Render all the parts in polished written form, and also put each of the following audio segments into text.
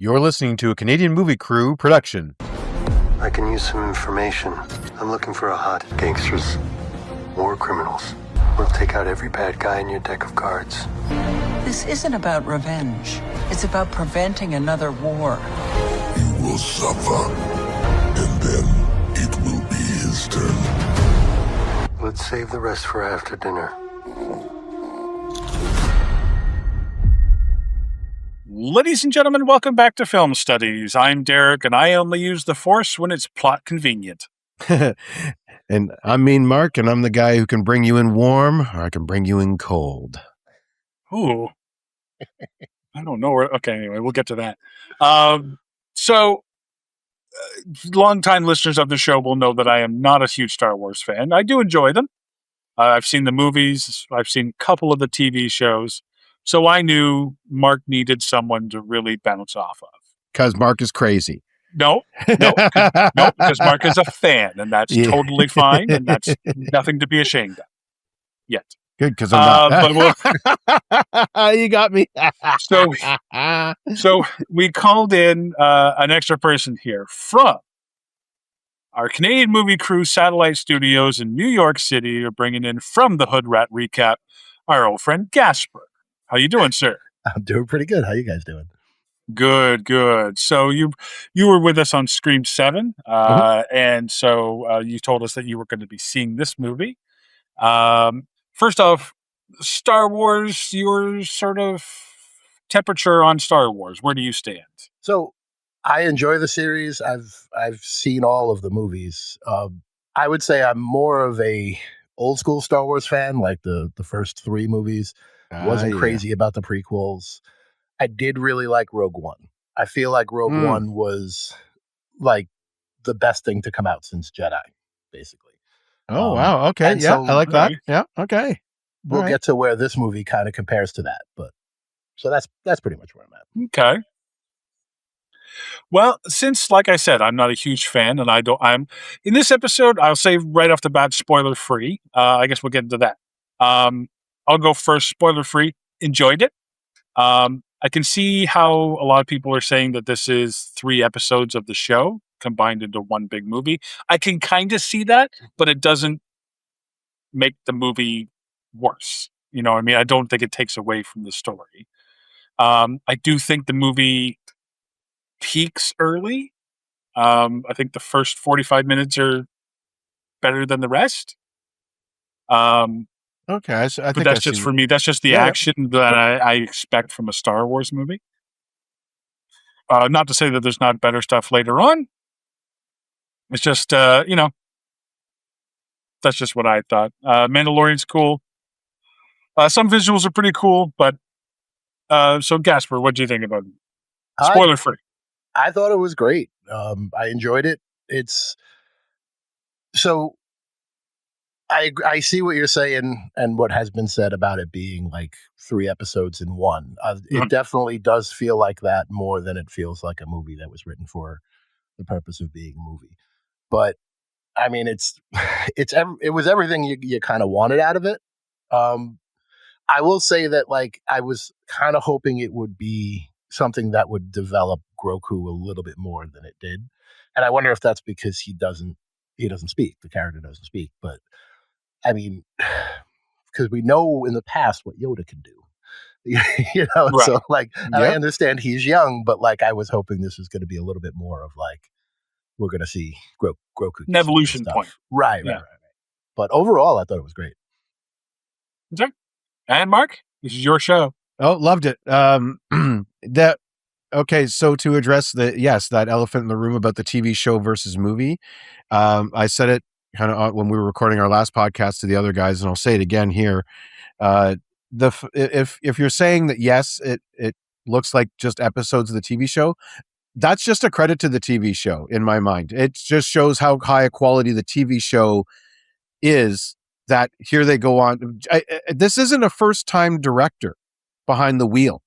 You're listening to a Canadian Movie Crew production. I can use some information. I'm looking for a hot gangsters, war criminals. We'll take out every bad guy in your deck of cards. This isn't about revenge. It's about preventing another war. You will suffer, and then it will be his turn. Let's save the rest for after dinner. Ladies and gentlemen, welcome back to Film Studies. I'm Derek, and I only use the Force when it's plot convenient. And I'm Mean Mark, and I'm the guy who can bring you in warm, or I can bring you in cold. Ooh. I don't know where... Okay, anyway, we'll get to that. Longtime listeners of the show will know that I am not a huge Star Wars fan. I do enjoy them. I've seen the movies. I've seen a couple of the TV shows. So I knew Mark needed someone to really bounce off of. Because Mark is crazy. No, because Mark is a fan, and that's totally fine, and that's nothing to be ashamed of. Yet. Good, because I'm not. You got me. So we called in an extra person here from our Canadian Movie Crew satellite studios in New York City. Are bringing in from the Hood Rat Recap our old friend Gasper. How you doing, sir? I'm doing pretty good. How you guys doing? Good. So you were with us on Scream 7, and so you told us that you were going to be seeing this movie. First off, Star Wars, your sort of temperature on Star Wars. Where do you stand? So I enjoy the series. I've seen all of the movies. I would say I'm more of a old school Star Wars fan, like the first three movies. Wasn't crazy about the prequels. I did really like Rogue One. I feel like Rogue One was like the best thing to come out since Jedi, basically. Oh, wow. Okay. Yeah, so, I like that. Yeah. Okay. We'll get to where this movie kind of compares to that, but so that's pretty much where I'm at. Okay. Well, since, like I said, I'm not a huge fan, and I'm in this episode, I'll say right off the bat, spoiler free. I guess we'll get into that. I'll go first, spoiler free. Enjoyed it. I can see how a lot of people are saying that this is 3 episodes of the show combined into one big movie. I can kind of see that, but it doesn't make the movie worse. You know what I mean? I don't think it takes away from the story. I do think the movie peaks early. I think the first 45 minutes are better than the rest. Okay, I think but that's just for me. That's just the action that I expect from a Star Wars movie. Not to say that there's not better stuff later on. It's just, that's just what I thought. Mandalorian's cool. Some visuals are pretty cool, but so Gasper, what do you think about it? Spoiler free. I thought it was great. I enjoyed it. It's so. I see what you're saying and what has been said about it being like 3 episodes in one. It definitely does feel like that more than it feels like a movie that was written for the purpose of being a movie. But I mean, it was everything you kind of wanted out of it. I will say that like I was kind of hoping it would be something that would develop Grogu a little bit more than it did, and I wonder if that's because he doesn't speak. The character doesn't speak, but. I mean, because we know in the past what Yoda can do, right. So like, I understand he's young, but like, I was hoping this was going to be a little bit more of like, we're going to see Grogu. An evolution point. Right. But overall, I thought it was great. Okay. And Mark, this is your show. Oh, loved it. Okay, so to address that elephant in the room about the TV show versus movie, I said it kind of when we were recording our last podcast to the other guys, and I'll say it again here. If you're saying that yes, it looks like just episodes of the TV show, that's just a credit to the TV show in my mind. It just shows how high a quality the TV show is. That here they go on. This isn't a first-time director behind the wheel.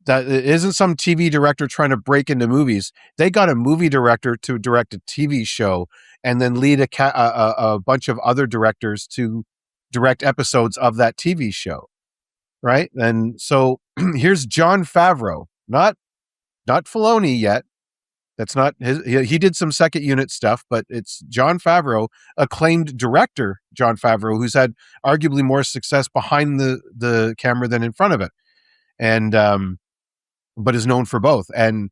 That isn't some TV director trying to break into movies. They got a movie director to direct a TV show and then lead a bunch of other directors to direct episodes of that TV show, right? And so here's Jon Favreau, not not Filoni yet. That's not his. He did some second unit stuff, but it's Jon Favreau, acclaimed director Jon Favreau, who's had arguably more success behind the camera than in front of it, and but is known for both. And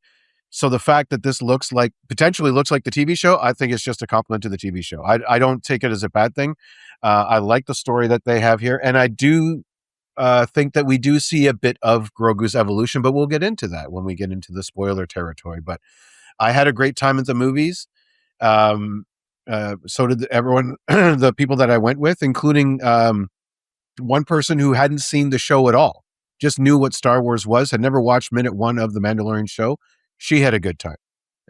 so the fact that this potentially looks like the TV show, I think it's just a compliment to the TV show. I don't take it as a bad thing. I like the story that they have here, and I do think that we do see a bit of Grogu's evolution, but we'll get into that when we get into the spoiler territory. But I had a great time at the movies. So did everyone, the people that I went with, including one person who hadn't seen the show at all, just knew what Star Wars was, had never watched minute one of the Mandalorian show. She had a good time.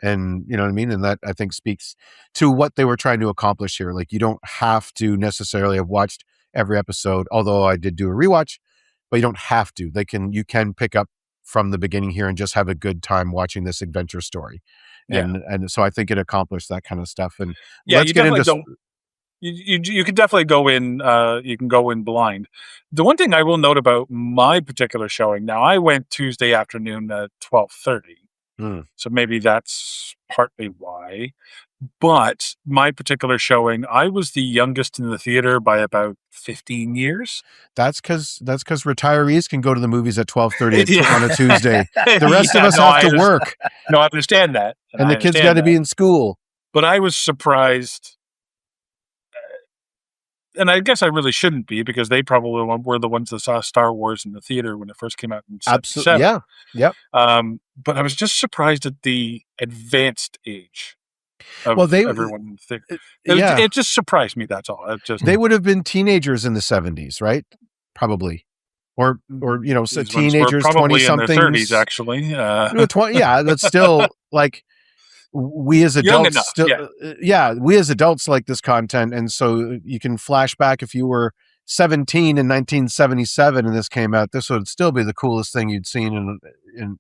And you know what I mean? And that, I think, speaks to what they were trying to accomplish here. Like, you don't have to necessarily have watched every episode, although I did do a rewatch, but you don't have to. You can pick up from the beginning here and just have a good time watching this adventure story. And so I think it accomplished that kind of stuff. And let's get into you can definitely go in. You can go in blind. The one thing I will note about my particular showing. Now, I went Tuesday afternoon at 12:30, so maybe that's partly why. But my particular showing, I was the youngest in the theater by about 15 years. That's because retirees can go to the movies at 12:30 on a Tuesday. The rest of us have to work. No, I understand that, and the kids got to be in school. But I was surprised. And I guess I really shouldn't be, because they probably were the ones that saw Star Wars in the theater when it first came out in 1977. Absolutely, yeah. But I was just surprised at the advanced age of everyone in the theater. It just surprised me, that's all. They would have been teenagers in the 70s, right? Probably. Or so teenagers, 20-somethings. In their 30s, actually. That's still, like, we as adults we as adults like this content, and so you can flash back. If you were 17 in 1977 and this came out, this would still be the coolest thing you'd seen in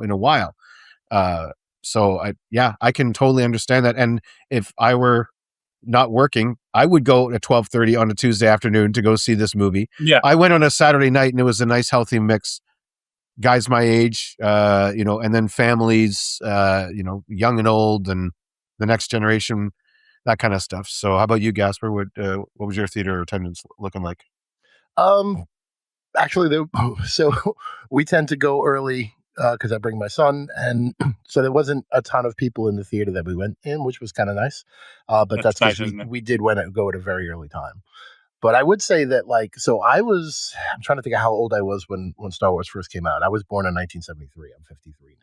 a while. So I can totally understand that. And if I were not working, I would go at 12:30 on a Tuesday afternoon to go see this movie. I went on a Saturday night, and it was a nice healthy mix. Guys my age, and then families, young and old, and the next generation, that kind of stuff. So how about you, Gasper? What was your theater attendance looking like? Actually, so we tend to go early because I bring my son, and so there wasn't a ton of people in the theater that we went in, which was kind of nice. But that's nice, because we did go at a very early time. But I would say that, I'm trying to think of how old I was when Star Wars first came out. I was born in 1973. I'm 53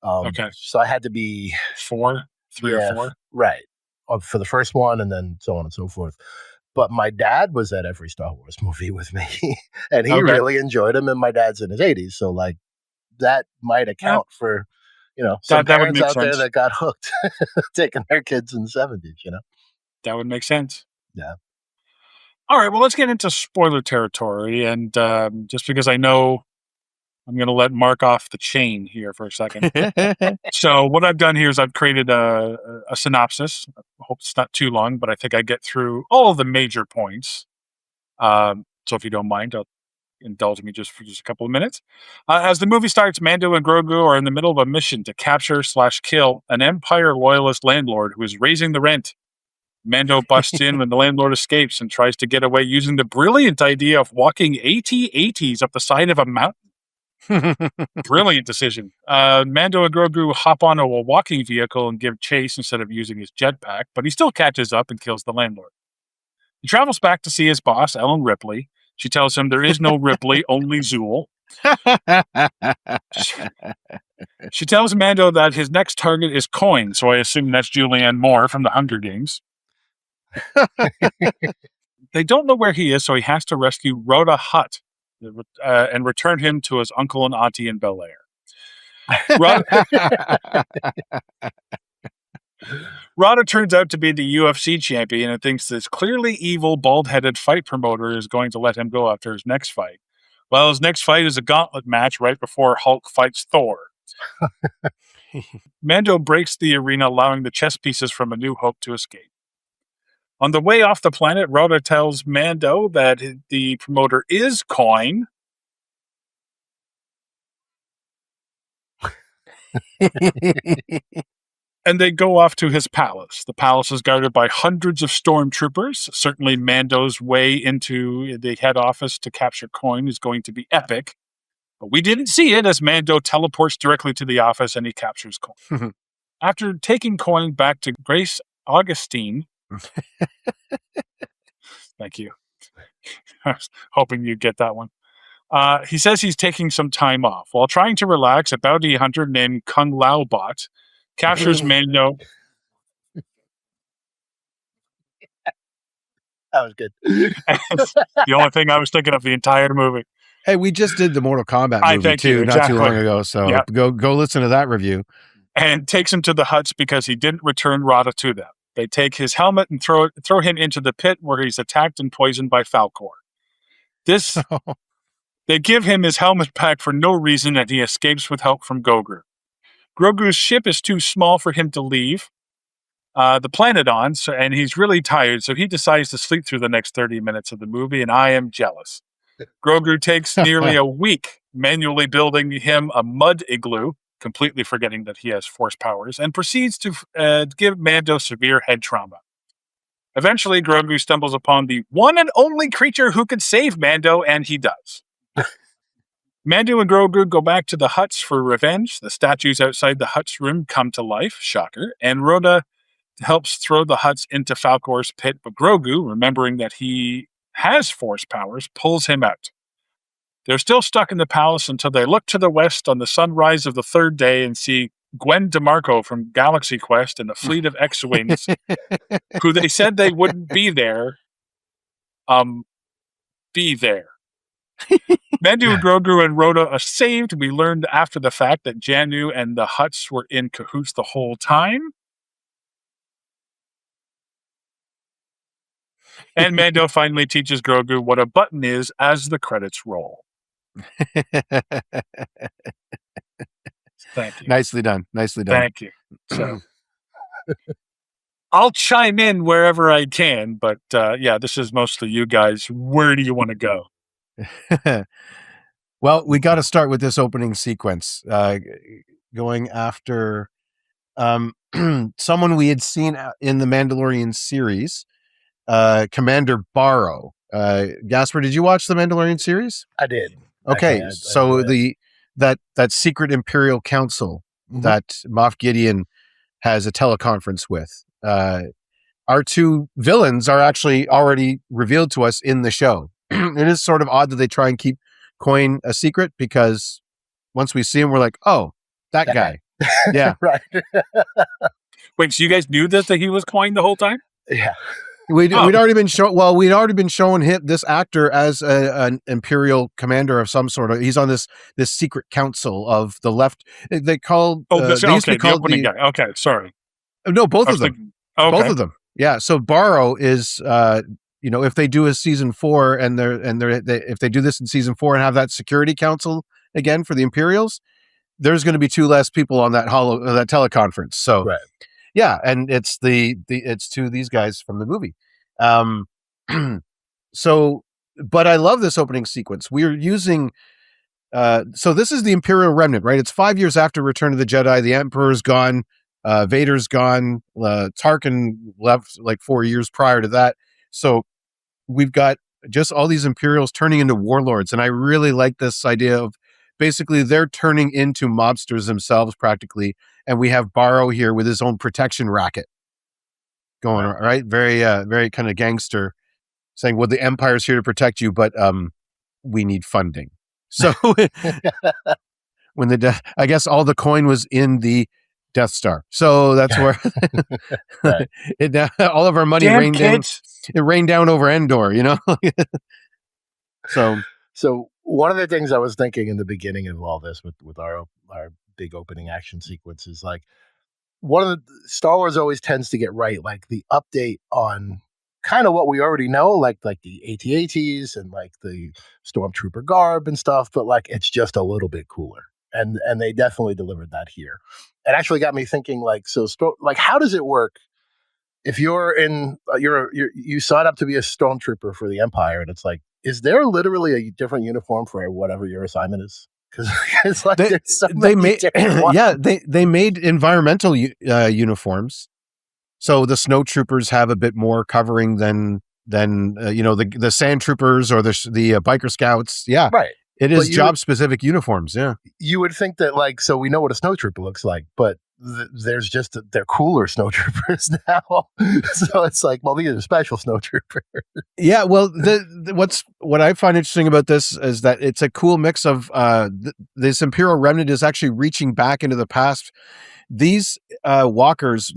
now. Okay. So I had to be 3 or 4. Right. For the first one, and then so on and so forth. But my dad was at every Star Wars movie with me, and he really enjoyed them. And my dad's in his 80s. So, that might account for, some parents out there that got hooked taking their kids in the 70s, That would make sense. Yeah. All right, well, let's get into spoiler territory. And just because I know I'm going to let Mark off the chain here for a second. So what I've done here is I've created a synopsis. I hope it's not too long, but I think I get through all of the major points. So if you don't mind, indulge me just for a couple of minutes. As the movie starts, Mando and Grogu are in the middle of a mission to capture/kill an Empire loyalist landlord who is raising the rent. Mando busts in when the landlord escapes and tries to get away using the brilliant idea of walking AT-ATs up the side of a mountain. Brilliant decision. Mando and Grogu hop onto a walking vehicle and give chase instead of using his jetpack, but he still catches up and kills the landlord. He travels back to see his boss, Ellen Ripley. She tells him there is no Ripley, only Zool. She tells Mando that his next target is Coin, so I assume that's Julianne Moore from the Hunger Games. They don't know where he is, so he has to rescue Rhoda Hutt and return him to his uncle and auntie in Bel Air. Rhoda turns out to be the UFC champion and thinks this clearly evil, bald-headed fight promoter is going to let him go after his next fight. Well, his next fight is a gauntlet match right before Hulk fights Thor. Mando breaks the arena, allowing the chess pieces from A New Hope to escape. On the way off the planet, Rhoda tells Mando that the promoter is Coin. And they go off to his palace. The palace is guarded by hundreds of stormtroopers. Certainly, Mando's way into the head office to capture Coin is going to be epic. But we didn't see it as Mando teleports directly to the office and he captures Coin. After taking Coin back to Grace Augustine, thank you. I was hoping you'd get that one. He says he's taking some time off. While trying to relax, a bounty hunter named Kung Lao Bot captures Mando. That was good. The only thing I was thinking of the entire movie. Hey, we just did the Mortal Kombat I movie thank too, you, not too exactly. long ago. So Yep. go listen to that review. And takes him to the huts because he didn't return Rada to them. They take his helmet and throw him into the pit where he's attacked and poisoned by Falcor. They give him his helmet back for no reason, and he escapes with help from Grogu. Grogu's ship is too small for him to leave the planet on, and he's really tired, so he decides to sleep through the next 30 minutes of the movie, and I am jealous. Grogu takes nearly a week manually building him a mud igloo, completely forgetting that he has force powers, and proceeds to give Mando severe head trauma. Eventually, Grogu stumbles upon the one and only creature who could save Mando, and he does. Mando and Grogu go back to the huts for revenge. The statues outside the huts room come to life, shocker, and Rhoda helps throw the huts into Falcor's pit, but Grogu, remembering that he has force powers, pulls him out. They're still stuck in the palace until they look to the west on the sunrise of the third day and see Gwen DeMarco from Galaxy Quest and a fleet of X-Wings, who they said they wouldn't be there, be there. Mando, Grogu, and Rhoda are saved. We learned after the fact that Janu and the Hutts were in cahoots the whole time. And Mando finally teaches Grogu what a button is as the credits roll. Thank you. Nicely done. Nicely done. Thank you. So I'll chime in wherever I can, but yeah, this is mostly you guys. Where do you want to go? Well, we got to start with this opening sequence, going after someone we had seen in the Mandalorian series, Commander Barrow. Gasper, did you watch the Mandalorian series? I did. Okay, I so that secret Imperial Council that Moff Gideon has a teleconference with. Our two villains are actually already revealed to us in the show. It is sort of odd that they try and keep Coin a secret, because once we see him, we're like, oh, that guy. Yeah. Right. Wait, so you guys knew that he was Coin the whole time? Yeah. We'd already been shown. Well, we'd already been showing him, this actor, as an Imperial commander of some sort. He's on this secret council of the left. They call. The opening guy. Okay, sorry. No, both of them. Both of them. Yeah. So Barrow is, if they do a season 4 and if they do this in season 4 and have that security council again for the Imperials, there's going to be 2 less people on that teleconference. So. Right. Yeah, and it's it's 2 of these guys from the movie. So, but I love this opening sequence. We're using, so this is the Imperial Remnant, right? It's 5 years after Return of the Jedi. The Emperor's gone, Vader's gone, Tarkin left like 4 years prior to that. So we've got just all these Imperials turning into warlords, and I really like this idea of basically they're turning into mobsters themselves practically. And we have Barrow here with his own protection racket going, right? Very, very kind of gangster, saying, well, the Empire's here to protect you, but we need funding. So when I guess all the coin was in the Death Star. So that's where all of our money rained down. It rained down over Endor, So one of the things I was thinking in the beginning of all this with our big opening action sequence is like, one of the Star Wars always tends to get right, like the update on kind of what we already know, like the AT-ATs and like the Stormtrooper garb and stuff, but like it's just a little bit cooler, and they definitely delivered that here. It actually got me thinking, like, how does it work if you're in you sign up to be a Stormtrooper for the Empire, and it's like, is there literally a different uniform for whatever your assignment is? Because like They- there's so they many made different ones. yeah they made environmental uniforms, so the snow troopers have a bit more covering than the sand troopers or the biker scouts. Yeah, Right. it But is job specific uniforms. Yeah, You would think that like, so we know what a snow trooper looks like, but there's just they're cooler snow troopers now. So it's like, well, these are special snow troopers. yeah. Well, what I find interesting about this is that it's a cool mix of this Imperial remnant is actually reaching back into the past. These walkers,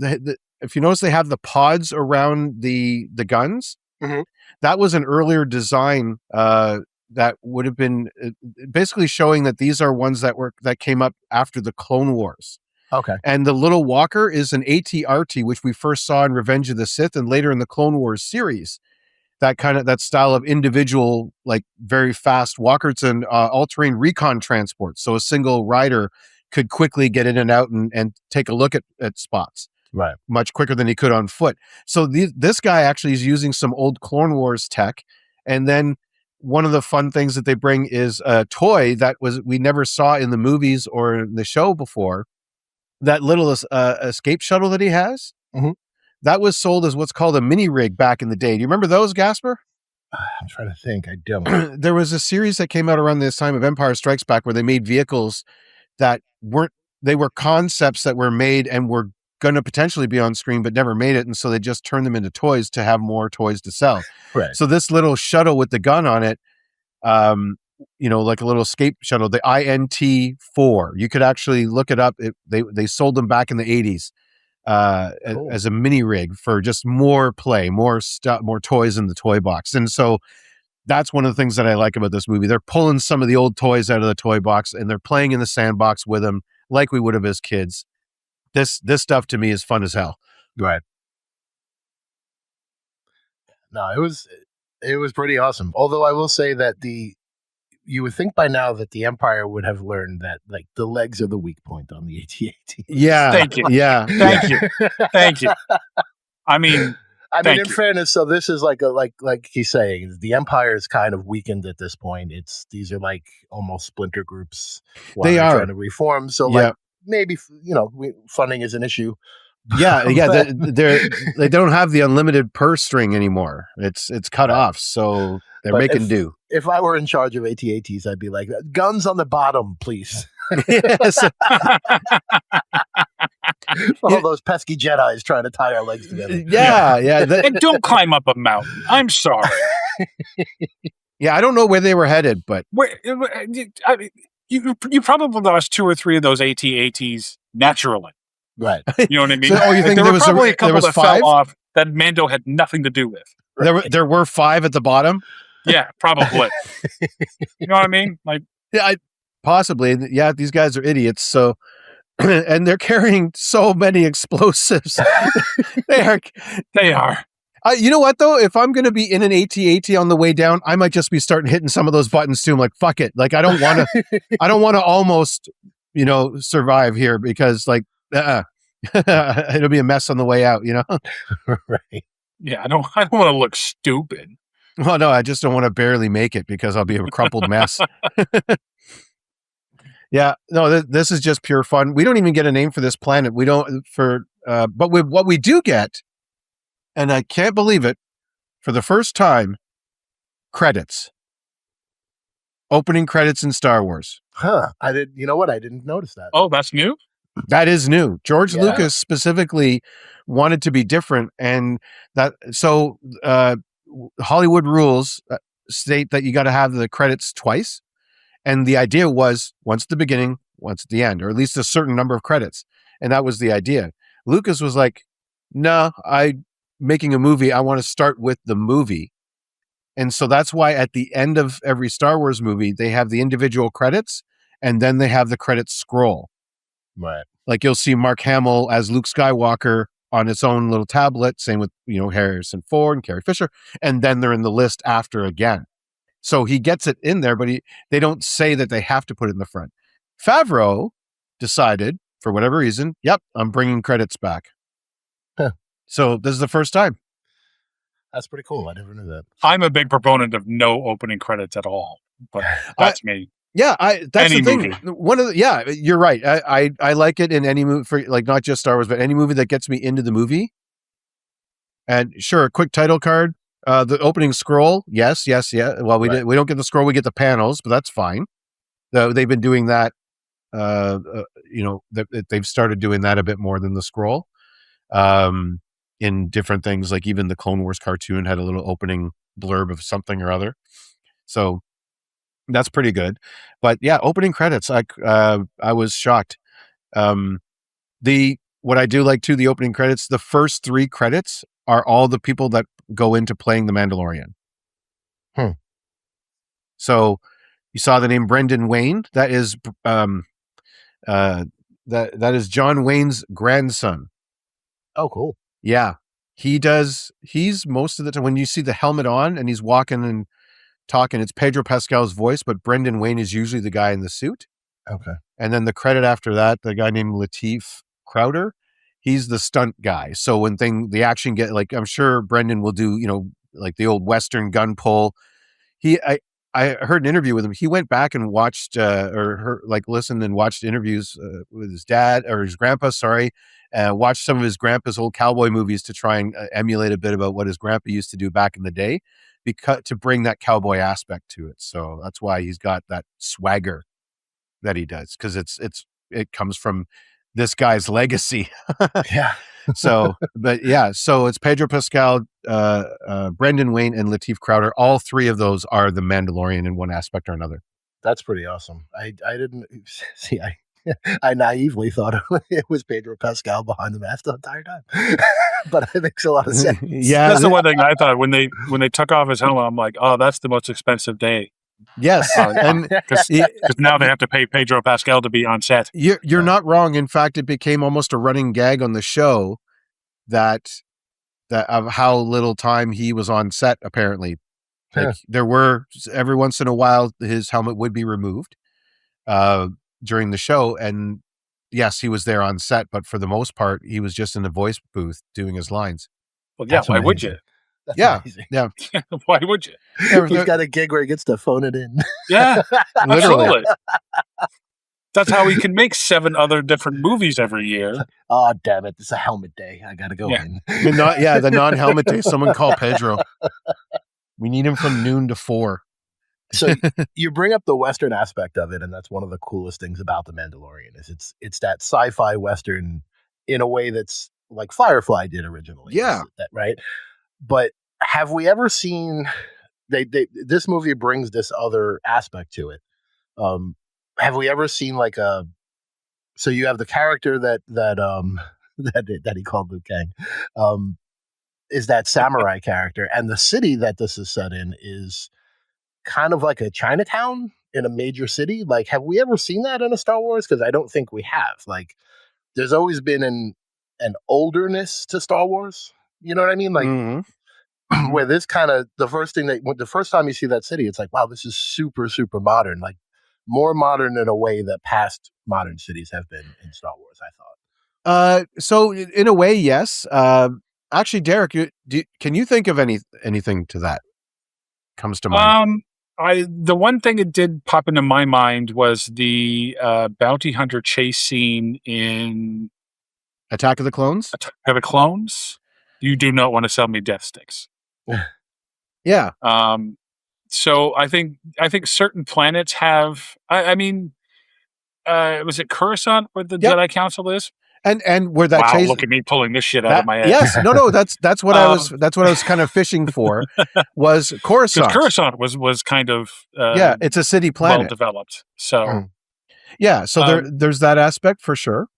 if you notice, they have the pods around the guns. Mhm. That was an earlier design that would have been basically showing that these are ones that came up after the Clone Wars. Okay. And the little walker is an AT-RT, which we first saw in Revenge of the Sith and later in the Clone Wars series. That style of individual, like very fast walker. It's an all-terrain recon transport. So a single rider could quickly get in and out and take a look at spots. Right. Much quicker than he could on foot. So this guy actually is using some old Clone Wars tech. And then one of the fun things that they bring is a toy that we never saw in the movies or in the show before. That little escape shuttle that he has, Mhm. that was sold as what's called a mini rig back in the day. Do you remember those, Gasper? I'm trying to think. I don't. There was a series that came out around this time of Empire Strikes Back where they made vehicles that they were concepts that were made and were going to potentially be on screen but never made it, and so they just turned them into toys to have more toys to sell. Right. So this little shuttle with the gun on it, like a little escape shuttle, the INT-4, you could actually look it up. They sold them back in the 80s Cool. as a mini rig for just more play, more stuff, more toys in the toy box. And so that's one of the things that I like about this movie. They're pulling some of the old toys out of the toy box and they're playing in the sandbox with them like we would have as kids. This stuff to me is fun as hell. Right. No, it was pretty awesome. Although I will say that you would think by now that the Empire would have learned that like the legs are the weak point on the AT-AT. Yeah. Thank you. Yeah. Thank you. Thank you. I mean, In fairness, so this is like he's saying, the Empire is kind of weakened at this point. These are like almost splinter groups. While They they're are trying to reform. So Yeah. like maybe funding is an issue. Yeah. They don't have the unlimited purse string anymore. It's cut Right. off. So they're But making do. If I were in charge of AT-ATs, I'd be like, guns on the bottom, please. Yes. All those pesky Jedis trying to tie our legs together. Yeah. and don't climb up a mountain. I'm sorry. Yeah. I don't know where they were headed, but I mean, you probably lost 2 or 3 of those AT-ATs naturally. Right. You know what I mean? So, you think there there were was probably a there couple was that 5? fell off that Mando had nothing to do with. There were 5 at the bottom. Yeah, probably. You know what I mean? Like, Yeah, possibly. Yeah, these guys are idiots. So, and they're carrying so many explosives. they are. You know what though? If I'm going to be in an AT-AT on the way down, I might just be starting hitting some of those buttons too. I'm like, fuck it. Like, I don't want to. I don't want to almost, survive here because like, it'll be a mess on the way out. Right. Yeah, I don't want to look stupid. Well, no, I just don't want to barely make it because I'll be a crumpled mess. Yeah, no, this is just pure fun. We don't even get a name for this planet. We don't but what we do get, and I can't believe it, for the first time, credits. Opening credits in Star Wars. Huh. You know what? I didn't notice that. Oh, that's new? That is new. George Yeah. Lucas specifically wanted to be different, and Hollywood rules state that you got to have the credits twice. And the idea was once at the beginning, once at the end, or at least a certain number of credits. And that was the idea. Lucas was like, no, I'm making a movie. I want to start with the movie. And so that's why at the end of every Star Wars movie, they have the individual credits and then they have the credits scroll. Right. Like you'll see Mark Hamill as Luke Skywalker on its own little tablet. Same with, Harrison Ford and Carrie Fisher. And then they're in the list after again. So he gets it in there, but they don't say that they have to put it in the front. Favreau decided, for whatever reason, yep, I'm bringing credits back. Huh. So this is the first time. That's pretty cool. I never knew that. I'm a big proponent of no opening credits at all, but that's me. Yeah, that's Any the thing. movie. You're right. I like it in any movie, for like not just Star Wars, but any movie that gets me into the movie. And sure, a quick title card, the opening scroll. Yes. Well, we don't get the scroll, we get the panels, but that's fine. They've been doing that. They've started doing that a bit more than the scroll. In different things, like even the Clone Wars cartoon had a little opening blurb of something or other. So that's pretty good. But yeah, opening credits. I was shocked. What I do like too, the opening credits, the first 3 credits are all the people that go into playing the Mandalorian. So you saw the name Brendan Wayne. That is that is John Wayne's grandson. Oh, cool. Yeah. He's most of the time when you see the helmet on and he's walking and talking, it's Pedro Pascal's voice, but Brendan Wayne is usually the guy in the suit. Okay. And then the credit after that, the guy named Lateef Crowder, he's the stunt guy. So when the action get, like, I'm sure Brendan will do, like the old Western gun pull. I heard an interview with him. He went back and watched listened and watched interviews with his dad or his grandpa, watched some of his grandpa's old cowboy movies to try and emulate a bit about what his grandpa used to do back in the day, because to bring that cowboy aspect to it. So that's why he's got that swagger that he does, because it comes from this guy's legacy. Yeah. So it's Pedro Pascal, Brendan Wayne, and Lateef Crowder. All 3 of those are the Mandalorian in one aspect or another. That's pretty awesome. I didn't see. I naively thought it was Pedro Pascal behind the mask the entire time, but it makes a lot of sense. Yeah, that's the one thing I thought when they took off his helmet. I'm like, oh, that's the most expensive day. Yes, and because now they have to pay Pedro Pascal to be on set. You're not wrong. In fact, it became almost a running gag on the show that of how little time he was on set. Apparently, like there were every once in a while his helmet would be removed during the show, and yes, he was there on set, but for the most part, he was just in the voice booth doing his lines. Well, yeah, why would you? That's amazing. Yeah. Why would you? He's got a gig where he gets to phone it in. Yeah, literally. Absolutely. That's how he can make 7 other different movies every year. Oh, damn it. It's a helmet day. I got to go in. The non-helmet day. Someone call Pedro. We need him from noon to 4. So you bring up the Western aspect of it, and that's one of the coolest things about The Mandalorian is it's that sci-fi Western in a way that's like Firefly did originally. Yeah. Right? But have we ever seen this movie brings this other aspect to it? Have we ever seen so you have the character that he called Liu Kang, is that samurai character, and the city that this is set in is kind of like a Chinatown in a major city. Like, have we ever seen that in a Star Wars? Because I don't think we have. Like, there's always been an olderness to Star Wars. You know what I mean? Like, where this kind of the first time you see that city, it's like, wow, this is super, super modern. Like, more modern in a way that past modern cities have been in Star Wars, I thought. So in a way, yes. Actually, Derek, can you think of anything to that comes to mind? The one thing that did pop into my mind was the bounty hunter chase scene in Attack of the Clones. Attack of the Clones. You do not want to sell me death sticks. Yeah. So I think certain planets have. I mean, was it Coruscant where the Jedi Council is? And where that chase. Look at me pulling this shit out of my head. Yes, no, that's what I was kind of fishing for was Coruscant. Because Coruscant was kind of it's a city planet, well developed. So so there's that aspect for sure.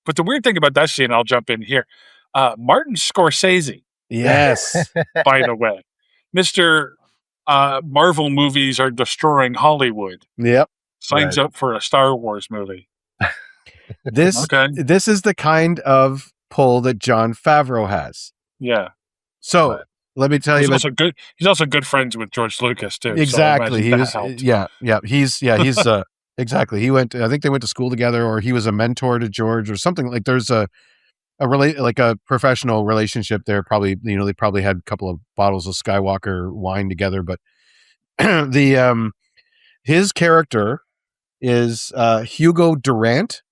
But the weird thing about that scene, I'll jump in here. Martin Scorsese. Yes. By the way, Mr. Marvel movies are destroying Hollywood. Yep. Signs up for a Star Wars movie. This is the kind of pull that Jon Favreau has. Yeah. So let me tell you, he's also good friends with George Lucas too. Exactly. So He's exactly. He went. I think they went to school together, or he was a mentor to George, or something. Like there's a professional relationship there. Probably, they probably had a couple of bottles of Skywalker wine together. But his character is Hugo Durant.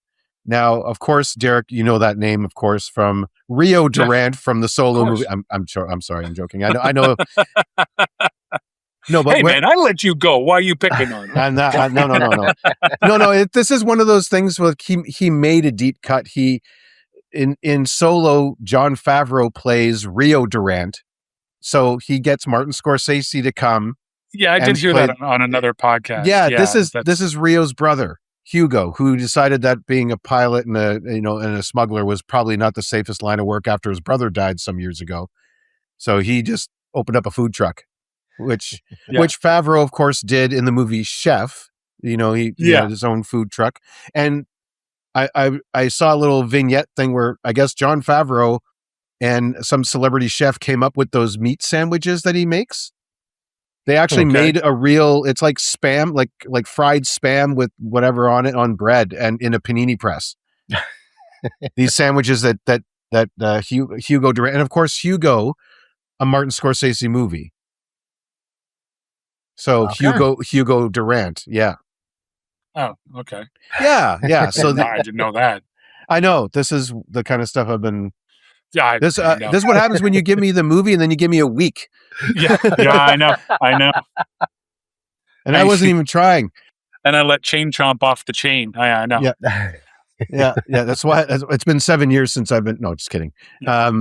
Now, of course, Derek, you know that name, of course, from Rio Durant from the Solo movie. I'm sure. I'm sorry, I'm joking. I know. No, but hey, man, I let you go. Why are you picking on me? I'm not. No. This is one of those things where he made a deep cut. He in Solo, Jon Favreau plays Rio Durant, so he gets Martin Scorsese to come. Yeah, I did hear that on another podcast. Yeah, this is Rio's brother, Hugo, who decided that being a pilot and a smuggler was probably not the safest line of work after his brother died some years ago. So he just opened up a food truck, which Favreau, of course, did in the movie Chef. He had his own food truck. And I saw a little vignette thing where I guess Jon Favreau and some celebrity chef came up with those meat sandwiches that he makes. They actually made a real, it's like spam, like fried spam with whatever on it on bread and in a panini press. These sandwiches that Hugo Durant, and of course Hugo, a Martin Scorsese movie. So Hugo Durant, yeah. Oh, okay. Yeah. So I didn't know that. I know this is the kind of stuff I've been. Yeah, this is what happens when you give me the movie and then you give me a week. Yeah, I know. And I wasn't even trying. And I let Chain Chomp off the chain. I know. Yeah. That's why it's been 7 years since I've been. No, just kidding. So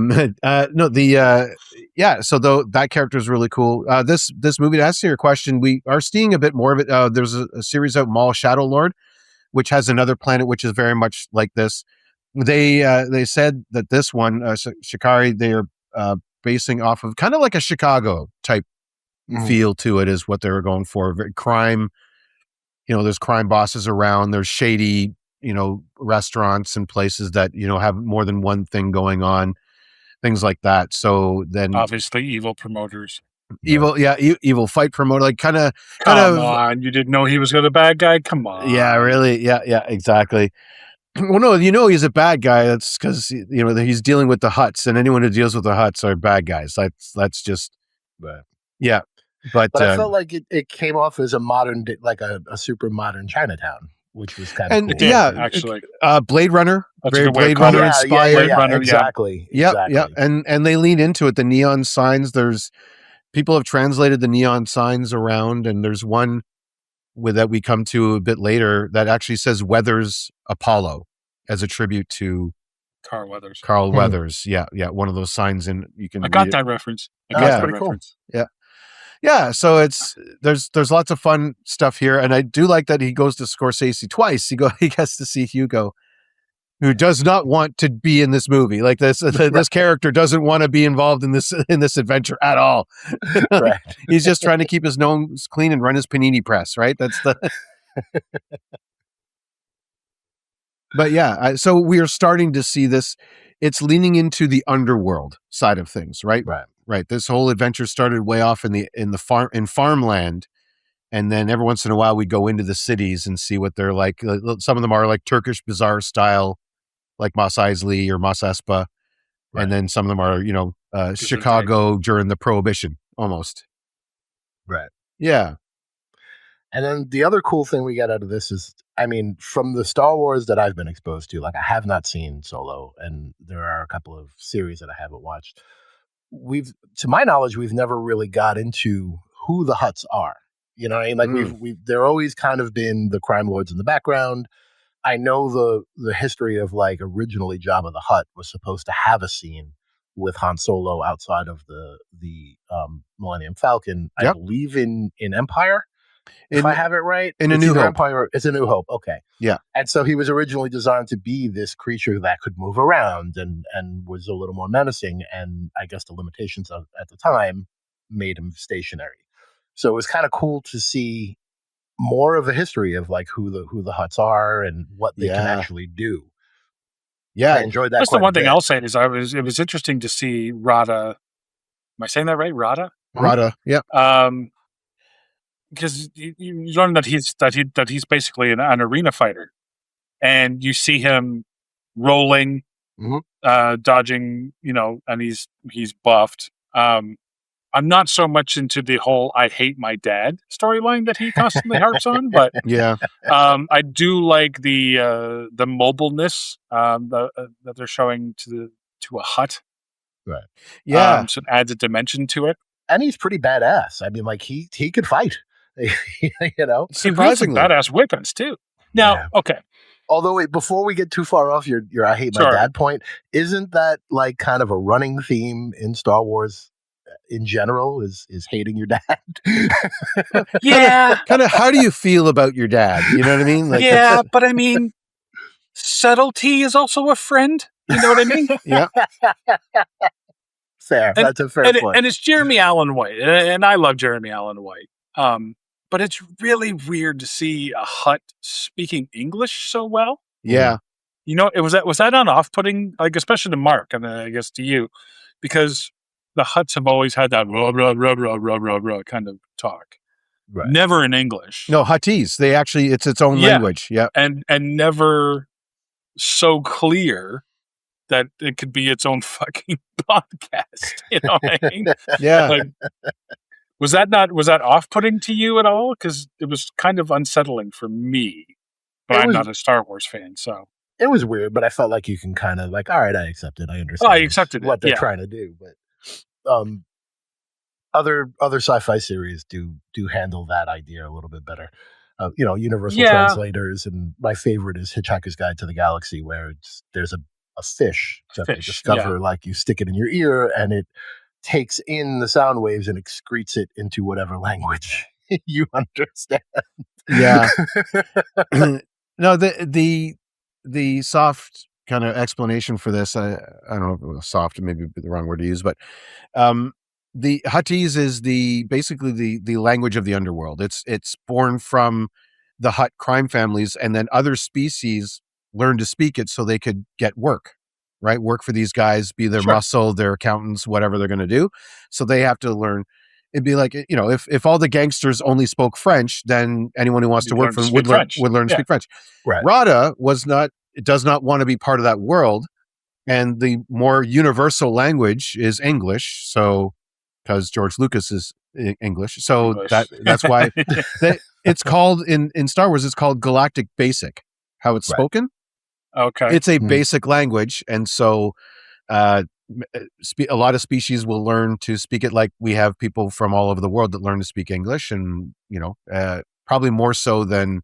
though that character is really cool. This movie, to answer your question, we are seeing a bit more of it. There's a series out, Maul Shadow Lord, which has another planet which is very much like this. They said that this one, Shikari, they are basing off of kind of like a Chicago type feel to it, is what they were going for. Crime, there's crime bosses around. There's shady, restaurants and places that have more than one thing going on, things like that. So then, obviously, evil promoters. Evil fight promoter, like kind of. Come on, you didn't know he was the bad guy? Come on. Yeah, really. Yeah, exactly. Well, no, he's a bad guy. That's because he's dealing with the Hutts, and anyone who deals with the Hutts are bad guys. That's just, yeah. But I felt like it came off as a modern, like a super modern Chinatown, which was kind of cool. Actually, Blade Runner, very Blade Runner inspired. Exactly. Yeah, and they lean into it. The neon signs. People have translated the neon signs around, and there's one that we come to a bit later that actually says Weathers Apollo as a tribute to Carl Weathers. Yeah. One of those signs, and you can. I got that reference. Pretty cool. Yeah. So there's lots of fun stuff here, and I do like that he goes to Scorsese twice. He gets to see Hugo, who does not want to be in this movie. Like this character doesn't want to be involved in this adventure at all. Right. He's just trying to keep his nose clean and run his panini press. Right. That's the. But yeah, so we are starting to see this. It's leaning into the underworld side of things, right? Right. This whole adventure started way off in farmland, and then every once in a while we go into the cities and see what they're like. Some of them are like Turkish bazaar style, like Mos Eisley or Mos Espa, and then some of them are Chicago during the Prohibition almost. Right. Yeah. And then the other cool thing we get out of this is, from the Star Wars that I've been exposed to, like I have not seen Solo, and there are a couple of series that I haven't watched. To my knowledge, we've never really got into who the Hutts are. You know what I mean? Like they're always kind of been the crime lords in the background. I know the history of, like, originally Jabba the Hutt was supposed to have a scene with Han Solo outside of the Millennium Falcon. Yep. I believe in Empire. If I have it right, in A New Hope. Empire, it's A New Hope. Okay. Yeah. And so he was originally designed to be this creature that could move around and was a little more menacing. And I guess the limitations at the time made him stationary. So it was kind of cool to see more of a history of, like, who the Hutts are and what they can actually do. Yeah, I enjoyed that. That's the one thing I'll say is it was interesting to see Rada. Am I saying that right? Rada. Yeah. Because you learn that he's basically an arena fighter, and you see him rolling, dodging, and he's buffed. I'm not so much into the whole "I hate my dad" storyline that he constantly harps on, but Yeah. I do like the mobileness that they're showing to a hut. Right. Yeah. So it adds a dimension to it. And he's pretty badass. I mean, like he could fight. You know. He wields some Surprisingly. badass weapons too. Now, Yeah. okay, Although, wait, before we get too far off your I hate my Sorry. dad point, isn't that like kind of a running theme in Star Wars in general? Is hating your dad? yeah, Kind of, how do you feel about your dad? You know what I mean? Like, yeah, but I mean, subtlety is also a friend. You know what I mean? yeah. Fair. And- That's a fair point. And it's Jeremy Allen White, and I love Jeremy Allen White. But it's really weird to see a Hutt speaking English so well. Yeah. You know, was that on off-putting, like especially to Mark, and I guess to you, because the Hutts have always had that rah, rah, rah, rah, rah, rah, rah kind of talk, Right. never in English. No, Huttese. They actually, it's its own Yeah. language. Yeah. and never so clear that it could be its own fucking podcast. You know what I mean? Yeah. Like, was that off-putting to you at all? Because it was kind of unsettling for me, but It I'm was- not a Star Wars fan, so It was weird, but I felt like you can kind of like, all right, I accept it. I understand. I accepted it, what they're yeah. trying to do, but other sci-fi series do handle that idea a little bit better. You know, universal Yeah. translators, and my favorite is Hitchhiker's Guide to the Galaxy, where there's a fish that they Fish, discover, like you stick it in your ear and it takes in the sound waves and excretes it into whatever language you understand. Yeah. No, the soft kind of explanation for this, I don't know if soft maybe the wrong word to use, but the Huttese is basically the language of the underworld. It's born from the Hutt crime families, and then other species learn to speak it so they could get work, right? Work for these guys, be their Sure. muscle, their accountants, whatever they're going to do. So they have to learn. It'd be like, you know, if all the gangsters only spoke French, then anyone who wants to You'd work learn for to them speak French. would learn to Yeah. speak French. Right. Rada does not want to be part of that world, and the more universal language is English. So, because George Lucas is English, so English. that's why it's called in Star Wars. It's called Galactic Basic. How it's Right. spoken. Okay. It's a Mhm. basic language, and so a lot of species will learn to speak it. Like we have people from all over the world that learn to speak English, and you know, probably more so than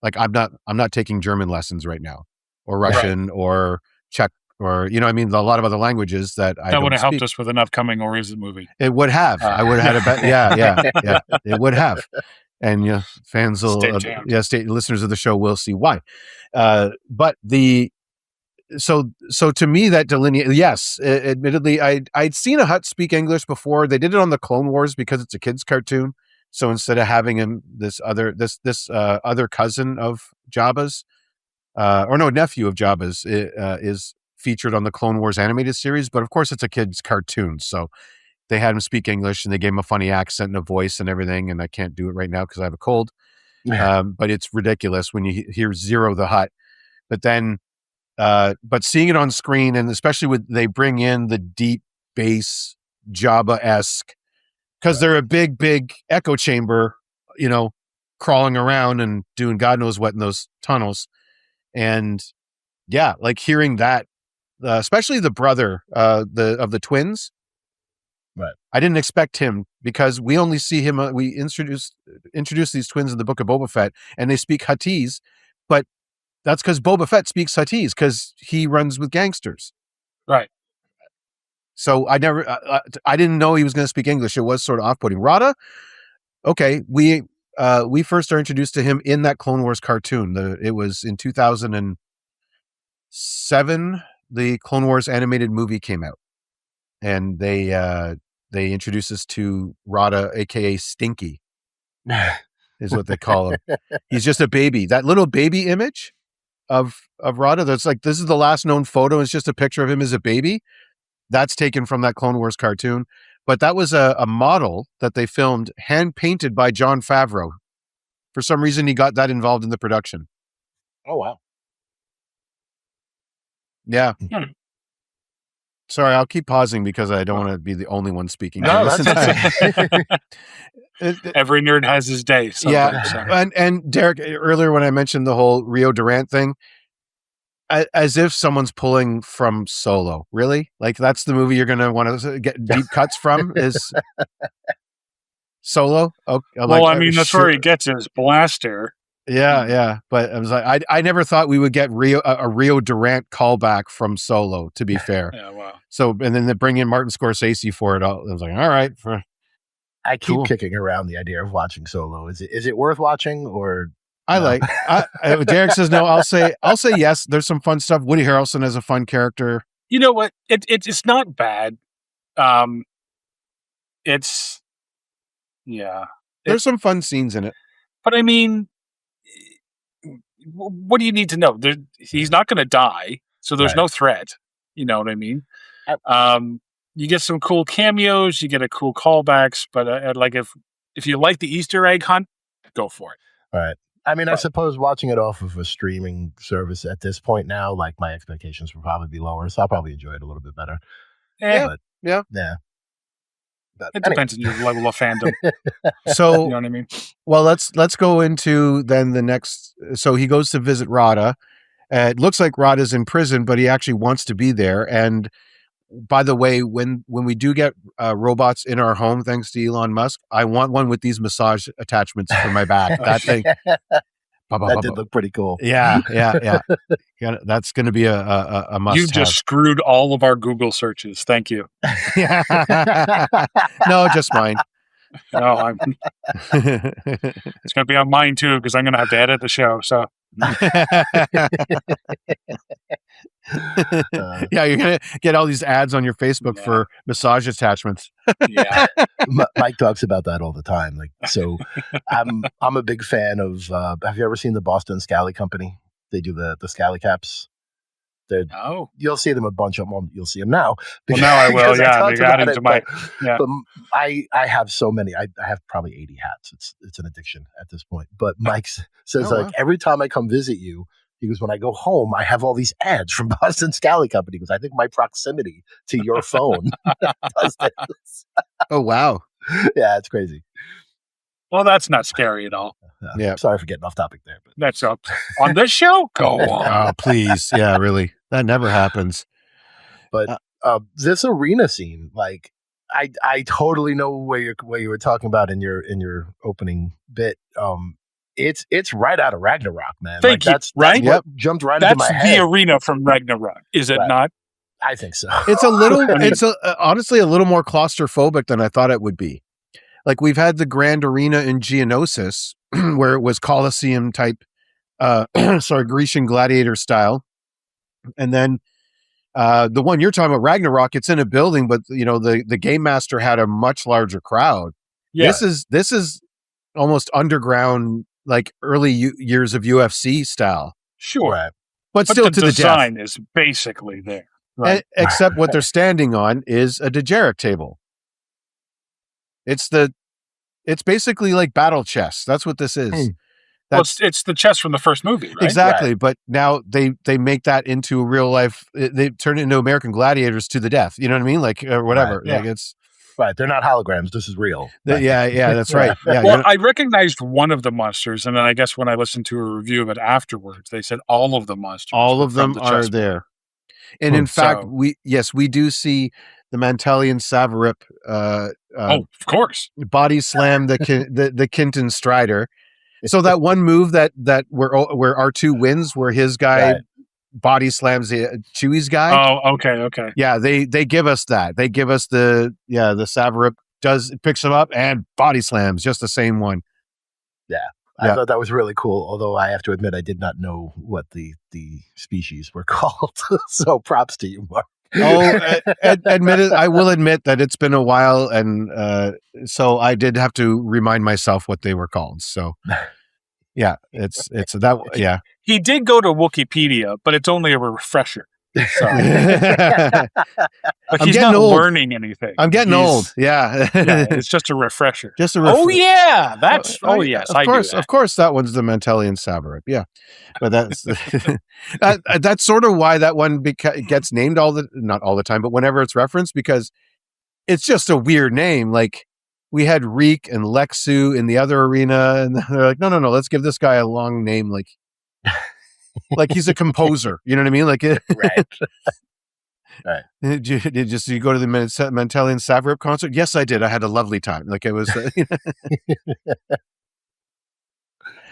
like I'm not taking German lessons right now, or Russian, or Czech, or you know, I mean, a lot of other languages that I that don't would have helped speak. us with an upcoming Origin movie. It would have. I would have had a bet. Yeah. It would have. And yeah, fans will, Stay tuned. listeners of the show will see why. But so to me that delineate. Yes, admittedly, I'd seen a Hutt speak English before. They did it on the Clone Wars because it's a kids' cartoon. So instead of having him this other cousin of Jabba's, or no, nephew of Jabba's, is featured on the Clone Wars animated series. But of course, it's a kids' cartoon, so they had him speak English and they gave him a funny accent and a voice and everything. And I can't do it right now because I have a cold. But it's ridiculous when you hear Zero the Hutt. But then, but seeing it on screen, and especially with they bring in the deep bass Jabba-esque, because they're a big echo chamber, you know, crawling around and doing God knows what in those tunnels. And yeah, like hearing that, especially the brother of the twins. Right. I didn't expect him because we only see him. We introduced these twins in the Book of Boba Fett, and they speak Huttese, but that's because Boba Fett speaks Huttese because he runs with gangsters. Right. So I didn't know he was going to speak English. It was sort of off-putting. Rada, okay, we first are introduced to him in that Clone Wars cartoon. It was in 2007. The Clone Wars animated movie came out, and they introduced us to Rada, aka Stinky, is what they call him. He's just a baby. That little baby image of Rada, that's like, this is the last known photo. It's just a picture of him as a baby. That's taken from that Clone Wars cartoon. But that was a model that they filmed, hand painted by Jon Favreau. For some reason, he got that involved in the production. Oh wow. Yeah. Sorry, I'll keep pausing because I don't want to be the only one speaking. No, Listen that's to- okay. Every nerd has his day. Yeah, Sometimes, so. and Derek, earlier when I mentioned the whole Rio Durant thing, as if someone's pulling from Solo. Really? Like that's the movie you're going to want to get deep cuts from is Solo? Oh, Well, I mean, that's where he gets his blaster. Yeah. But I was like, I never thought we would get a Rio Durant callback from Solo, to be fair. Yeah, wow. So, and then they bring in Martin Scorsese for it all. I was like, all right. I keep Cool. kicking around the idea of watching Solo. Is it worth watching or? I No. like. Derek says no. I'll say yes. There's some fun stuff. Woody Harrelson is a fun character. You know what? It's not bad. It's There's some fun scenes in it. but I mean, what do you need to know? He's not going to die, so there's Right. no threat. You know what I mean? You get some cool cameos, you get a cool callbacks, but like if you like the Easter egg hunt, go for it. Right. I mean, I suppose watching it off of a streaming service at this point now, like my expectations will probably be lower, so I'll probably enjoy it a little bit better. Eh, But, yeah. But it anyway. depends on your level of fandom. So, You know what I mean? well, let's go into then the next. So he goes to visit Rada. It looks like Rada's in prison, but he actually wants to be there. And by the way, when we do get robots in our home, thanks to Elon Musk, I want one with these massage attachments for my back. That thing. That did look pretty cool. Yeah. That's going to be a must. You just screwed all of our Google searches. Thank you. No, just mine. No, it's going to be on mine too because I'm going to have to edit the show. So Yeah, you're gonna get all these ads on your Facebook for massage attachments. yeah, Mike talks about that all the time. Like, so I'm a big fan of. Have you ever seen the Boston Scally Company? They do the Scally caps. oh, You'll see them a bunch of them. You'll see them now. well now I will. because Yeah, talked they got about into it, my but I have so many. I have probably 80 hats. It's an addiction at this point. But Mike says Oh, like wow. every time I come visit you, he goes, when I go home, I have all these ads from Boston Scally Company because I think my proximity to your phone does this. Oh wow. Yeah, it's crazy. Well, that's not scary at all. Yeah. Sorry for getting off topic there. But That's up on this show. Go on. Oh please. Yeah, really. That never happens. But this arena scene, like I totally know what you were talking about in your opening bit. It's right out of Ragnarok, man. Thank you, That's right? what jumped right into That's my the head. arena from Ragnarok, is it Right. not? I think so. It's a little. It's honestly a little more claustrophobic than I thought it would be. Like we've had the Grand Arena in Geonosis, where it was Colosseum type, Grecian gladiator style, and then the one you're talking about, Ragnarok, it's in a building, but the game master had a much larger crowd. Yeah. This is almost underground, like early years of UFC style, Sure. Right. but But still the to the death. design is basically there. Right. Except what they're standing on is a Dejeric table. It's basically like battle chess. That's what this is. Hmm. Well, That's it's the chess from the first movie, right? exactly. But now they make that into real life. They turn it into American gladiators to the death. You know what I mean? Like or whatever. Right, yeah. Like it's Right. They're not holograms. This is real. yeah. That's right. Yeah. Well, I recognized one of the monsters, and then I guess when I listened to a review of it afterwards, they said all of the monsters. all were of from them the are chess there. And in fact, So- we do see the Mantelian Savarip of course. body slam the Kinton Strider. So that one move that where R2 wins, where his guy Right. body slams the Chewie's guy. Oh, okay. Yeah, they give us that. They give us the Savarip picks him up and body slams, just the same one. I Yeah. thought that was really cool. Although I have to admit, I did not know what the species were called. So props to you, Mark. Oh, I will admit that it's been a while, and so I did have to remind myself what they were called. So, yeah, it's that. Yeah, He did go to Wikipedia, but it's only a refresher. So, I'm but he's getting not old. learning anything. getting He's- old. Yeah. Yeah, it's just a refresher. Just a Oh yeah, that's. Oh yeah, yes, I do that. Of course, that one's the Mandalorian Savarip. Yeah, but that's that's sort of why that one gets named not all the time, but whenever it's referenced, because it's just a weird name. Like we had Reek and Lexu in the other arena, and they're like, no, let's give this guy a long name, like he's a composer. You know what I mean? Like, Right. Right. Did you go to the Mandalorian Savarip concert? Yes, I did. I had a lovely time. Like it was,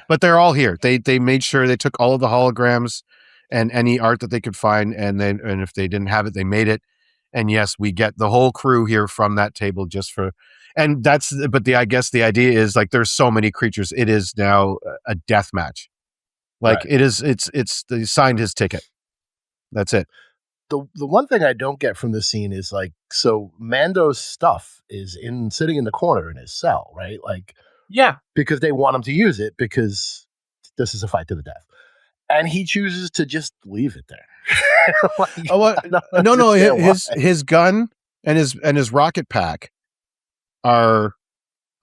but they're all here. They made sure they took all of the holograms and any art that they could find, and if they didn't have it, they made it. And yes, we get the whole crew here from that table just for, and that's. But I guess the idea is like there's so many creatures. It is now a death match. Like Right. it is. It's they signed his ticket. That's it. The one thing I don't get from this scene is like, so Mando's stuff is sitting in the corner in his cell, right? Like, Yeah, because they want him to use it because this is a fight to the death, and he chooses to just leave it there. Like, Oh, I don't no, understand his gun and his rocket pack are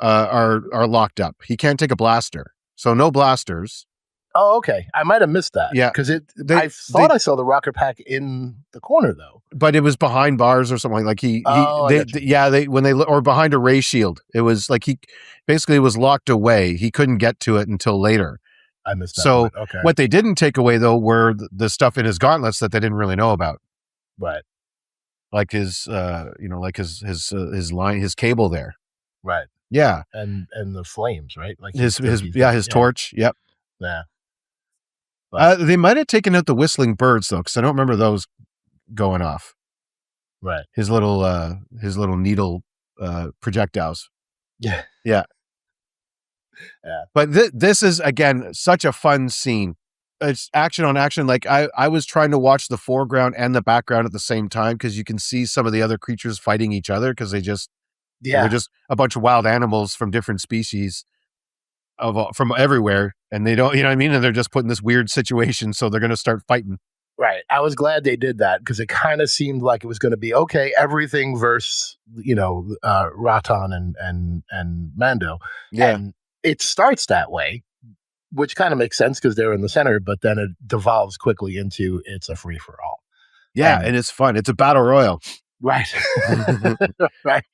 locked up. He can't take a blaster, so no blasters. Oh, okay. I might have missed that. Yeah. because I thought I saw the rocket pack in the corner though. But it was behind bars or something like Oh, I got you. when they or behind a ray shield. It was like he basically was locked away. He couldn't get to it until later. I missed that. So part. Okay, what they didn't take away though were the stuff in his gauntlets that they didn't really know about, right, like his like his line, his cable there. right, Yeah, and the flames, right? Like his yeah. torch. Yep. Yeah. They might have taken out the whistling birds though, because I don't remember those going off. Right. His little needle projectiles. Yeah. Yeah. Yeah. But this is again such a fun scene. It's action on action. Like I was trying to watch the foreground and the background at the same time because you can see some of the other creatures fighting each other because they're just a bunch of wild animals from different species from everywhere, and they don't, you know what I mean? And they're just put in this weird situation, so they're going to start fighting. Right. I was glad they did that because it kind of seemed like it was going to be okay. Everything versus Ratan and Mando. Yeah. And it starts that way, which kind of makes sense because they're in the center, but then it devolves quickly into it's a free for all. Yeah, and it's fun. It's a battle royal. Right. Right.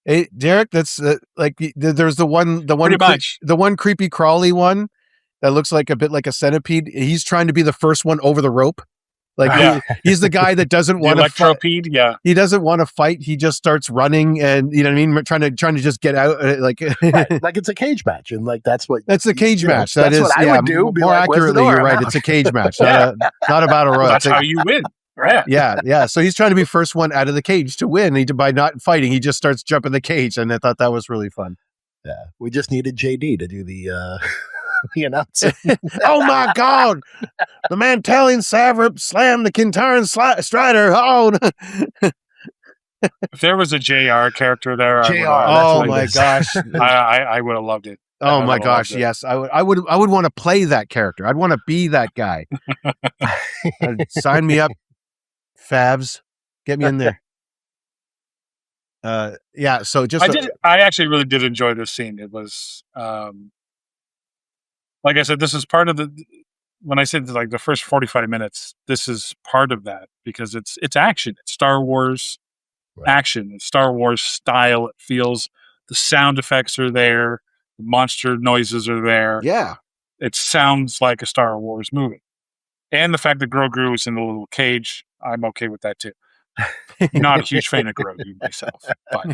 Hey, Derek, that's there's the one creepy crawly one that looks like a bit like a centipede. He's trying to be the first one over the rope. Like he's the guy that doesn't want to fight. Yeah. He doesn't want to fight. He just starts running, and you know what I mean, trying to just get out. Right. Like it's a cage match, and like that's a cage match. That's what I would do. More accurately, you're right. It's a cage match, not a battle royal. That's how you win. Right. Yeah. So he's trying to be first one out of the cage to win. By not fighting, he just starts jumping the cage, and I thought that was really fun. Yeah, we just needed JD to do the announcing. Oh my God! The Mandalorian Savarip slammed the Kintaran Strider. Oh, if there was a JR character there, oh my gosh, I would have loved it. Oh my gosh, yes, I would want to play that character. I'd want to be that guy. Sign me up, Favs. Get me in there. Yeah. So I actually really did enjoy this scene. It was, like I said, this is part of when I said like the first 45 minutes, this is part of that because it's action. It's Star Wars action. It's Star Wars style. It feels, the sound effects are there. The monster noises are there. Yeah. It sounds like a Star Wars movie. And the fact that Grogu is in a little cage, I'm okay with that too. Not a huge fan of Grogu myself, but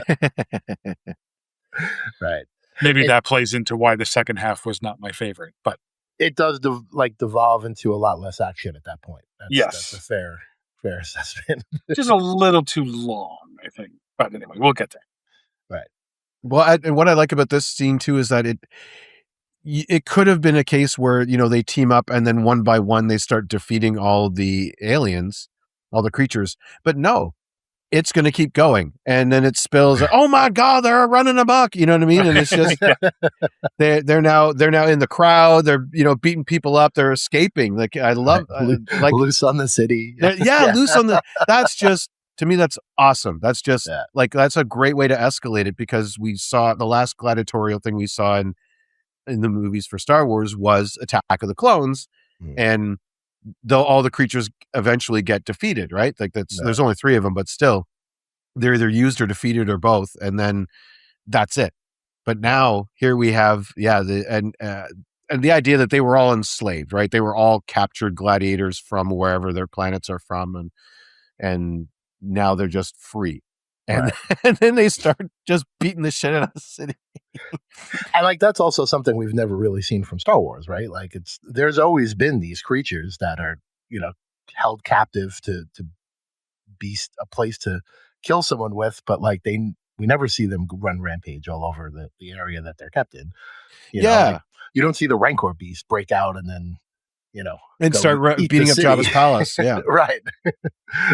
right. Maybe that plays into why the second half was not my favorite, but it does devolve into a lot less action at that point. That's a fair assessment. Just a little too long, I think. But anyway, we'll get there. Right. Well, and what I like about this scene too is that it could have been a case where they team up and then one by one they start defeating all the aliens, all the creatures, but no. it's going to keep going, and then it spills. Oh my God, they're running amok. You know what I mean? And it's just they're now in the crowd. They're beating people up. They're escaping. Like I love like loose on the city. Loose on the. That's just to me. That's awesome. That's just like that's a great way to escalate it, because we saw the last gladiatorial thing we saw in the movies for Star Wars was Attack of the Clones, and all the creatures eventually get defeated, right? Like there's only 3 of them, but still they're either used or defeated or both. And then that's it. But now here we have, and the idea that they were all enslaved, right? They were all captured gladiators from wherever their planets are from. And now they're just free. And, and then they start just beating the shit out of the city. And like, that's also something we've never really seen from Star Wars, right? Like there's always been these creatures that are, held captive to be a place to kill someone with, but like we never see them run rampage all over the area that they're kept in. You know, like, you don't see the Rancor beast break out and then, and start beating up Jabba's palace. Yeah. Right.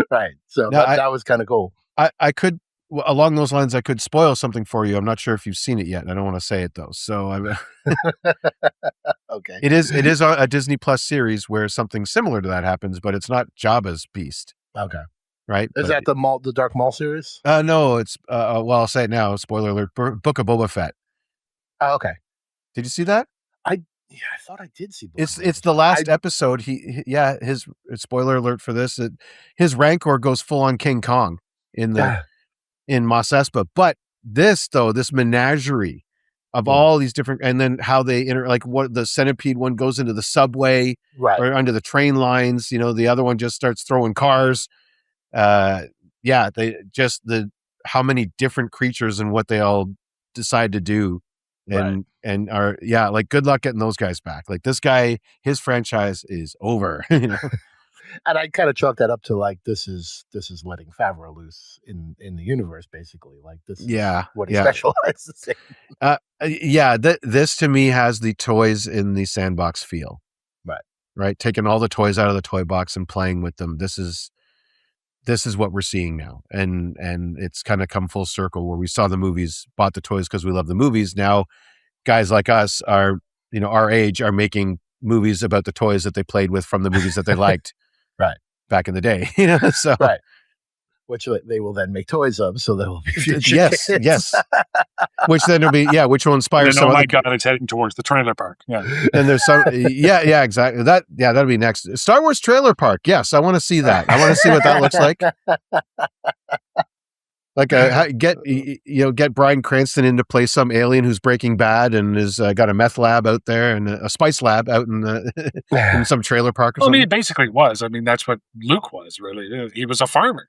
Right. So that was kind of cool. I could, along those lines, I could spoil something for you. I'm not sure if you've seen it yet. I don't want to say it though. So okay. It is a Disney Plus series where something similar to that happens, but it's not Jabba's beast. Okay. Right. Is that the Dark Maul series? No, it's well, I'll say it now. Spoiler alert: Book of Boba Fett. Oh, okay. Did you see that? I thought I did see. It's the last episode. His spoiler alert for this. His Rancor goes full on King Kong in Mos Espa. But this menagerie of all these different, and then how they like what the centipede one goes into the subway or under the train lines. The other one just starts throwing cars. They just how many different creatures and what they all decide to do. And are like, good luck getting those guys back. Like this guy, his franchise is over. And I kind of chalk that up to like this is letting Favreau loose in the universe, basically. Like this is what he specializes in. This to me has the toys in the sandbox feel. Right. Taking all the toys out of the toy box and playing with them. This is what we're seeing now. And it's kind of come full circle where we saw the movies, bought the toys because we love the movies. Now guys like us are, our age, are making movies about the toys that they played with from the movies that they liked back in the day. So which they will then make toys of, so there will be future yes. Which then will be which will inspire some. Oh my God, it's heading towards the trailer park. Yeah, and there's some. Exactly. That'll be next. Star Wars trailer park. Yes, I want to see that. I want to see what that looks like. Like get Bryan Cranston in to play some alien who's Breaking Bad and is got a meth lab out there and a spice lab out in in some trailer park or something. I mean, it basically was. I mean, that's what Luke was really. He was a farmer.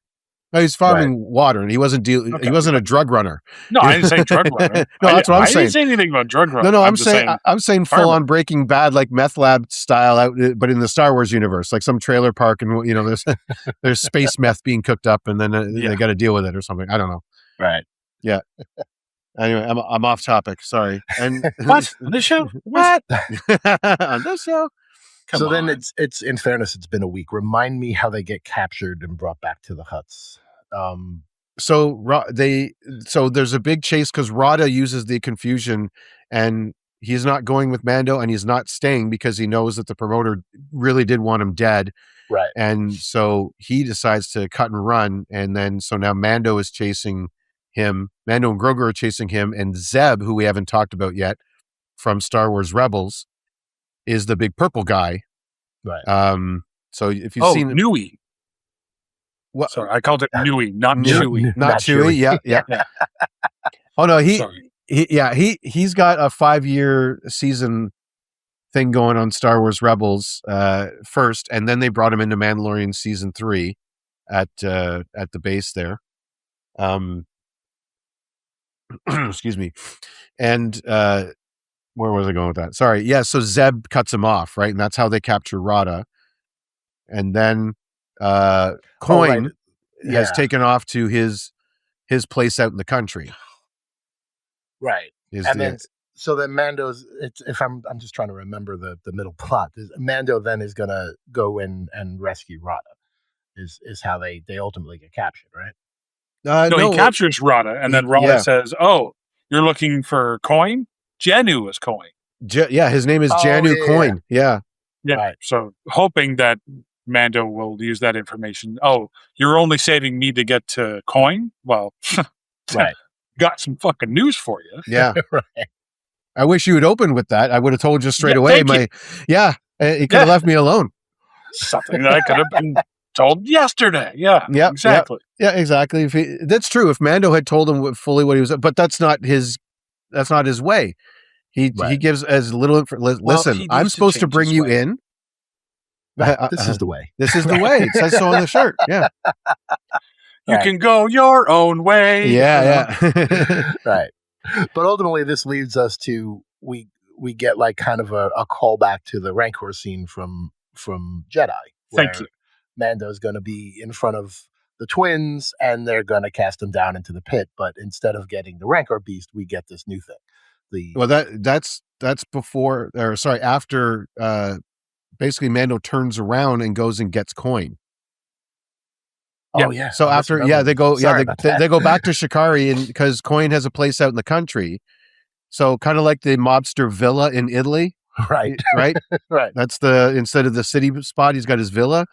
No, he's farming water, and he wasn't He wasn't a drug runner. No, I didn't say drug runner. No, that's what I'm saying. I didn't say anything about drug runner. No, I'm saying full on Breaking Bad, like meth lab style out, but in the Star Wars universe, like some trailer park, and there's space meth being cooked up, and then they got to deal with it or something. I don't know. Right. Yeah. Anyway, I'm off topic. Sorry. And what on this show? What on this show? Come on. Then it's in fairness, it's been a week. Remind me how they get captured and brought back to the huts. So there's a big chase because Rada uses the confusion, and he's not going with Mando, and he's not staying because he knows that the promoter really did want him dead. Right. And so he decides to cut and run, and then so now Mando is chasing him. Mando and Grogu are chasing him, and Zeb, who we haven't talked about yet from Star Wars Rebels, is the big purple guy. Right. So if you've seen Nui. What? Sorry, I called it Nui, not Chewie. Not Chewie. Yeah. Oh no, he's got a 5-year season thing going on Star Wars Rebels first, and then they brought him into Mandalorian season 3 at the base there. Excuse me. And where was I going with that? Sorry. Yeah. So Zeb cuts him off, right, and that's how they capture Rada. And then Coin has taken off to his place out in the country. Right. So then Mando's. I'm just trying to remember the middle plot. Mando then is gonna go in and rescue Rada. Is how they ultimately get captured, right? No, he captures Rada, and then Rada yeah. says, "Oh, you're looking for coin? Janu is coin." Yeah, his name is Oh, Janu yeah, Coin. Yeah. Yeah. Right. So hoping that Mando will use that information. Oh, you're only saving me to get to coin? Well, Right. got some fucking news for you. Yeah. Right. I wish you had opened with that. I would have told you straight Yeah, away. thank He could have left me alone. Something that I could have been told yesterday. Yeah, Yeah, exactly. Yeah, exactly. That's true. If Mando had told him fully what he was, but that's not his way. He Right. gives as little. Listen, he I'm needs to supposed to change bring his you way. in. Right. This is the way. This is the way. It says so on the shirt. Yeah. You can go your own way. Yeah. Yeah. Right. But ultimately, this leads us to we get like kind of a callback to the Rancor scene from Jedi. Thank you. Mando's going to be in front of the twins, and they're going to cast him down into the pit. But instead of getting the Rancor beast, we get this new thing. Well, that's before, or sorry, after. Basically, Mando turns around and goes and gets coin. Oh yeah. So after, they go, Sorry they go back to Shikari, and because coin has a place out in the country, so kind of like the mobster villa in Italy, Right. right? Right. That's instead of the city spot, he's got his villa.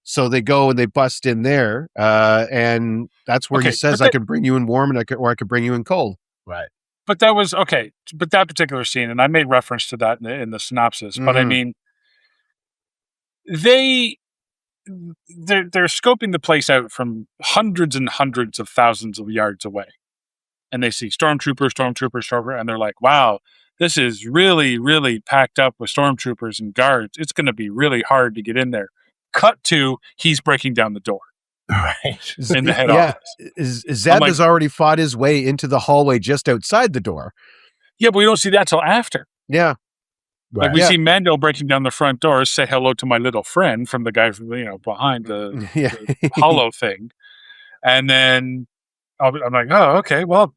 So they go and they bust in there, and that's where he says, "I can bring you in warm, or I could bring you in cold." Right. But that was okay. But that particular scene, and I made reference to that in the synopsis. But I mean, they're scoping the place out from hundreds and hundreds of thousands of yards away, and they see stormtrooper, and they're like, "Wow, this is really, really packed up with stormtroopers and guards. It's going to be really hard to get in there." Cut to he's breaking down the door. Right. In the head office. Zeb has already fought his way into the hallway just outside the door. Yeah, but we don't see that till after. Yeah. Like we see Mando breaking down the front door, say hello to my little friend from the guy from, behind the hollow thing. And then I'm like, oh, okay, well,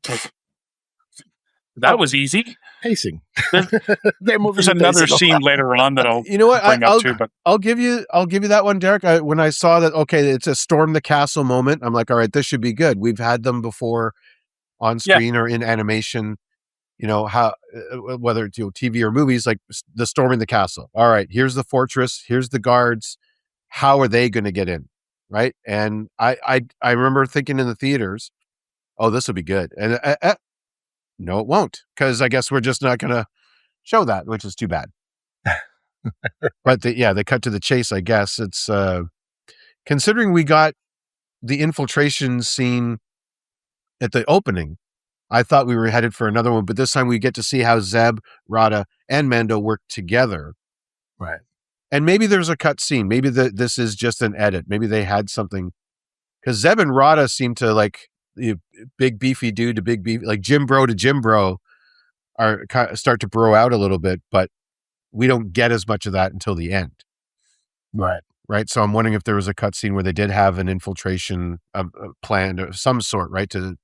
that was easy. Pacing. There's another scene later on that I'll bring up too. But I'll give you that one, Derek. When I saw that, okay, it's a storm the castle moment, I'm like, all right, this should be good. We've had them before on screen or in animation. How whether it's TV or movies, like the storming the castle. All right, here's the fortress. Here's the guards. How are they going to get in? Right. And I remember thinking in the theaters, oh, this will be good. And no, it won't, because I guess we're just not going to show that, which is too bad. But they cut to the chase. I guess it's considering we got the infiltration scene at the opening. I thought we were headed for another one, but this time we get to see how Zeb, Rada, and Mando work together. Right. And maybe there's a cut scene. Maybe this is just an edit. Maybe they had something, because Zeb and Rada seem to like big beefy dude to big beefy, like Jim Bro to Jim Bro, are start to bro out a little bit, but we don't get as much of that until the end. Right. Right. So I'm wondering if there was a cut scene where they did have an infiltration plan of some sort, right, to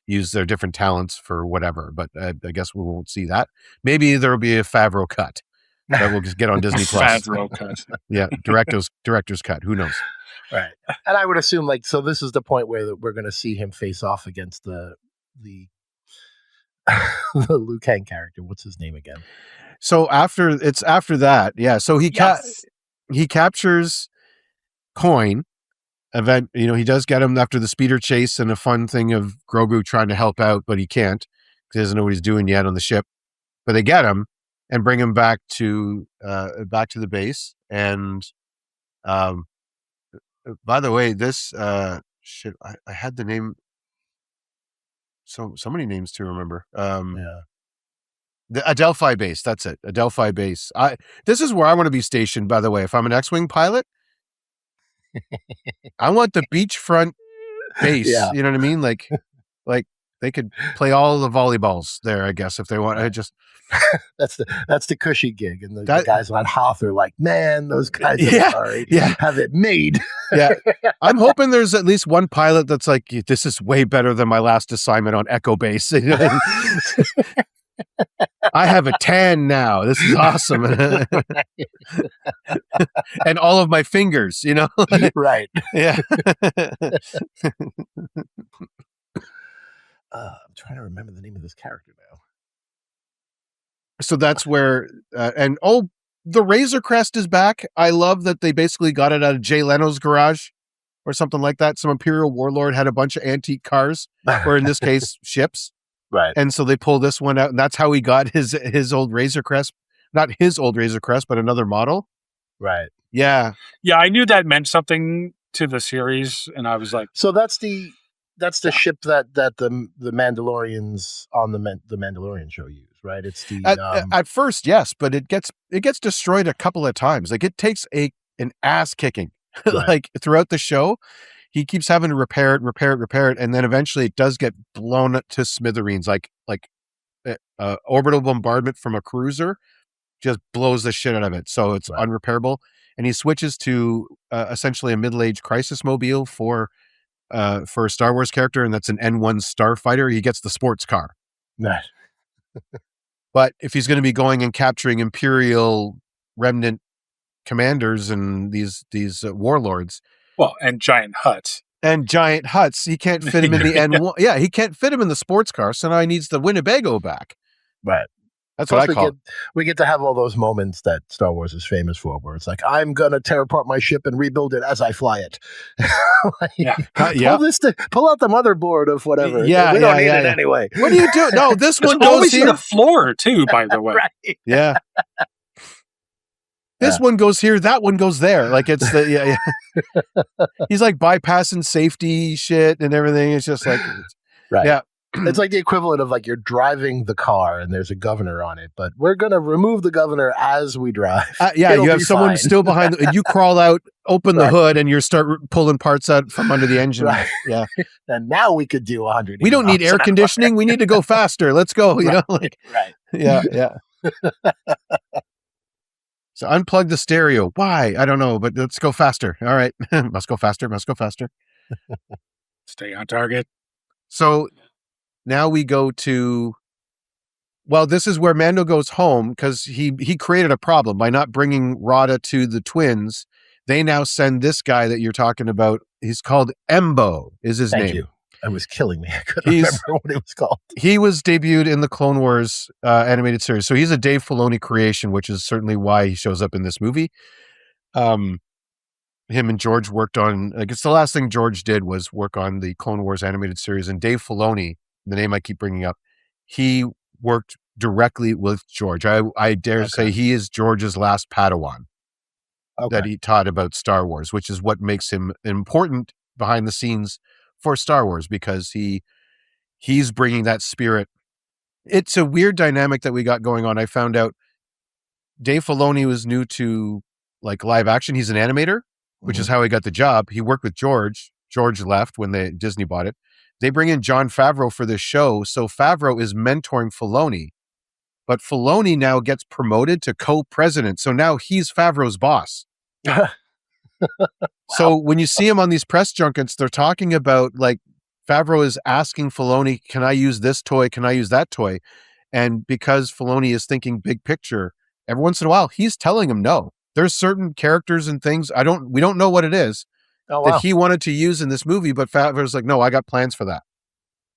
use their different talents for whatever. But I guess we won't see that. Maybe there will be a Favreau cut that we'll just get on Disney Plus. Favreau cut. Yeah, director's cut. Who knows? Right. And I would assume, like, so this is the point where we're going to see him face off against the the Liu Kang character. What's his name again? So after that, yeah. So he captures Coin. Event, he does get him after the speeder chase and a fun thing of Grogu trying to help out, but he can't because he doesn't know what he's doing yet on the ship. But they get him and bring him back to the base. And by the way, this I had the name. So many names to remember. The Adelphi base. That's it. Adelphi base. This is where I want to be stationed. By the way, if I'm an X-wing pilot, I want the beachfront base. Yeah. You know what I mean? Like they could play all the volleyballs there, I guess, if they want. That's the cushy gig, and the guys on Hoth are like, man, those guys have it made. Yeah, I'm hoping there's at least one pilot that's like, this is way better than my last assignment on Echo Base. I have a tan now. This is awesome. And all of my fingers, Right. Yeah. I'm trying to remember the name of this character now. So that's where, the Razor Crest is back. I love that they basically got it out of Jay Leno's garage or something like that. Some Imperial warlord had a bunch of antique cars, or in this case, ships. Right. And so they pull this one out, and that's how he got his old Razor Crest. Not his old Razor Crest, but another model. Right. Yeah. Yeah, I knew that meant something to the series, and I was like, So that's the ship that the Mandalorians on the Mandalorian show use, right? It's the At first, yes, but it gets destroyed a couple of times. Like, it takes an ass kicking. Right. Like, throughout the show, he keeps having to repair it, and then eventually it does get blown to smithereens. Like orbital bombardment from a cruiser just blows the shit out of it. So it's unrepairable. And he switches to essentially a middle-aged crisis mobile for a Star Wars character, and that's an N1 Starfighter. He gets the sports car. Nice. But if he's going to be going and capturing Imperial remnant commanders and these warlords, well, and giant huts. He can't fit him in the N1. Yeah, he can't fit him in the sports car, so now he needs the Winnebago back. Right. That's Plus, what I call it. We get to have all those moments that Star Wars is famous for, where it's like, I'm going to tear apart my ship and rebuild it as I fly it. Pull out the motherboard of whatever. Yeah, we don't need it anyway. What do you do? No, this one It's goes always here. the floor too, by the way. Right. Yeah. This one goes here, that one goes there. Like, it's the He's like bypassing safety shit and everything. It's just like, right. Yeah. It's like the equivalent of like you're driving the car and there's a governor on it, but we're going to remove the governor as we drive. You have someone still behind, and you crawl out, open the hood, and you start pulling parts out from under the engine. Right. Yeah. And now we could do 100. We don't need air conditioning. We need to go faster. Let's go. You know, like, right. Yeah. So unplug the stereo. Why? I don't know, but let's go faster. All right. Must go faster. Stay on target. So now we go to, well, this is where Mando goes home, because he created a problem by not bringing Rada to the twins. They now send this guy that you're talking about. He's called Embo, is his name. Thank you. It was killing me. I couldn't remember what it was called. He was debuted in the Clone Wars animated series. So he's a Dave Filoni creation, which is certainly why he shows up in this movie. Him and George worked on, I guess the last thing George did was work on the Clone Wars animated series. And Dave Filoni, the name I keep bringing up, he worked directly with George. I dare say he is George's last Padawan that he taught about Star Wars, which is what makes him important behind the scenes for Star Wars, because he's bringing that spirit. It's a weird dynamic that we got going on. I found out Dave Filoni was new to like live action. He's an animator, which is how he got the job. He worked with George. George left when Disney bought it. They bring in Jon Favreau for this show. So Favreau is mentoring Filoni, but Filoni now gets promoted to co-president. So now he's Favreau's boss. So when you see him on these press junkets, they're talking about, like, Favreau is asking Filoni, can I use this toy? Can I use that toy? And because Filoni is thinking big picture, every once in a while, he's telling him no. There's certain characters and things we don't know what it is that he wanted to use in this movie, but Favreau's like, no, I got plans for that.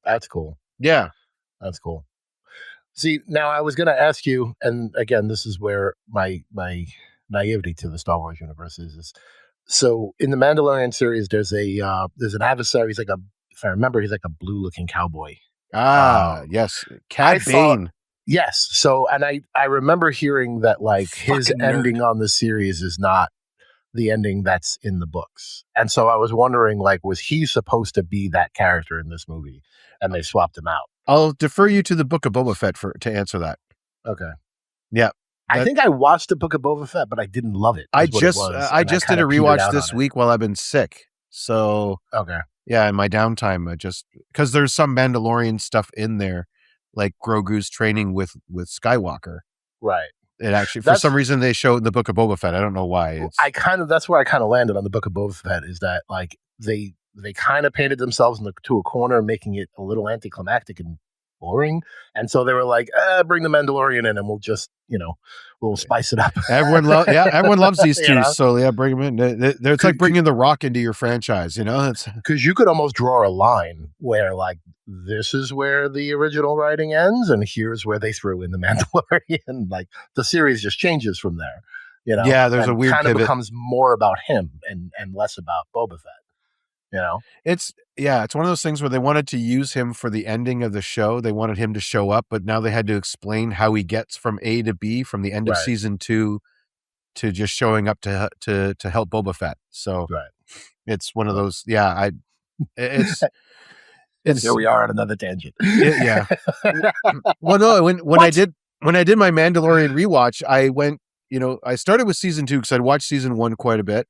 That's cool. Yeah. That's cool. See, now I was going to ask you, and again, this is where my naivety to the Star Wars universe is. So in the Mandalorian series, there's an adversary. He's like if I remember, he's like a blue looking cowboy. Yes. Cad Bane. Yes. So, and I remember hearing that, like, his ending on the series is not the ending that's in the books. And so I was wondering, like, was he supposed to be that character in this movie and they swapped him out? I'll defer you to the Book of Boba Fett to answer that. Okay. Yeah. I think I watched the Book of Boba Fett, but I didn't love it. I just did a rewatch this week while I've been sick. So okay. Yeah, in my downtime, because there's some Mandalorian stuff in there, like Grogu's training with Skywalker. Right. It actually, for some reason, they showed the Book of Boba Fett. I don't know why. That's where I kind of landed on the Book of Boba Fett, is that, like, they kind of painted themselves to a corner, making it a little anticlimactic and boring. And so they were like, bring the Mandalorian in and we'll just, we'll spice it up. Everyone loves these two. So yeah, bring them in. It's like bringing The Rock into your franchise, It's because you could almost draw a line where, like, this is where the original writing ends, and here's where they threw in the Mandalorian. Like the series just changes from there, Yeah, there's a and weird kind of pivot. becomes more about him and less about Boba Fett. It's one of those things where they wanted to use him for the ending of the show. They wanted him to show up, but now they had to explain how he gets from A to B from the end of Right. season 2 to just showing up to help Boba Fett. So Right. it's one of those. Yeah, it's And here we are on another tangent. yeah. Well, no, when I did my Mandalorian rewatch, I went. I started with season 2 because I'd watched season 1 quite a bit.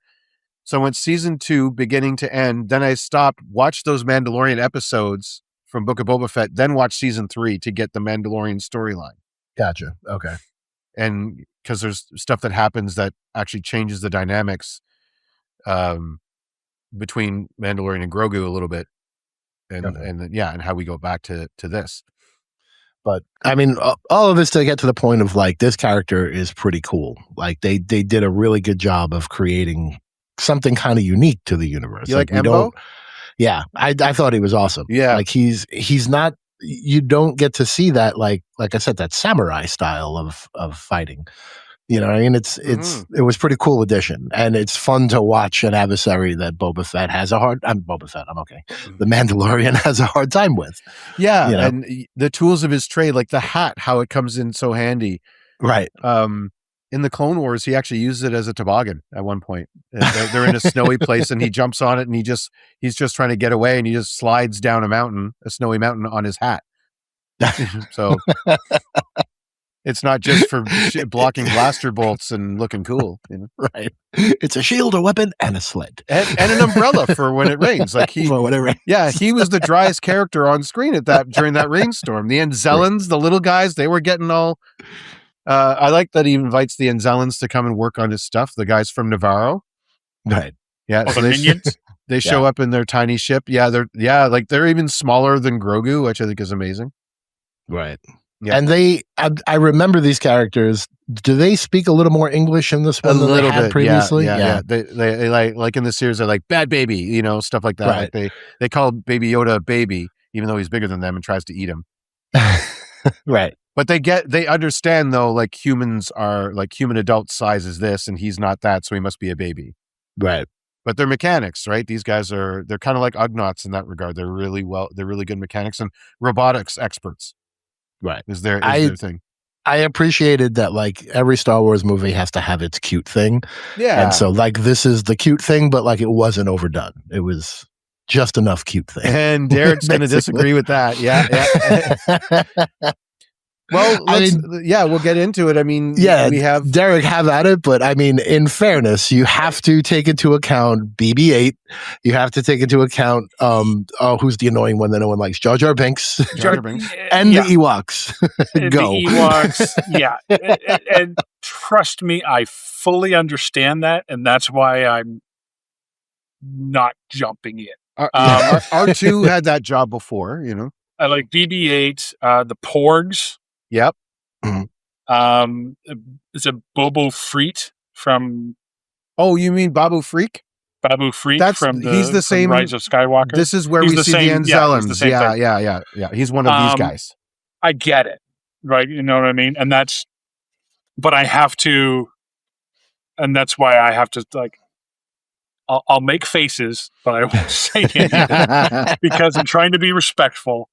So I went season 2 beginning to end. Then I stopped, watched those Mandalorian episodes from Book of Boba Fett, then watched season 3 to get the Mandalorian storyline. Gotcha. Okay. And because there's stuff that happens that actually changes the dynamics between Mandalorian and Grogu a little bit. And how we go back to this. But I mean, all of this to get to the point of like, this character is pretty cool. Like they did a really good job of creating something kind of unique to the universe. You like Embo? Yeah, I thought he was awesome. Yeah. Like he's not, you don't get to see that, like I said, that samurai style of fighting. You know what I mean? It was pretty cool addition, and it's fun to watch an adversary that Boba Fett has Boba Fett, I'm okay. The Mandalorian has a hard time with. Yeah, and the tools of his trade, like the hat, how it comes in so handy. Right. In the Clone Wars, he actually used it as a toboggan at one point. They're in a snowy place, and he jumps on it, and he's just trying to get away, and he just slides down a snowy mountain on his hat. So it's not just for blocking blaster bolts and looking cool, Right. It's a shield, a weapon, and a sled, and an umbrella for when it rains. Like for when it rains. Yeah, he was the driest character on screen during that rainstorm. The Anzellans, the little guys, they were getting all. I like that he invites the Anzellans to come and work on his stuff. The guys from Navarro, right? Yeah, so the minions. They show up in their tiny ship. Yeah, they're even smaller than Grogu, which I think is amazing. Right. Yeah. And I remember these characters. Do they speak a little more English in this one than they had previously? Yeah. They like in the series, they're like bad baby, stuff like that. Right. Like they call Baby Yoda a baby, even though he's bigger than them and tries to eat him. Right. But they understand though, like humans are like human adult size is this, and he's not that, so he must be a baby. Right. But they're mechanics, right? These guys they're kind of like Ugnaughts in that regard. They're really good mechanics and robotics experts. Right. Is their thing. I appreciated that, like, every Star Wars movie has to have its cute thing. Yeah. And so, like, this is the cute thing, but, like, it wasn't overdone. It was just enough cute thing. And Derek's going to disagree with that. Yeah. Well, we'll get into it. I mean, we have Derek have at it, but I mean, in fairness, you have to take into account BB-8. You have to take into account, who's the annoying one that no one likes? Jar Jar Binks. Jar Jar Binks. And the Ewoks. Go. The Ewoks, yeah. And trust me, I fully understand that, and that's why I'm not jumping in. R2 had that job before, I like BB-8, the Porgs. Yep. Mm-hmm. It's a Bobo Freet from. Oh, you mean Babu Freak? Babu Freak he's the same Rise of Skywalker. This is where we see the Anzellans. Yeah. He's one of these guys. I get it, right? You know what I mean? And but I have to, and that's why I have to like. I'll make faces, but I won't say anything because I'm trying to be respectful.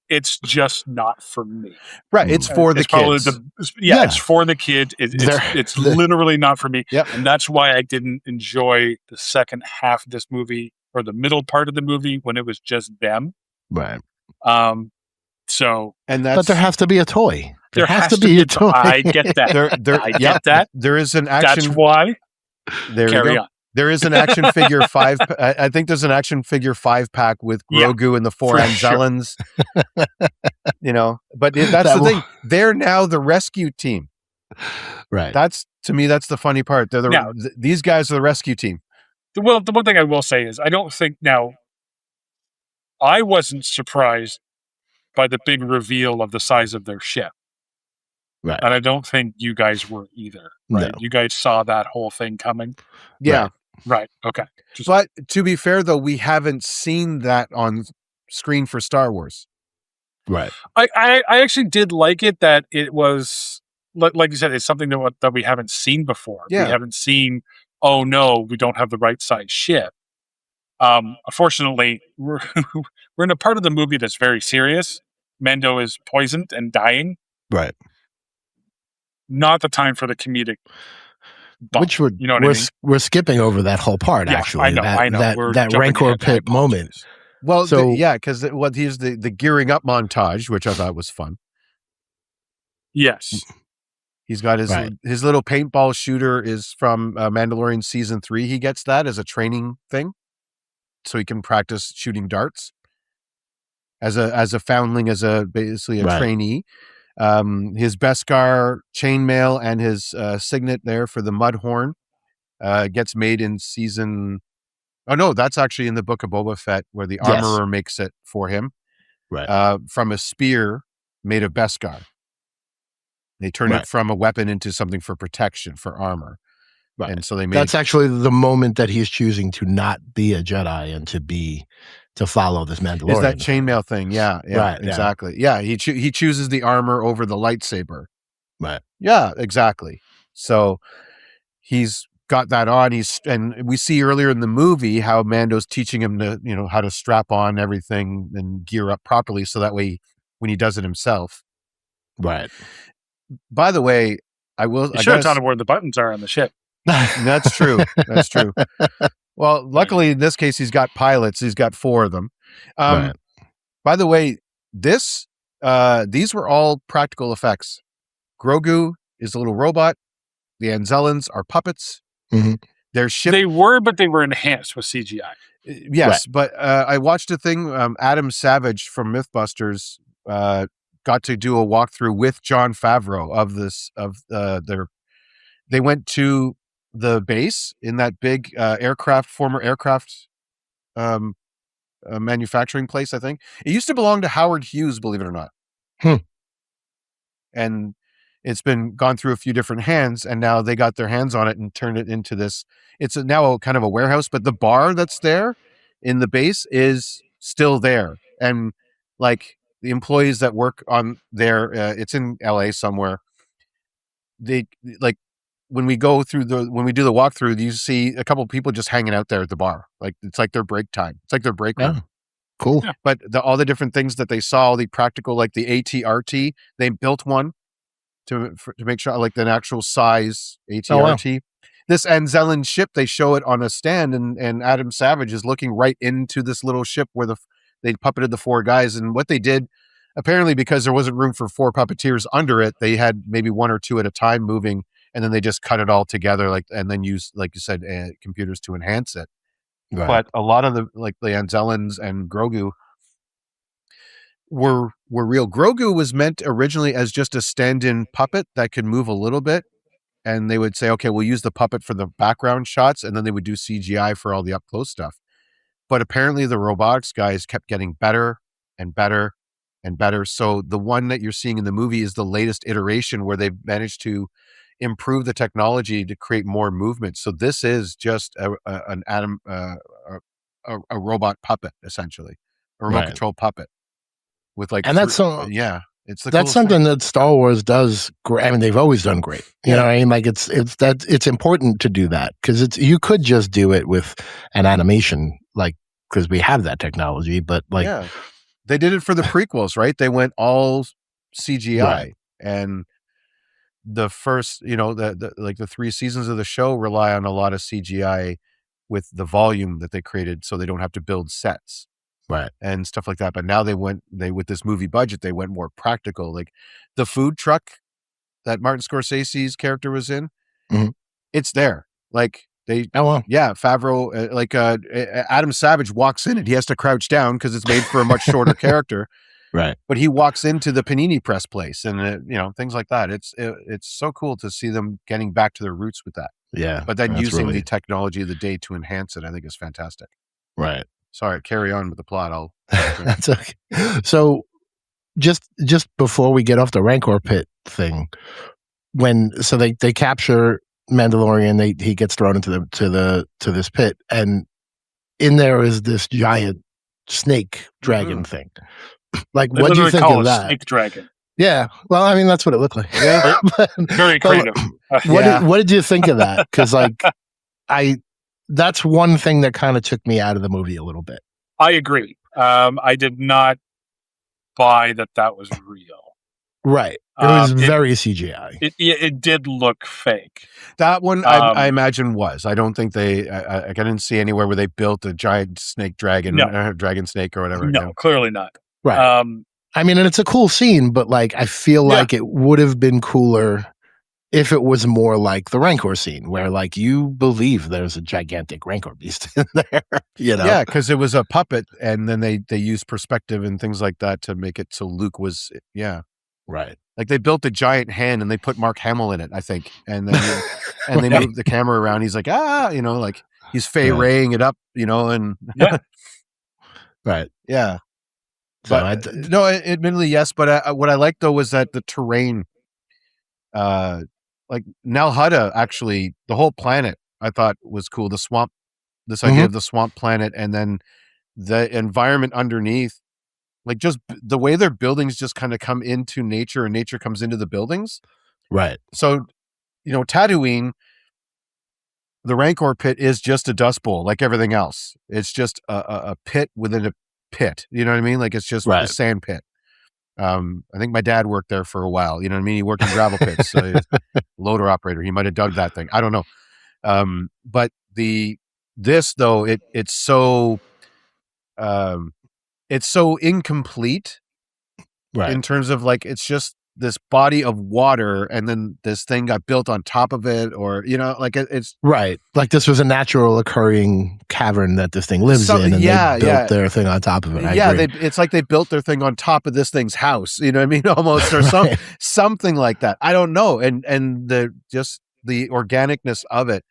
It's just not for me. Right. It's for the kids. It's for the kids. It's literally not for me. Yep. And that's why I didn't enjoy the second half of this movie or the middle part of the movie when it was just them. Right. But there has to be a toy. There has to be a toy. I get that. I get that. There is an action. That's why. Carry on. There is an action figure 5. I think there's an action figure 5-pack with Grogu and the 4 Anzellans. Sure. But that's the thing. They're now the rescue team. Right. That's the funny part. They're these guys are the rescue team. Well, the one thing I will say is I don't think I wasn't surprised by the big reveal of the size of their ship. Right. And I don't think you guys were either. Right. No. You guys saw that whole thing coming. Yeah. Right. Okay. But to be fair, though, we haven't seen that on screen for Star Wars. Right. I actually did like it that it was like you said, it's something that we haven't seen before. Yeah. We haven't seen. Oh no, we don't have the right size ship. Unfortunately, we're we're in a part of the movie that's very serious. Mando is poisoned and dying. Right. Not the time for the comedic bump. Which we're, You know what I mean? we're skipping over that whole part, Yeah, actually. I know. We're That jumping Rancor ahead. I pit moment. apologize. Well, So- because here's the gearing up montage, which I thought was fun. Yes. He's got Right. his little paintball shooter is from Mandalorian season 3. He gets that as a training thing, so he can practice shooting darts as a foundling, basically a Right. trainee. His Beskar chainmail and his signet there for the Mudhorn gets made in season. Oh no, that's actually in the Book of Boba Fett, where the Yes. armorer makes it for him Right. from a spear made of Beskar. They turn Right. it from a weapon into something for protection, for armor. Right. And so they made That's actually the moment that he's choosing to not be a Jedi and to follow this Mandalorian. is that chainmail thing. Yeah, Right, yeah. exactly. Yeah, he chooses the armor over the lightsaber. Right. Yeah, exactly. So he's got that on. And we see earlier in the movie how Mando's teaching him to, how to strap on everything and gear up properly, so that way when he does it himself. Right. By the way, I You should have taught him where the buttons are on the ship. That's true. That's true. Well, luckily in this case, he's got pilots. He's got 4 of them. Right. By the way, these were all practical effects. Grogu is a little robot. The Anzellans are puppets. Mhm. Their ship. But they were enhanced with CGI. Yes, but I watched a thing. Adam Savage from MythBusters got to do a walkthrough with Jon Favreau They went to the base in that big former aircraft manufacturing place. I think it used to belong to Howard Hughes, believe it or not. And it's been gone through a few different hands, and now they got their hands on it and turned it into this. It's now kind of a warehouse, but the bar that's there in the base is still there, and like the employees that work on there, it's in LA somewhere. They like when we do the walkthrough, you see a couple of people just hanging out there at the bar. Like it's like their break time. It's like their break room. Yeah. Cool. Yeah. But all the different things that they saw, all the practical, like the ATRT, they built one to make sure, like an actual size ATRT. This Anzellan ship, they show it on a stand, and Adam Savage is looking right into this little ship where they puppeted the 4 guys. And what they did, apparently because there wasn't room for 4 puppeteers under it, they had maybe 1 or 2 at a time moving, and then they just cut it all together, and then use, like you said, computers to enhance it. Right. But a lot of the Anzellans and Grogu were real. Grogu was meant originally as just a stand-in puppet that could move a little bit, and they would say, okay, we'll use the puppet for the background shots, and then they would do CGI for all the up-close stuff. But apparently the robotics guys kept getting better and better and better. So the one that you're seeing in the movie is the latest iteration where they've managed to improve the technology to create more movement. So this is just a robot puppet, essentially, a remote control puppet with and that's it's the that's coolest thing. something that Star Wars does great. I mean, they've always done great. You know what I mean? Like it's important to do that, because you could just do it with an animation, like, because we have that technology, but they did it for the prequels, right? They went all CGI, Right. and the first, the 3 seasons of the show rely on a lot of CGI with the volume that they created, so they don't have to build sets. Right. And stuff like that. But now with this movie budget, they went more practical. Like the food truck that Martin Scorsese's character was in, Mhm. it's there. Like Favreau, Adam Savage walks in and he has to crouch down because it's made for a much shorter character. Right. But he walks into the panini press place, and things like that. It's so cool to see them getting back to their roots with that. Yeah. But then that's using really- the technology of the day to enhance it, I think is fantastic. Right. Sorry, carry on with the plot. That's okay. So just before we get off the Rancor pit thing, they capture Mandalorian, he gets thrown into this pit, and in there is this giant snake dragon thing. Like, They what do you literally think call of it that? Snake Dragon. Yeah. Well, I mean, that's what it looked like. Yeah. Very creative. What did you think of that? Because like that's one thing that kind of took me out of the movie a little bit. I agree. I did not buy that was real. Right. It was very CGI. It did look fake. That one, I imagine was. I don't think I didn't see anywhere where they built a giant snake dragon, dragon snake or whatever. No, clearly not. Right. I mean, and it's a cool scene, but like I feel like it would have been cooler if it was more like the Rancor scene, where like you believe there's a gigantic Rancor beast in there. Yeah, because it was a puppet, and then they used perspective and things like that to make it so Luke was right. Like they built a giant hand and they put Mark Hamill in it, I think, and then and they moved the camera around. He's like like he's Fey-raying it up, and right, yeah. So but no, admittedly yes. But what I liked though was that the terrain, like Nal Hutta, actually the whole planet I thought was cool. The swamp, this idea of the swamp planet, and then the environment underneath. Like just the way their buildings just kind of come into nature and nature comes into the buildings. Right. So, Tatooine, the Rancor pit is just a dust bowl like everything else. It's just a pit within a pit. You know what I mean? Like it's just a sand pit. I think my dad worked there for a while. You know what I mean? He worked in gravel pits. So loader operator. He might have dug that thing. I don't know. But this though, it's so incomplete in terms of like it's just this body of water and then this thing got built on top of it, or like it's right, like this was a natural occurring cavern that this thing lives in, and they built their thing on top of it. It's like they built their thing on top of this thing's house, you know what I mean, almost, or something like that. I don't know, and the organicness of it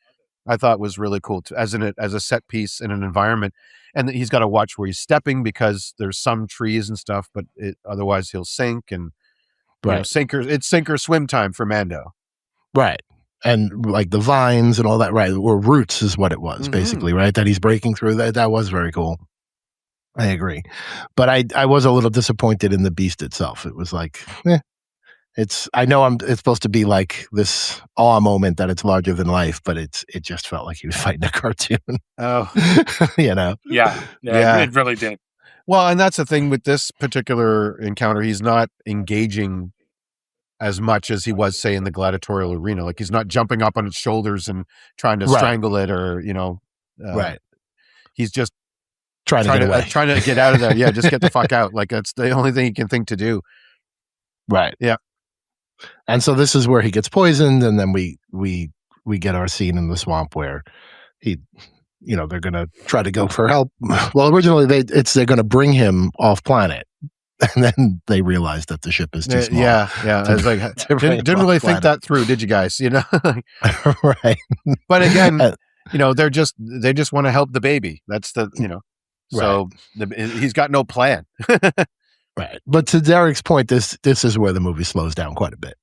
I thought was really cool as a set piece in an environment. And he's got to watch where he's stepping because there's some trees and stuff, but otherwise he'll sink. And it's sink or swim time for Mando. Right. And like the vines and all that, right? Or roots is what it was, basically, right? That he's breaking through. That was very cool. I agree. But I was a little disappointed in the beast itself. It was like, I know it's supposed to be like this awe moment that it's larger than life, but it just felt like he was fighting a cartoon. Oh, Yeah, it really did. Well, and that's the thing with this particular encounter. He's not engaging as much as he was, say, in the gladiatorial arena. Like he's not jumping up on its shoulders and trying to strangle it, or right. He's just trying to get out of there. Yeah, just get the fuck out. Like that's the only thing he can think to do. Right. Yeah. And so this is where he gets poisoned, and then we get our scene in the swamp where they're going to try to go for help. Well, originally they're going to bring him off planet, and then they realize that the ship is too small. Yeah. I was like, didn't really think that through, did you guys? Right. But again, they just want to help the baby. That's so he's got no plan. Right. But to Derek's point, this is where the movie slows down quite a bit.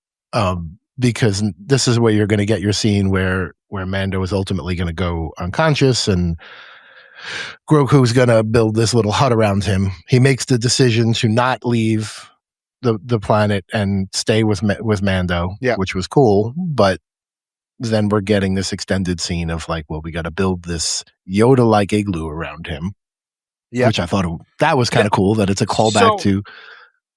Because this is where you're going to get your scene where Mando is ultimately going to go unconscious, and Grogu's going to build this little hut around him. He makes the decision to not leave the planet and stay with Mando, which was cool. But then we're getting this extended scene of like, well, we got to build this Yoda-like igloo around him. Yeah. Which I thought that was kind of cool, that it's a callback to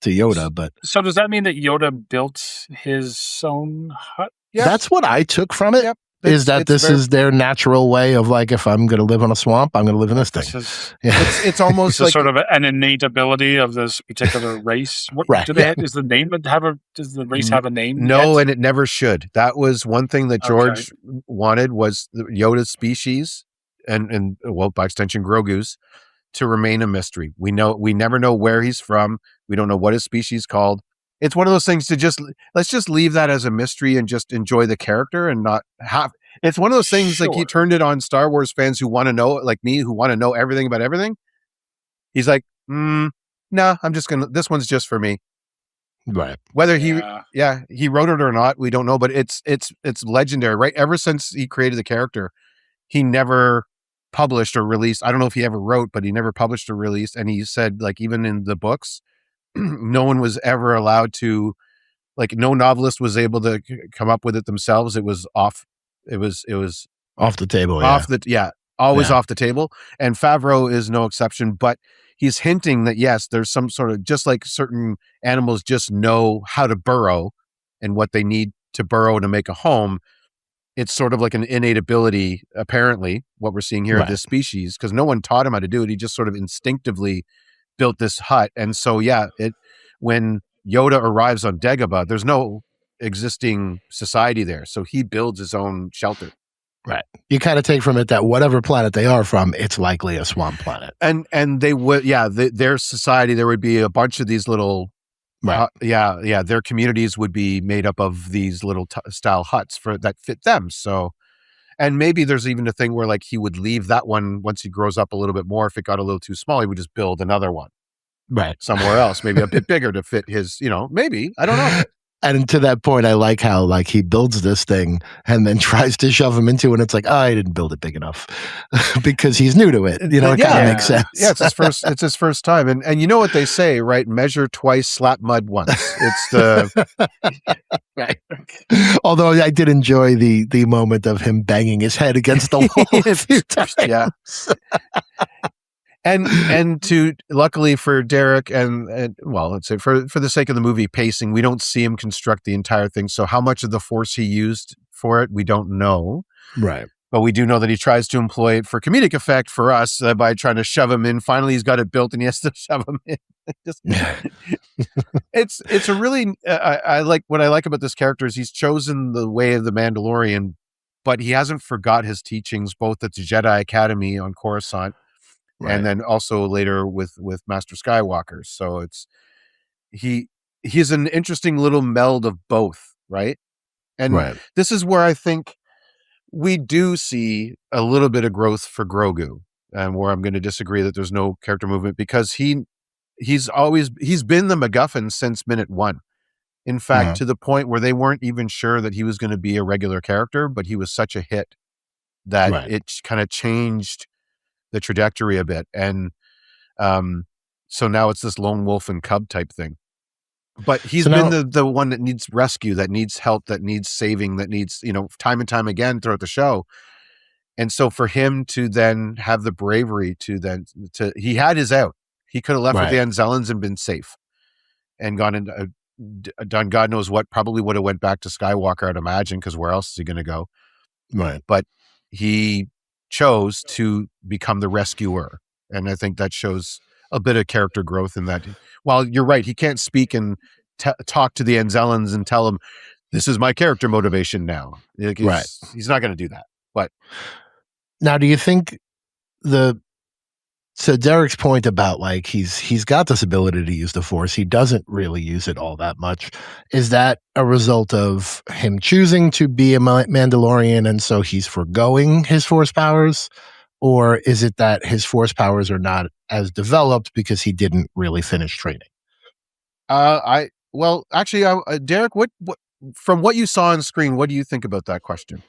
Yoda. But so does that mean that Yoda built his own hut? Yeah. That's what I took from it. Yep. Is that this is their natural way of like, if I'm going to live on a swamp, I'm going to live in this thing. It's almost like sort of an innate ability of this particular race. Right. Do they does the race have a name? No, yet? And it never should. That was one thing that George wanted, was Yoda's species and by extension Grogu's, to remain a mystery. We never know where he's from. We don't know what his species is called. It's one of those things to let's just leave that as a mystery and just enjoy the character and not have. It's one of those things like he turned it on Star Wars fans who want to know, like me, who want to know everything about everything. He's like, no, I'm just this one's just for me. Right. Whether he wrote it or not, we don't know. But it's legendary, right? Ever since he created the character, he never published or released. I don't know if he ever wrote, but he never published or released. And he said, like, even in the books, no one was ever allowed to, like, no novelist was able to come up with it themselves. It was off. It was Off the table. off the, always Yeah. off the table. And Favreau is no exception, but he's hinting that, yes, there's some sort of, just like certain animals just know how to burrow and what they need to burrow to make a home. It's sort of like an innate ability, apparently, what we're seeing here of Right. this species, because no one taught him how to do it. He just sort of instinctively built this hut. And so, when Yoda arrives on Dagobah, there's no existing society there. So he builds his own shelter. Right. You kind of take from it that whatever planet they are from, it's likely a swamp planet. And they would, their society, there would be a bunch of these little, Right. their communities would be made up of these little style huts that fit them. So, and maybe there's even a thing where, like, he would leave that one once he grows up a little bit more. If it got a little too small, he would just build another one Right. somewhere else, maybe a bit bigger to fit his, maybe, I don't know. And to that point, I like how, like, he builds this thing and then tries to shove him into it, and it's like, I didn't build it big enough because he's new to it. It kind of makes sense. Yeah, it's his first time. And you know what they say, right? Measure twice, slap mud once. It's the right. Although I did enjoy the moment of him banging his head against the wall a few times. Yeah. And to, luckily for Derek and well, let's say for the sake of the movie pacing, we don't see him construct the entire thing. So how much of the Force he used for it, we don't know. Right. But we do know that he tries to employ it for comedic effect for us by trying to shove him in. Finally, he's got it built and he has to shove him in. It's a really, I like, what I like about this character is he's chosen the way of the Mandalorian, but he hasn't forgot his teachings, both at the Jedi Academy on Coruscant, Right. and then also later with Master Skywalker. So he's an interesting little meld of both, right? And this is where I think we do see a little bit of growth for Grogu, and where I'm going to disagree that there's no character movement, because he's been the MacGuffin since minute one. In fact, to the point where they weren't even sure that he was going to be a regular character, but he was such a hit that it kind of changed the trajectory a bit. And so now it's this lone wolf and cub type thing. But he's been the one that needs rescue, that needs help, that needs saving, that needs, time and time again throughout the show. And so for him to then have the bravery to he had his out. He could have left with the Anzellans and been safe and gone into done God knows what, probably would have went back to Skywalker, I'd imagine, because where else is he going to go? Right. But he chose to become the rescuer. And I think that shows a bit of character growth in that. While you're right, he can't speak and talk to the Anzellans and tell them, this is my character motivation now. He's not going to do that. But now, do you think so Derek's point about, like, he's got this ability to use the Force, he doesn't really use it all that much. Is that a result of him choosing to be a Mandalorian and so he's foregoing his Force powers? Or is it that his Force powers are not as developed because he didn't really finish training? Derek, what from what you saw on screen, what do you think about that question?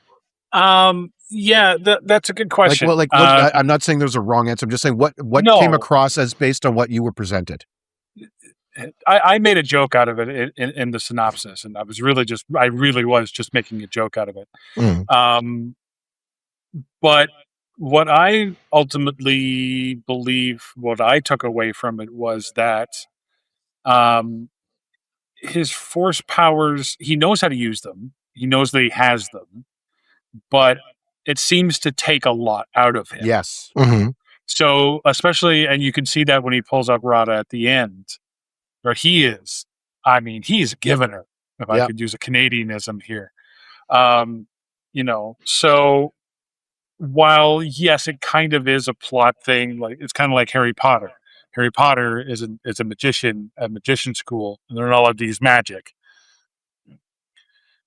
That's a good question. I'm not saying there's a wrong answer. I'm just saying what came across as based on what you were presented. I made a joke out of it in the synopsis, and I really was just making a joke out of it. But what I ultimately believe, what I took away from it was that his Force powers, he knows how to use them. He knows that he has them, but it seems to take a lot out of him. Yes. Mm-hmm. So especially, and you can see that when he pulls up Rada at the end, where he is, he's given her, if I could use a Canadianism here. So while, yes, it kind of is a plot thing, like it's kind of like Harry Potter. Harry Potter is a magician at magician school, and they're not allowed to use magic.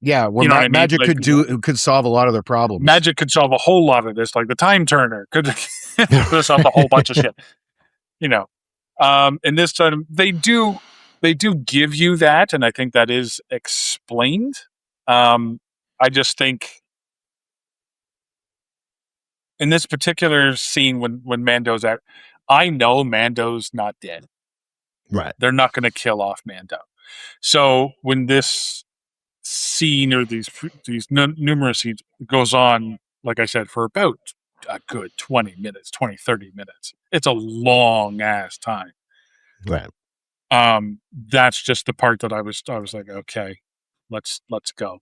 Yeah, where magic could solve a lot of their problems. Magic could solve a whole lot of this, like the Time Turner could solve a whole bunch of shit. And this time they do give you that, and I think that is explained. I just think in this particular scene when Mando's out, I know Mando's not dead. Right. They're not going to kill off Mando. So when this scene or these numerous scenes goes on, like I said, for about a good 20 minutes, 20, 30 minutes. It's a long ass time. Right. That's just the part that I was like, okay, let's go.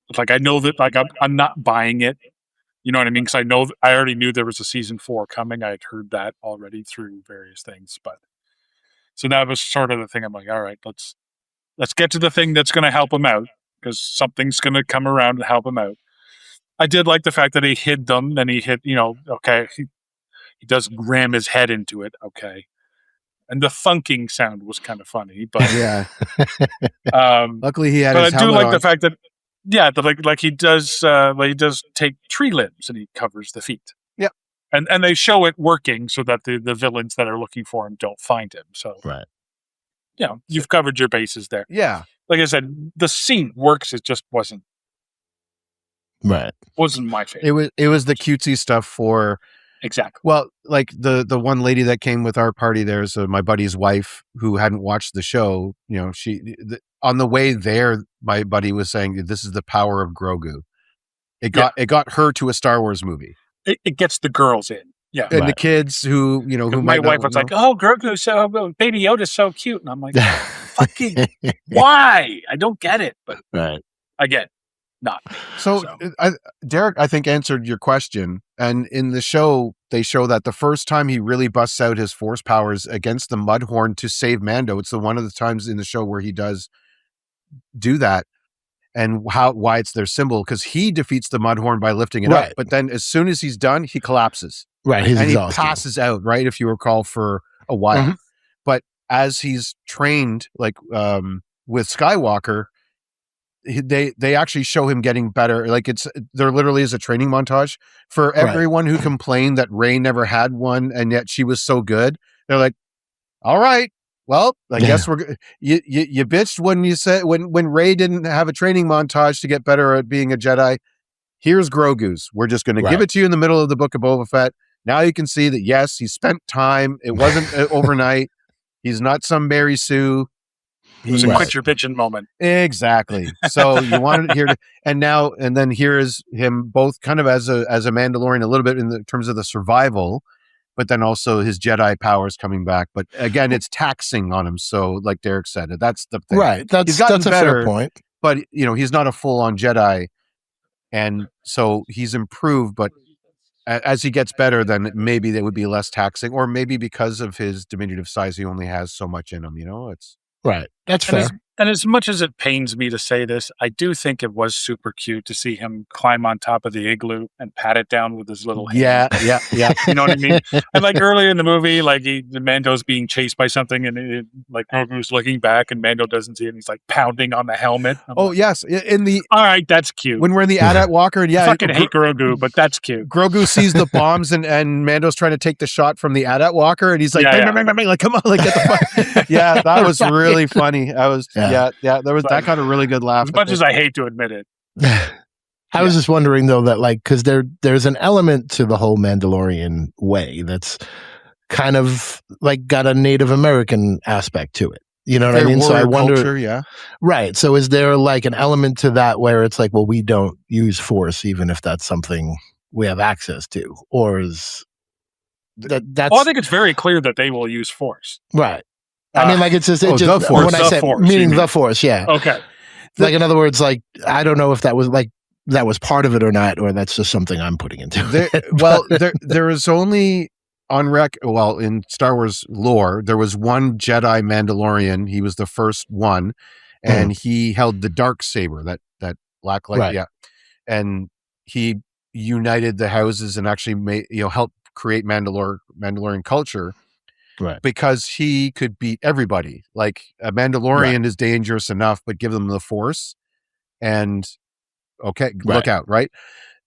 It's like, I know that, like, I'm not buying it. You know what I mean? Because I already knew there was a season 4 coming. I had heard that already through various things, but so that was sort of the thing. I'm like, all right, let's get to the thing that's going to help him out, because something's going to come around and help him out. I did like the fact that he hid them, and he hit, okay, he does ram his head into it, okay. And the thunking sound was kind of funny, but Yeah. um, Luckily, he had but I his do helmet like on. the fact that, yeah, that like he does take tree limbs and he covers the feet. Yep. And they show it working so that the villains that are looking for him don't find him. So Right. You've covered your bases there. Yeah. Like I said, the scene works. It just wasn't Right. my favorite. It was the cutesy stuff for, Exactly. well, like the one lady that came with our party, there's my buddy's wife who hadn't watched the show. On the way there, my buddy was saying, this is the power of Grogu. It got her to a Star Wars movie. It gets the girls in. Yeah. And the kids who My might wife not was know. like, "Oh, Grogu's Baby Yoda's so cute," and I'm like, "Fucking why? I don't get it." But Right. I get it. Not. So, Derek, I think, answered your question. And in the show, they show that the first time he really busts out his force powers against the Mudhorn to save Mando, it's one of the times in the show where he does do that, and why it's their symbol, because he defeats the Mudhorn by lifting it up. But then as soon as he's done, he collapses. Right. He's and exhausted. He passes out, right, if you recall, for a while. Mm-hmm. But as he's trained, like with Skywalker, they actually show him getting better. Like there literally is a training montage for everyone who complained that Rey never had one, and yet she was so good. They're like, all right, well, I guess you bitched when you said when Rey didn't have a training montage to get better at being a Jedi. Here's Grogu's. We're just going to give it to you in the middle of the Book of Boba Fett. Now you can see that, yes, he spent time. It wasn't overnight. He's not some Mary Sue. It was a quit your bitching moment. Exactly. So you wanted to hear and then here is him both kind of as a Mandalorian, a little bit in terms of the survival, but then also his Jedi powers coming back. But again, it's taxing on him. So like Derek said, that's the thing. Right. That's a fair point. But he's not a full-on Jedi. And so he's improved, but as he gets better, then maybe they would be less taxing, or maybe because of his diminutive size, he only has so much in him. It's right. That's fair. And as much as it pains me to say this, I do think it was super cute to see him climb on top of the igloo and pat it down with his little hand. Yeah. You know what I mean? And like earlier in the movie, like the Mando's being chased by something, and like Grogu's looking back, and Mando doesn't see it, and he's like pounding on the helmet. Yes, all right, that's cute. When we're in the AT-AT Walker, and I fucking hate Grogu, but that's cute. Grogu sees the bombs, and Mando's trying to take the shot from the AT-AT Walker, and he's like, bang, bang, bang, bang, like, come on, like, get the fuck. Yeah, that was really funny. There was that kind of really good laugh. As much as I hate to admit it. I was just wondering though that, like, because there's an element to the whole Mandalorian way that's kind of like got a Native American aspect to it. You know what I mean? So I wonder, culture, right. So is there like an element to that where it's like, well, we don't use force even if that's something we have access to, or is that's? Well, I think it's very clear that they will use force. Right. I mean, like the force, when I said meaning the force, yeah. Okay. Like in other words, like I don't know if that was part of it or not, or that's just something I'm putting into it. There is only on in Star Wars lore, there was one Jedi Mandalorian. He was the first one, and he held the dark saber, that black light, and he united the houses and actually made helped create Mandalorian culture. Right. Because he could beat everybody. Like a Mandalorian is dangerous enough, but give them the force and look out, right?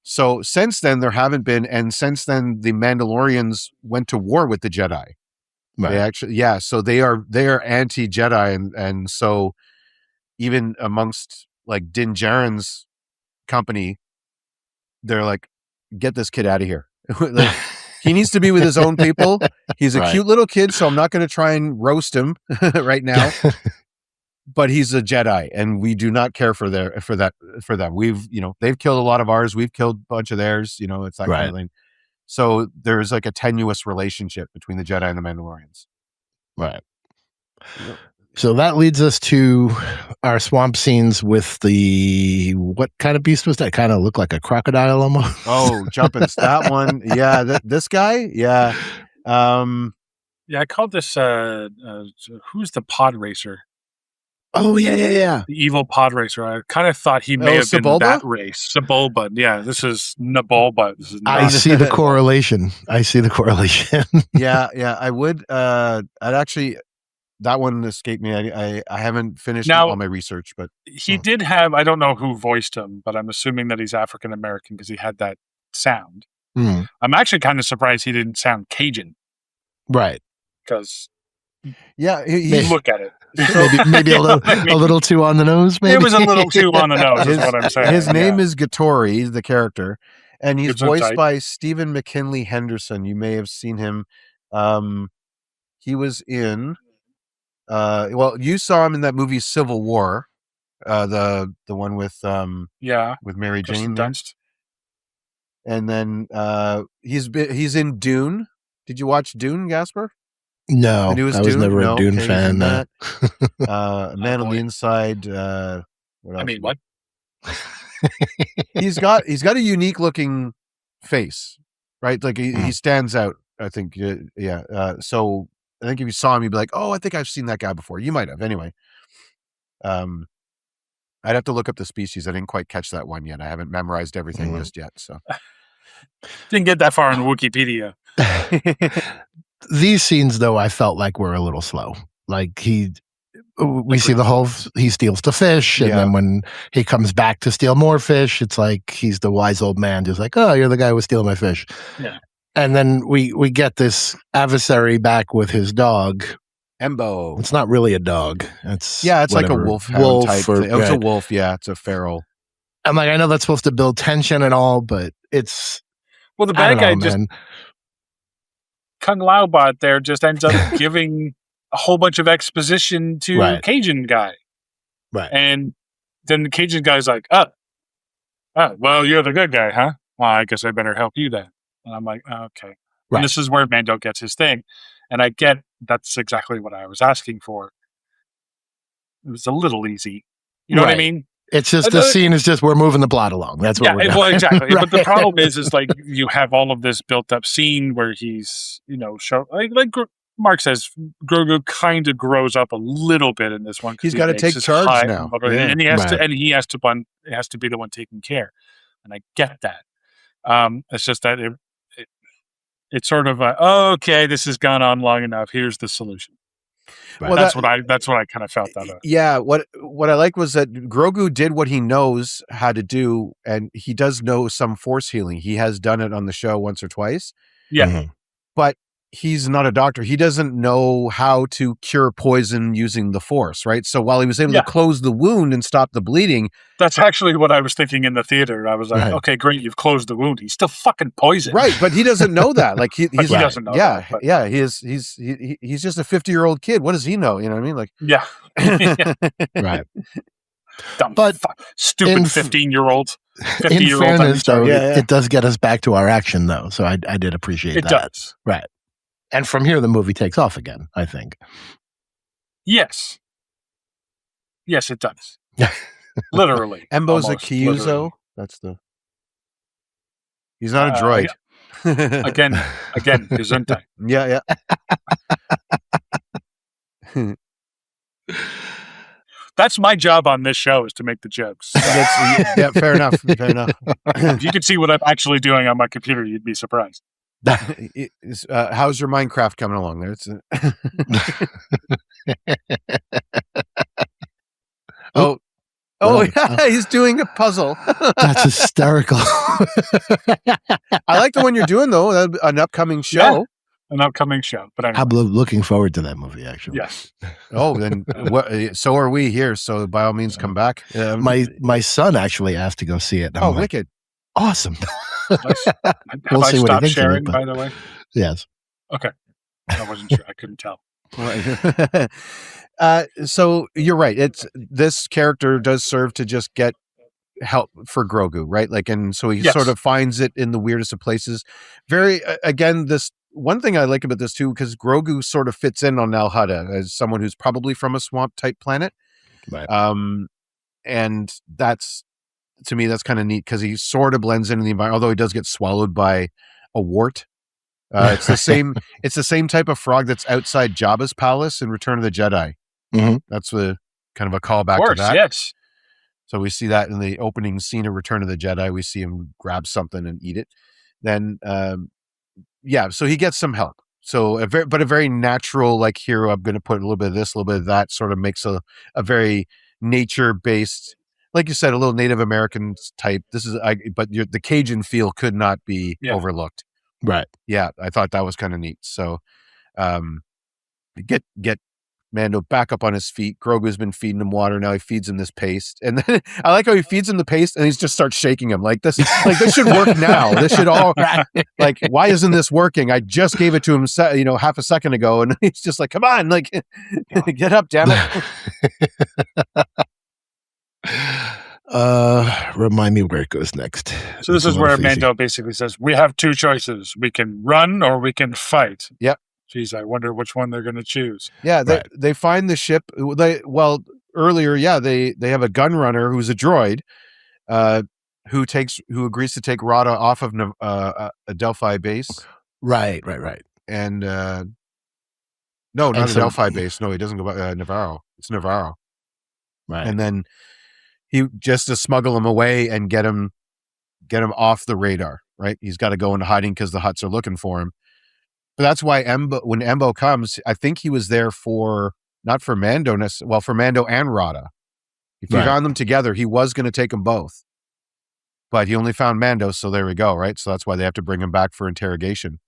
So since then there haven't been, and since then the Mandalorians went to war with the Jedi. Right. They actually, so they are anti-Jedi, and so even amongst like Din Djarin's company, they're like, get this kid out of here. Like, he needs to be with his own people. He's a Right. cute little kid, so I'm not going to try and roast him right now. But he's a Jedi, and we do not care for them. We've, they've killed a lot of ours. We've killed a bunch of theirs. It's that kind of thing. So there's like a tenuous relationship between the Jedi and the Mandalorians. Right. So that leads us to our swamp scenes with what kind of beast was that? Kind of looked like a crocodile almost. Oh, jumping that one. Yeah. This guy. Yeah. Yeah, I called this, who's the pod racer? Oh, yeah. The evil pod racer. I kind of thought he may have been Sebulba? that race. Sebulba. Yeah, this is Nabulba. This is I not- see the correlation. Yeah. I would, I'd actually, that one escaped me. I haven't finished all my research, but he did have, I don't know who voiced him, but I'm assuming that he's African American because he had that sound. Mm. I'm actually kind of surprised he didn't sound Cajun Right. because yeah, you look at it. Maybe a little too on the nose. Maybe It was a little too on the nose, is what I'm saying. His name is Gattori, he's the character, and he's Gives him voiced type. by Stephen McKinley Henderson. You may have seen him. He was in. You saw him in that movie Civil War, the one with Mary Kirsten Jane there. Dunst. And then he's in Dune. Did you watch Dune, Gasper? No, The newest I was Dune? never No, a Dune okay, fan. he's in No. that. Man on boy. the Inside. What else? I mean, what? He's got a unique looking face, right? Like he stands out. I think. Yeah. So I think if you saw him, you'd be like, "Oh, I think I've seen that guy before." You might have. Anyway. I'd have to look up the species. I didn't quite catch that one yet. I haven't memorized everything just yet. So Didn't get that far in Wikipedia. These scenes, though, I felt like were a little slow. Like we see the whole, he steals the fish, and then when he comes back to steal more fish, it's like he's the wise old man, just like, oh, you're the guy who was stealing my fish. Yeah. And then we get this adversary back with his dog. Embo. It's not really a dog. It's like a wolfhound type thing. It was a right. wolf. Yeah, it's a feral. I'm like, I know that's supposed to build tension and all, but it's Well, the bad guy man. Kung Lao Bot there just ends up giving a whole bunch of exposition to Cajun guy. Right. And then the Cajun guy's like, oh, well, you're the good guy, huh? Well, I guess I better help you then. And I'm like, oh, okay. Right. And this is where Mando gets his thing. And I get that's exactly what I was asking for. It was a little easy. You know what I mean? It's just the scene is just we're moving the plot along. That's what we're doing. Well, exactly. Right. But the problem is like you have all of this built up scene where he's, like Mark says, Grogu kind of grows up a little bit in this one. He's got to take charge now, and he has to, and he has to be the one taking care. And I get that. It's just that it's sort of okay, this has gone on long enough. Here's the solution. Right. Well, that's what I kind of felt that. Yeah, what I like was that Grogu did what he knows how to do, and he does know some force healing. He has done it on the show once or twice. Yeah, but he's not a doctor. He doesn't know how to cure poison using the force, right? So while he was able to close the wound and stop the bleeding, that's actually what I was thinking in the theater. I was like, okay, great, you've closed the wound. He's still fucking poisoned, right? But he doesn't know that. Like he doesn't know. Yeah. He's just a 50-year-old kid. What does he know? You know what I mean? Like, yeah, right. Dumb, stupid 15-year-old. In fairness, though, it does get us back to our action, though. So I did appreciate that. It does, right? And from here, the movie takes off again, I think. Yes, it does. Literally. Embo's a Kyuzo. Literally. That's he's not a droid. Yeah. Again, Gesundheit. Yeah. That's my job on this show, is to make the jokes. Yeah, fair enough. If you could see what I'm actually doing on my computer, you'd be surprised. How's your Minecraft coming along there? Yeah, he's doing a puzzle. That's hysterical. I like the one you're doing, though. An upcoming show. Yeah, an upcoming show. But anyway. I'm looking forward to that movie, actually. Yes. Oh, then so are we here. So by all means, come back. My son actually asked to go see it. Oh, wicked. Awesome. Nice. Have We'll I see what he stopped thinks of it, sharing, but- by the way? Yes. Okay. I wasn't sure. I couldn't tell. Right. So you're right. It's this character does serve to just get help for Grogu, right? Like, and so he Yes. sort of finds it in the weirdest of places. Very again, this one thing I like about this too, because Grogu sort of fits in on Nal Hutta as someone who's probably from a swamp type planet. Right. And that's, to me, that's kind of neat because he sort of blends into the environment, although he does get swallowed by a wart. It's the same. It's the same type of frog that's outside Jabba's palace in Return of the Jedi. Mhm. That's a kind of a callback Of course, to that. yes. So we see that in the opening scene of Return of the Jedi. We see him grab something and eat it. Then, so he gets some help. So a very natural, like, here, I'm going to put a little bit of this, a little bit of that, sort of makes a very nature based, like you said, a little Native American type. But the Cajun feel could not be overlooked. Right. Yeah, I thought that was kind of neat. So, get Mando back up on his feet. Grogu's been feeding him water. Now he feeds him this paste, and then I like how he feeds him the paste, and he just starts shaking him like this. Like, this should work now. This should all like. Why isn't this working? I just gave it to him, half a second ago, and he's just like, "Come on, like, get up, damn it!" Remind me where it goes next. So this is where Mando basically says, we have two choices. We can run or we can fight. Yep. Geez, I wonder which one they're going to choose. Yeah, they find the ship. Earlier, they have a gun runner who's a droid, who agrees to take Rada off of a Delphi base. Right. And no, not a Delphi base. No, he doesn't go by Navarro. It's Navarro. Right. And then he just to smuggle him away and get him off the radar. Right. He's got to go into hiding because the Hutts are looking for him. But that's why when Embo comes, I think he was there not for Mando, for Mando and Rada. If he found them together, he was going to take them both. But he only found Mando, so there we go, right? So that's why they have to bring him back for interrogation.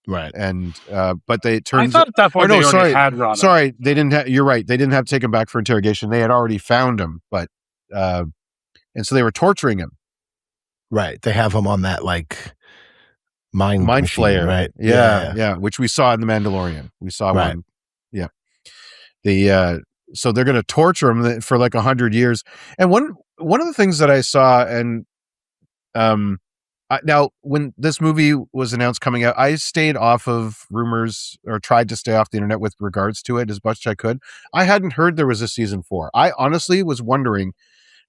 Right. And but I thought at that point they already had Rada. Sorry, they didn't have, you're right. They didn't have to take him back for interrogation. They had already found him, but and so they were torturing him. Right. They have him on that like mind machine, flayer, right? Yeah, which we saw in the Mandalorian. We saw one. Yeah. So they're going to torture him for like 100 years. And one of the things that I saw, and now when this movie was announced coming out, I stayed off of rumors, or tried to stay off the internet with regards to it as much as I could. I hadn't heard there was a season 4. I honestly was wondering,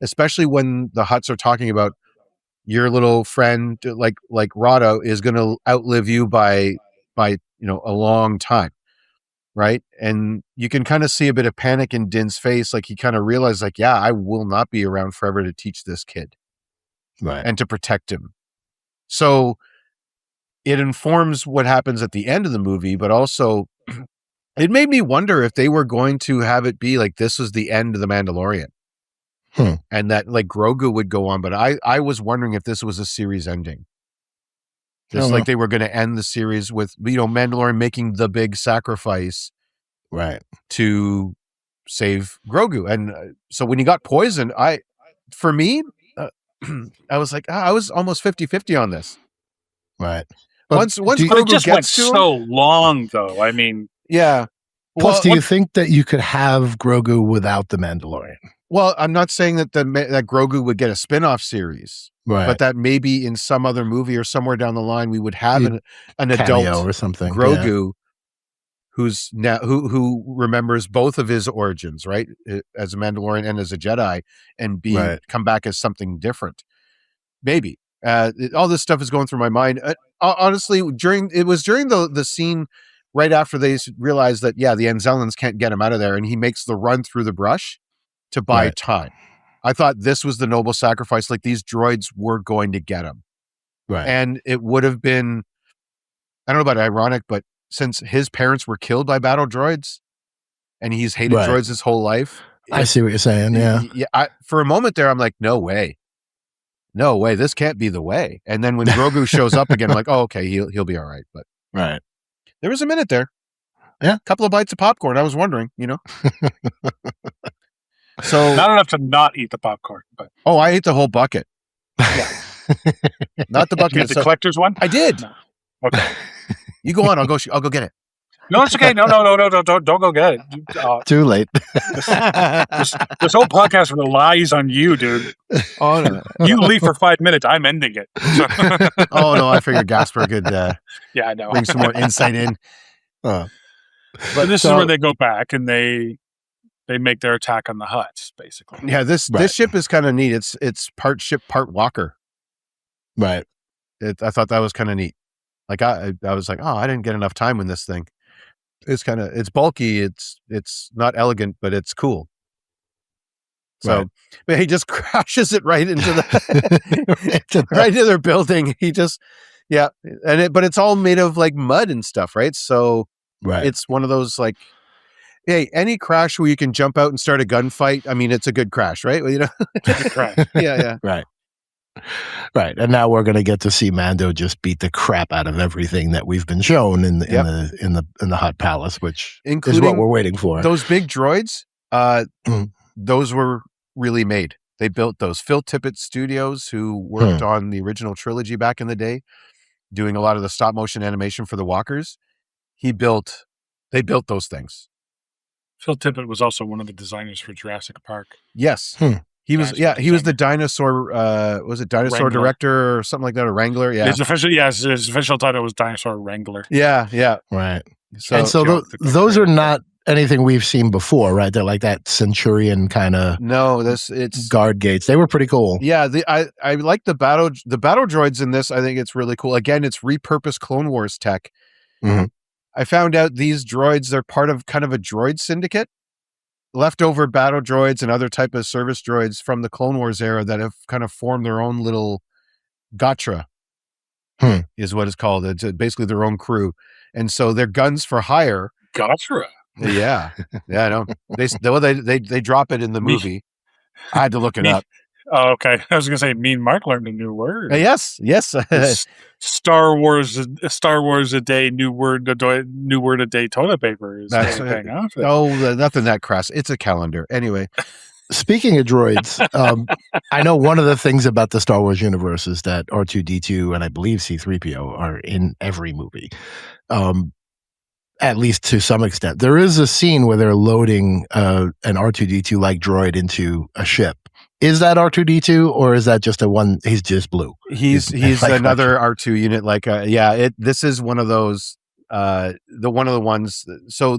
especially when the Hutts are talking about your little friend, like Rada, is going to outlive you by a long time, right? And you can kind of see a bit of panic in Din's face, like he kind of realized, like, yeah, I will not be around forever to teach this kid, right, and to protect him. So it informs what happens at the end of the movie, but also it made me wonder if they were going to have it be like this was the end of the Mandalorian. And that like Grogu would go on, but I was wondering if this was a series ending. Just like they were going to end the series with, Mandalorian making the big sacrifice, right, to save Grogu. And so when he got poisoned, I was like, I was almost 50-50 on this. Right. But once Grogu it just gets went to him, so long, though. I mean, yeah. Plus, do you think that you could have Grogu without the Mandalorian? Well, I'm not saying that that Grogu would get a spin-off series, right? But that maybe in some other movie or somewhere down the line, we would have an adult or something Grogu, who's now who remembers both of his origins, right, as a Mandalorian and as a Jedi, and come back as something different. Maybe all this stuff is going through my mind. Honestly, during the scene right after they realize that the Anzellans can't get him out of there, and he makes the run through the brush to buy time. I thought this was the noble sacrifice. Like, these droids were going to get him. Right. And it would have been, I don't know about ironic, but since his parents were killed by battle droids and he's hated droids his whole life. I see what you're saying. Yeah. For a moment there, I'm like, no way. This can't be the way. And then when Grogu shows up again, I'm like, oh, okay, he'll be all right. But right. There was a minute there. Yeah. A couple of bites of popcorn. I was wondering, So not enough to not eat the popcorn, but I ate the whole bucket. Not the You bucket. get the collector's one? I did. No. Okay. You go on. I'll go get it. No, it's okay. No, don't go get it. Too late. This whole podcast relies on you, dude. Oh no. You leave for 5 minutes, I'm ending it. So- Oh no. I figured Gasper could yeah, I know. bring some more insight in. But this is where they go back and they make their attack on the Hutts, basically. Yeah, this ship is kind of neat. It's part ship, part walker. Right. I thought that was kind of neat. Like I was like, oh, I didn't get enough time in this thing. It's bulky. It's not elegant, but it's cool. So, Right. but he just crashes it right into the right into their building. He just, yeah, but it's all made of like mud and stuff, right? So Right. it's one of those like, hey, any crash where you can jump out and start a gunfight. I mean, it's a good crash, right? Well, you know, yeah. Right. Right. And now we're going to get to see Mando just beat the crap out of everything that we've been shown in the Hutt Palace, which Including is what we're waiting for. Those big droids, those were really made. They built those. Phil Tippett Studios, who worked on the original trilogy back in the day, doing a lot of the stop motion animation for the walkers. They built those things. Phil Tippett was also one of the designers for Jurassic Park. Yes. He was the dinosaur was it dinosaur Wrangler. director or something like that, or wrangler? Yeah. His official title was Dinosaur Wrangler. Yeah. Right. So those are not anything we've seen before, right? They're like that Centurion kind of it's guard gates. They were pretty cool. Yeah, I like the battle droids in this. I think it's really cool. Again, it's repurposed Clone Wars tech. Mhm. I found out these droids, they're part of kind of a droid syndicate, leftover battle droids and other type of service droids from the Clone Wars era that have kind of formed their own little Gatra, is what it's called. It's basically their own crew. And so they're guns for hire. Gatra. Yeah. I know. They drop it in the movie. I had to look it up. Oh, okay. I was going to say, Mean Mark learned a new word. Yes. Star Wars a day, new word a day. Toilet paper is paying off. Nothing that crass. It's a calendar. Anyway, speaking of droids, I know one of the things about the Star Wars universe is that R2-D2 and I believe C-3PO are in every movie, at least to some extent. There is a scene where they're loading an R2-D2 like droid into a ship. Is that R2-D2 or is that just he's just blue? He's like another R2 unit. This is one of those one of the ones. So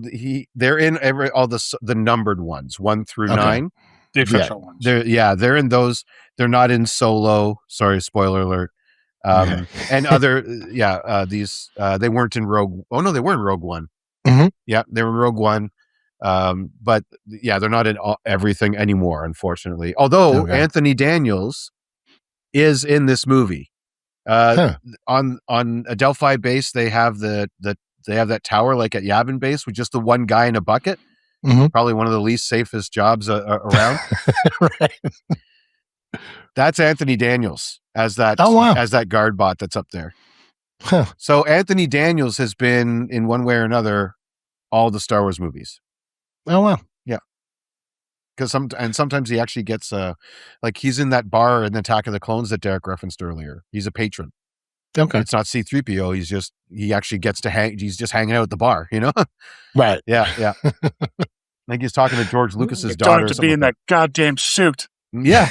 they're in all the numbered ones, 1 through 9. The official ones. They're in those. They're not in Solo. Sorry, spoiler alert. And other these they weren't in Rogue. Oh no, they were in Rogue One. Mm-hmm. Yeah, they were in Rogue One. But they're not in everything anymore, unfortunately. Although Anthony Daniels is in this movie. On Adelphi base, they have that tower like at Yavin base with just the one guy in a bucket. Mm-hmm. Probably one of the least safest jobs around. Right. That's Anthony Daniels as that as that guard bot that's up there. Huh. So Anthony Daniels has been in one way or another all the Star Wars movies. Oh wow. Yeah. Because sometimes he actually gets like he's in that bar in Attack of the Clones that Derek referenced earlier. He's a patron. Okay. It's not C-3PO. He actually gets to he's just hanging out at the bar, you know? Right. Yeah. I think he's talking to George Lucas's You daughter. don't have to be in that goddamn suit. Yeah.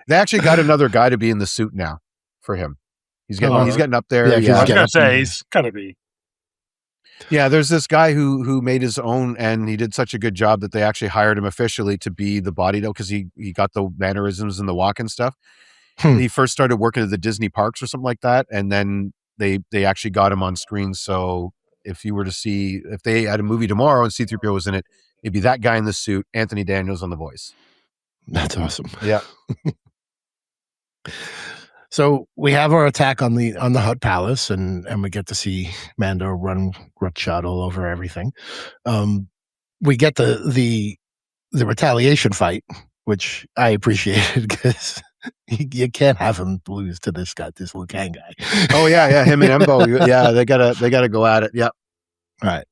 They actually got another guy to be in the suit now for him. He's getting up there. Yeah, I was going to say, he's got to be. Yeah, there's this guy who made his own, and he did such a good job that they actually hired him officially to be the body double because he got the mannerisms and the walk and stuff. He first started working at the Disney parks or something like that, and then they actually got him on screen. So if they had a movie tomorrow and C-3PO was in it, it'd be that guy in the suit, Anthony Daniels on the voice. That's awesome. Yeah. So we have our attack on the Hutt Palace, and we get to see Mando run shot all over everything. We get the retaliation fight, which I appreciated because you can't have him lose to this Liu Kang guy. Oh yeah, him and Embo. Yeah, they gotta go at it. Yeah, right.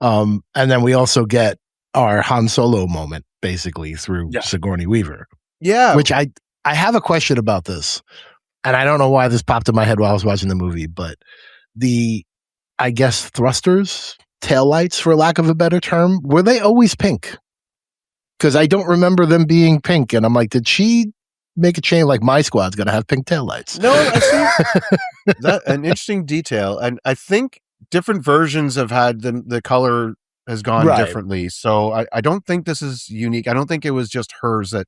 And then we also get our Han Solo moment basically through Sigourney Weaver. Yeah, which I I have a question about this, and I don't know why this popped in my head while I was watching the movie, but I guess thrusters, taillights, for lack of a better term, were they always pink? Because I don't remember them being pink, and I'm like, did she make a chain like my squad's gonna have pink taillights? No, I see that an interesting detail, and I think different versions have had the color has gone differently. So I don't think this is unique. I don't think it was just hers that.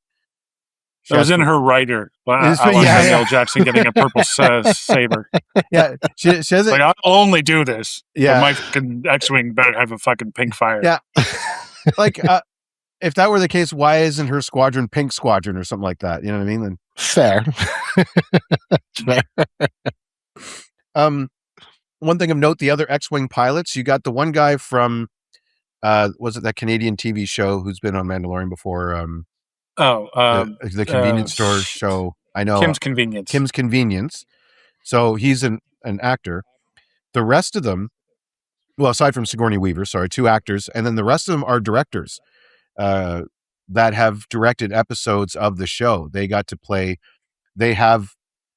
That was in her writer. It's- I want yeah, Samuel yeah. Jackson getting a purple saber. Yeah, she hasn't. Like, I'll only do this. Yeah. But my fucking X-Wing better have a fucking pink fire. Yeah. Like, if that were the case, why isn't her squadron Pink Squadron or something like that? You know what I mean? Then, Fair. Fair. one thing of note: the other X-wing pilots. You got the one guy from, was it that Canadian TV show who's been on Mandalorian before? The convenience store show. I know Kim's Convenience. Kim's Convenience. So he's an actor. The rest of them, well, aside from Sigourney Weaver, sorry, 2 actors, and then the rest of them are directors that have directed episodes of the show. They got to play. They have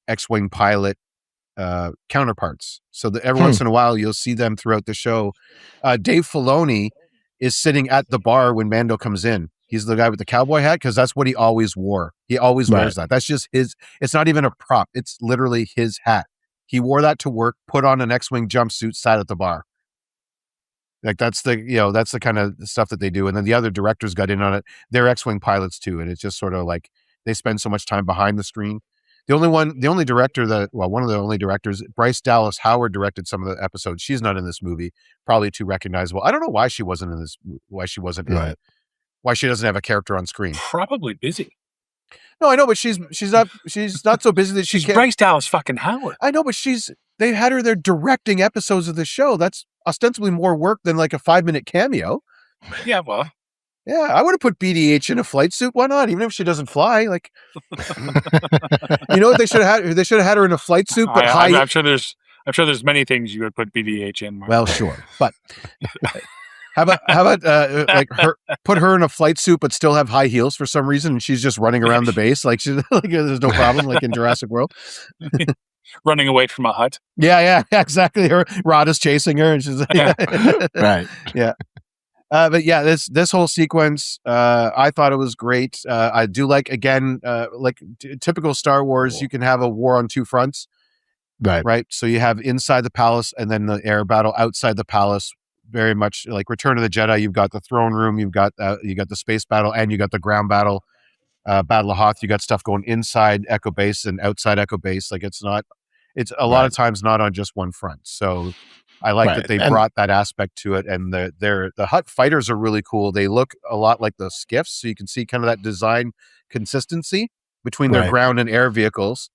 X-wing pilot counterparts, so that every once in a while you'll see them throughout the show. Dave Filoni is sitting at the bar when Mando comes in. He's the guy with the cowboy hat because that's what he always wore. He always wears that. That's just his. It's not even a prop. It's literally his hat. He wore that to work, put on an X-wing jumpsuit, sat at the bar. Like that's the kind of stuff that they do. And then the other directors got in on it. They're X-wing pilots too. And it's just sort of like they spend so much time behind the screen. One of the only directors, Bryce Dallas Howard, directed some of the episodes. She's not in this movie, probably too recognizable. I don't know why she wasn't in this. Why she wasn't in it. Why she doesn't have a character on screen. Probably busy. No, I know, but she's not so busy that she's Bryce Dallas fucking Howard. I know, but they had her there directing episodes of the show. That's ostensibly more work than like a 5-minute cameo. Yeah, well. Yeah, I would have put BDH in a flight suit. Why not? Even if she doesn't fly, like, you know what they should have had? They should have had her in a flight suit, but I'm sure there's many things you would put BDH in. Mark. Well, sure, but how about like put her in a flight suit, but still have high heels for some reason, and she's just running around the base like she's like there's no problem, like in Jurassic World. Running away from a hut. Yeah, exactly. Rod is chasing her, and she's like, right. Yeah. But yeah, this whole sequence, I thought it was great. I do like, again, like typical Star Wars, you can have a war on 2 fronts, right? So you have inside the palace and then the air battle outside the palace. Very much like Return of the Jedi. You've got the throne room, you've got the space battle, and you got the ground battle, Battle of Hoth. You got stuff going inside Echo Base and outside Echo Base. Like it's a lot of times not on just one front. So I like that they brought that aspect to it, and the Hutt fighters are really cool. They look a lot like the skiffs, so you can see kind of that design consistency between their ground and air vehicles,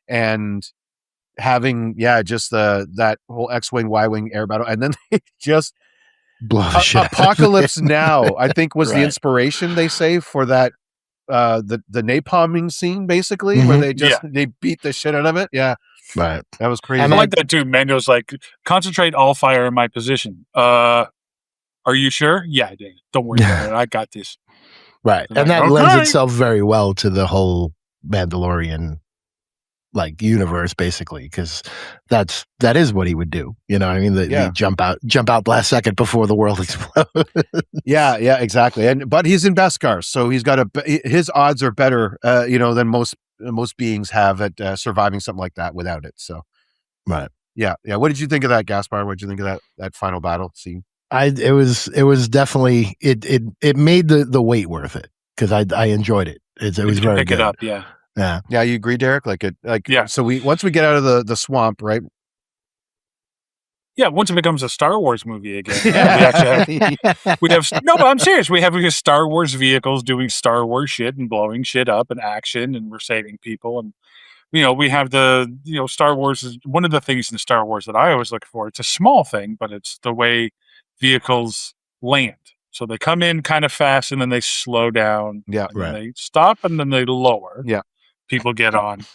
and having just that whole X-wing Y-wing air battle, and then they just Apocalypse Now. I think was the inspiration, they say, for that the napalming scene, basically, where they beat the shit out of it. Yeah. Right. That was crazy. I like that too. Mando's like, concentrate all fire in my position. Are you sure? Yeah, don't worry about it. I got this. Right. And that lends itself very well to the whole Mandalorian like universe, basically, because that is what he would do. You know what I mean? They jump out the last second before the world explodes. yeah, exactly. But he's in Beskar, so he's got his odds are better than most beings have at surviving something like that without it. So, right. Yeah. What did you think of that, Gaspar? What did you think of that final battle scene? It was definitely it made the wait worth it, because I enjoyed it. It was very pick good. It up, yeah. Yeah. You agree, Derek? So once we get out of the swamp, right? Yeah, once it becomes a Star Wars movie again, but I'm serious. We have Star Wars vehicles doing Star Wars shit and blowing shit up and action, and we're saving people. And, we have Star Wars is one of the things in Star Wars that I always look for. It's a small thing, but it's the way vehicles land. So they come in kind of fast and then they slow down. Yeah, right. They stop and then they lower. Yeah. People get on.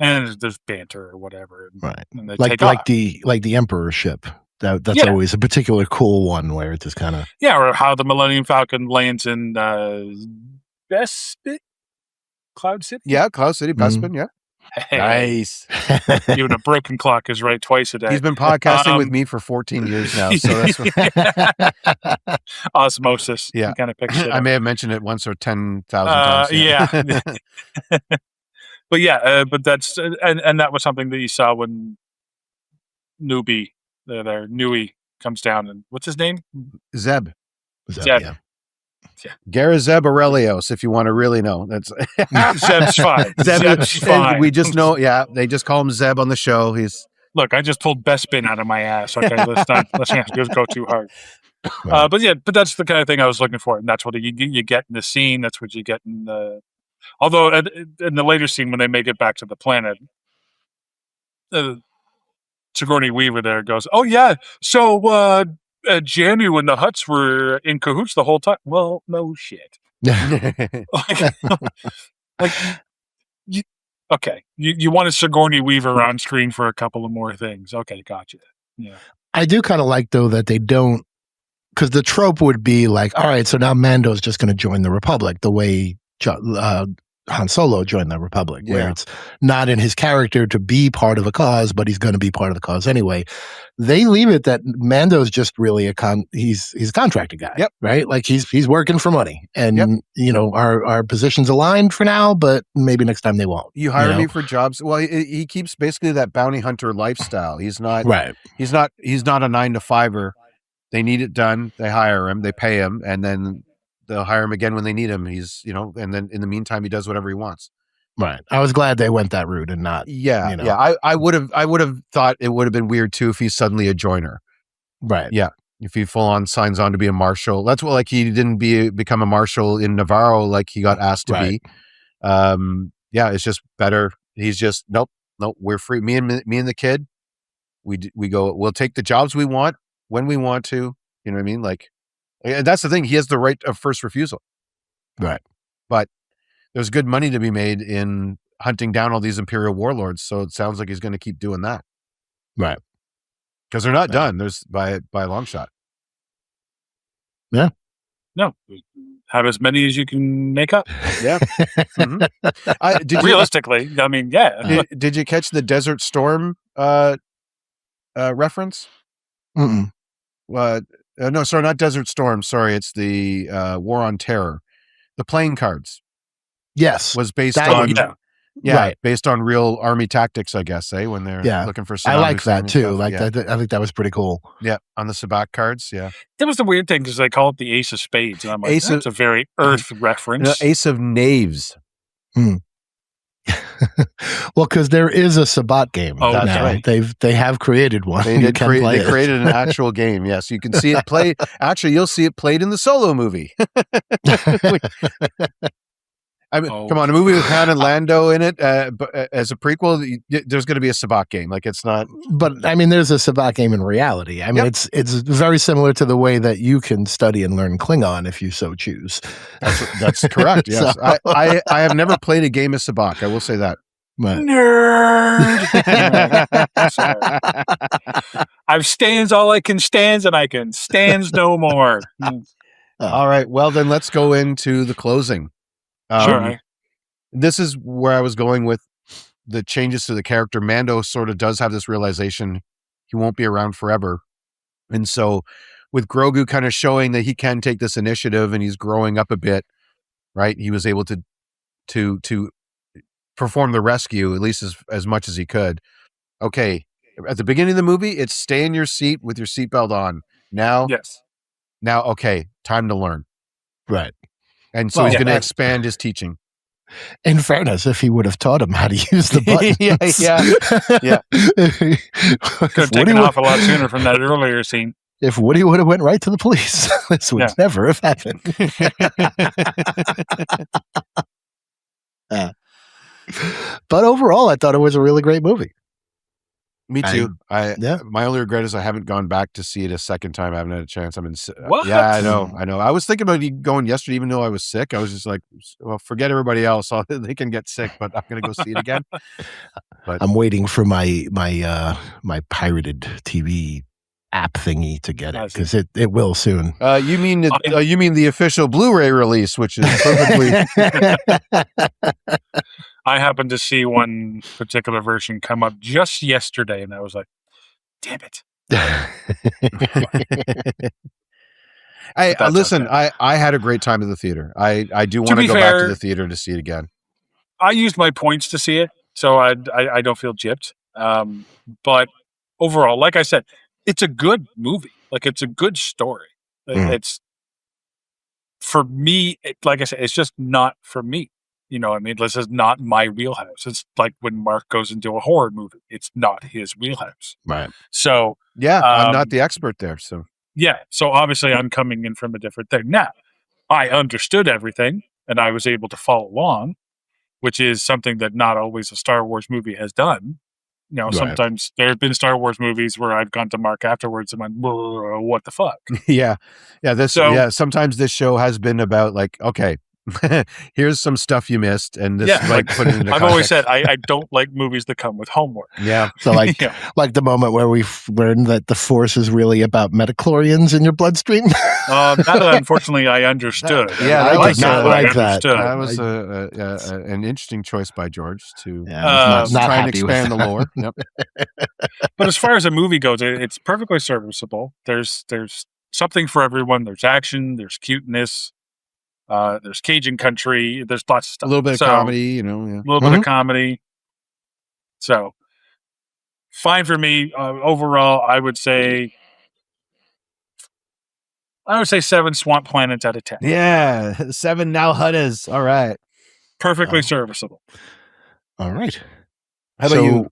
And there's banter or whatever, right? And they like the Emperor ship. That's always a particular cool one where it just kind of or how the Millennium Falcon lands in Bespin. Cloud City? Yeah, Cloud City, Bespin, yeah. Hey, Nice. even a broken clock is right twice a day. He's been podcasting with me for 14 years now, so that's what, Osmosis. Yeah. You kind of pick shit I up. may have mentioned it once or 10,000 times. Yeah. But yeah, but that's and that was something that you saw when Nui comes down, and what's his name? Zeb. Zeb. Yeah. Garazeb Aurelios, if you want to really know. That's Zeb's fine. Zeb's fine. We just know, they just call him Zeb on the show. He's Look, I just pulled Bespin out of my ass. Okay, let's not just go too hard. Right. But that's the kind of thing I was looking for, and that's what you get in the scene. That's what you get in the. Although in the later scene when they make it back to the planet, Sigourney Weaver there goes, "Oh yeah, so Janu and the Hutts were in cahoots the whole time." Well, no shit. You wanted Sigourney Weaver on screen for a couple of more things. Okay, gotcha. Yeah. I do kind of like, though, that they don't, because the trope would be like, all right, so now Mando's just going to join the Republic the way Han Solo joined the Republic, where it's not in his character to be part of a cause, but he's going to be part of the cause anyway. They leave it that Mando's just really he's a contractor guy, right? Like he's working for money, and our positions aligned for now, but maybe next time they won't. You hire me for jobs. Well, he keeps basically that bounty hunter lifestyle. He's not right. He's not a 9-to-5er. They need it done. They hire him. They pay him, and then they'll hire him again when they need him. He's, and then in the meantime, he does whatever he wants. Right. I was glad they went that route and not. I would have thought it would have been weird too if he's suddenly a joiner. Right. Yeah. If he full on signs on to be a marshal, that's what, like, he didn't become a marshal in Navarro like he got asked to be. It's just better. He's just nope. We're free. Me and the kid, we go. We'll take the jobs we want when we want to. You know what I mean? Like. And that's the thing. He has the right of first refusal. Right. But there's good money to be made in hunting down all these Imperial warlords. So it sounds like he's going to keep doing that. Right. Because they're not done. There's by a long shot. Yeah. No. Have as many as you can make up. Yeah. Mm-hmm. Realistically, I mean, yeah. Did you catch the Desert Storm reference? Mm-mm. No, sorry, not Desert Storm. Sorry, it's the War on Terror. The playing cards. Yes, was based on right. based on real army tactics, I guess. When they're looking for. I like that too. Like I think that was pretty cool. Yeah, on the Sabak cards. Yeah, it was the weird thing because they call it the Ace of Spades, and I'm like, that's a very Earth reference. Ace of Knaves. Well, because there is a Sabat game. Oh, that's right. They have created one. They created an actual game. Yes, you can see it play. Actually, you'll see it played in the Solo movie. I mean, come on, a movie with Han and Lando in it as a prequel. There's going to be a Sabak game. Like, it's not. But I mean, there's a Sabak game in reality. I mean, it's very similar to the way that you can study and learn Klingon if you so choose. That's correct. Yes, so. I have never played a game of Sabak. I will say that. But. Nerd. I've stands all I can stands, and I can stands no more. All right. Well, then let's go into the closing. Sure. This is where I was going with the changes to the character. Mando sort of does have this realization he won't be around forever. And so with Grogu kind of showing that he can take this initiative and he's growing up a bit, right? He was able to perform the rescue, at least as much as he could. Okay. At the beginning of the movie, it's stay in your seat with your seatbelt on. Now, okay, time to learn. Right. And so he's going to expand his teaching. In fairness, if he would have taught him how to use the button. Could have taken off a lot sooner from that earlier scene. If Woody would have went right to the police, this would never have happened. But overall, I thought it was a really great movie. Me too. My only regret is I haven't gone back to see it a second time. I haven't had a chance. What? Yeah, I know. I was thinking about going yesterday, even though I was sick. I was just like, well, forget everybody else. They can get sick, but I'm going to go see it again. But I'm waiting for my pirated TV app thingy to get it I see. because it will soon. You mean the official Blu-ray release, which is perfectly. I happened to see one particular version come up just yesterday, and I was like, "Damn it!" That's Listen. okay. I had a great time at the theater. I do want to be go back to fair- the theater to see it again. I used my points to see it, so I don't feel gypped. But overall, like I said, it's a good movie. Like, it's a good story. It's for me. Like I said, it's just not for me. You know what I mean? This is not my wheelhouse. It's like when Mark goes into a horror movie. It's not his wheelhouse. Right. So Yeah, I'm not Um, the expert there, so yeah, so obviously I'm coming in from a different thing. Now, I understood everything and I was able to follow along, which is something that not always a Star Wars movie has done. You know, Right. sometimes there have been Star Wars movies where I've gone to Mark afterwards and went, what the fuck? yeah. So- Sometimes this show has been about like, okay, here's some stuff you missed, and this Yeah, is like put it into I've always context. said I don't like movies that come with homework. Yeah. So like Yeah. like the moment where we learned that the Force is really about metachlorians in your bloodstream. That unfortunately I understood. Yeah, I that did was, not like that. understood. That was an interesting choice by George to Yeah, I was not try and happy with expand the that. lore. Yep. But as far as a movie goes, it's perfectly serviceable. There's something for everyone. There's action. There's cuteness. There's Cajun country. There's lots of A stuff. little bit of So, comedy, you know. Yeah. A little bit of comedy. So fine for me. Overall, I would say 7 swamp planets out of 10. Yeah, 7 now Huttas. All right. Perfectly serviceable. All right. How about you?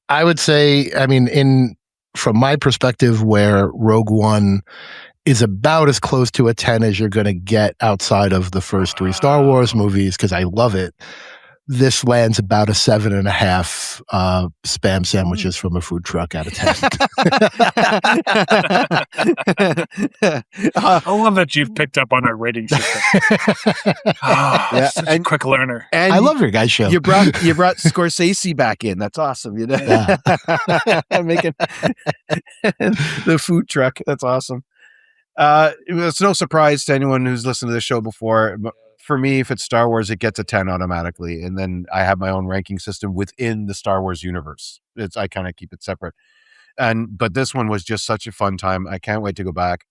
I would say, I mean, from my perspective, where Rogue One is about as close to a 10 as you're going to get outside of the first 3 Star Wars movies, because I love it. This lands about a 7.5 spam sandwiches from a food truck out of 10. I love that you've picked up on our rating system. Yeah, Such a quick learner. And I love your guys' show. you brought Scorsese back in. That's awesome. You know, making the food truck. That's awesome. It's no surprise to anyone who's listened to the show before. But for me, if it's Star Wars, it gets a 10 automatically, and then I have my own ranking system within the Star Wars universe. I kind of keep it separate. But this one was just such a fun time. I can't wait to go back.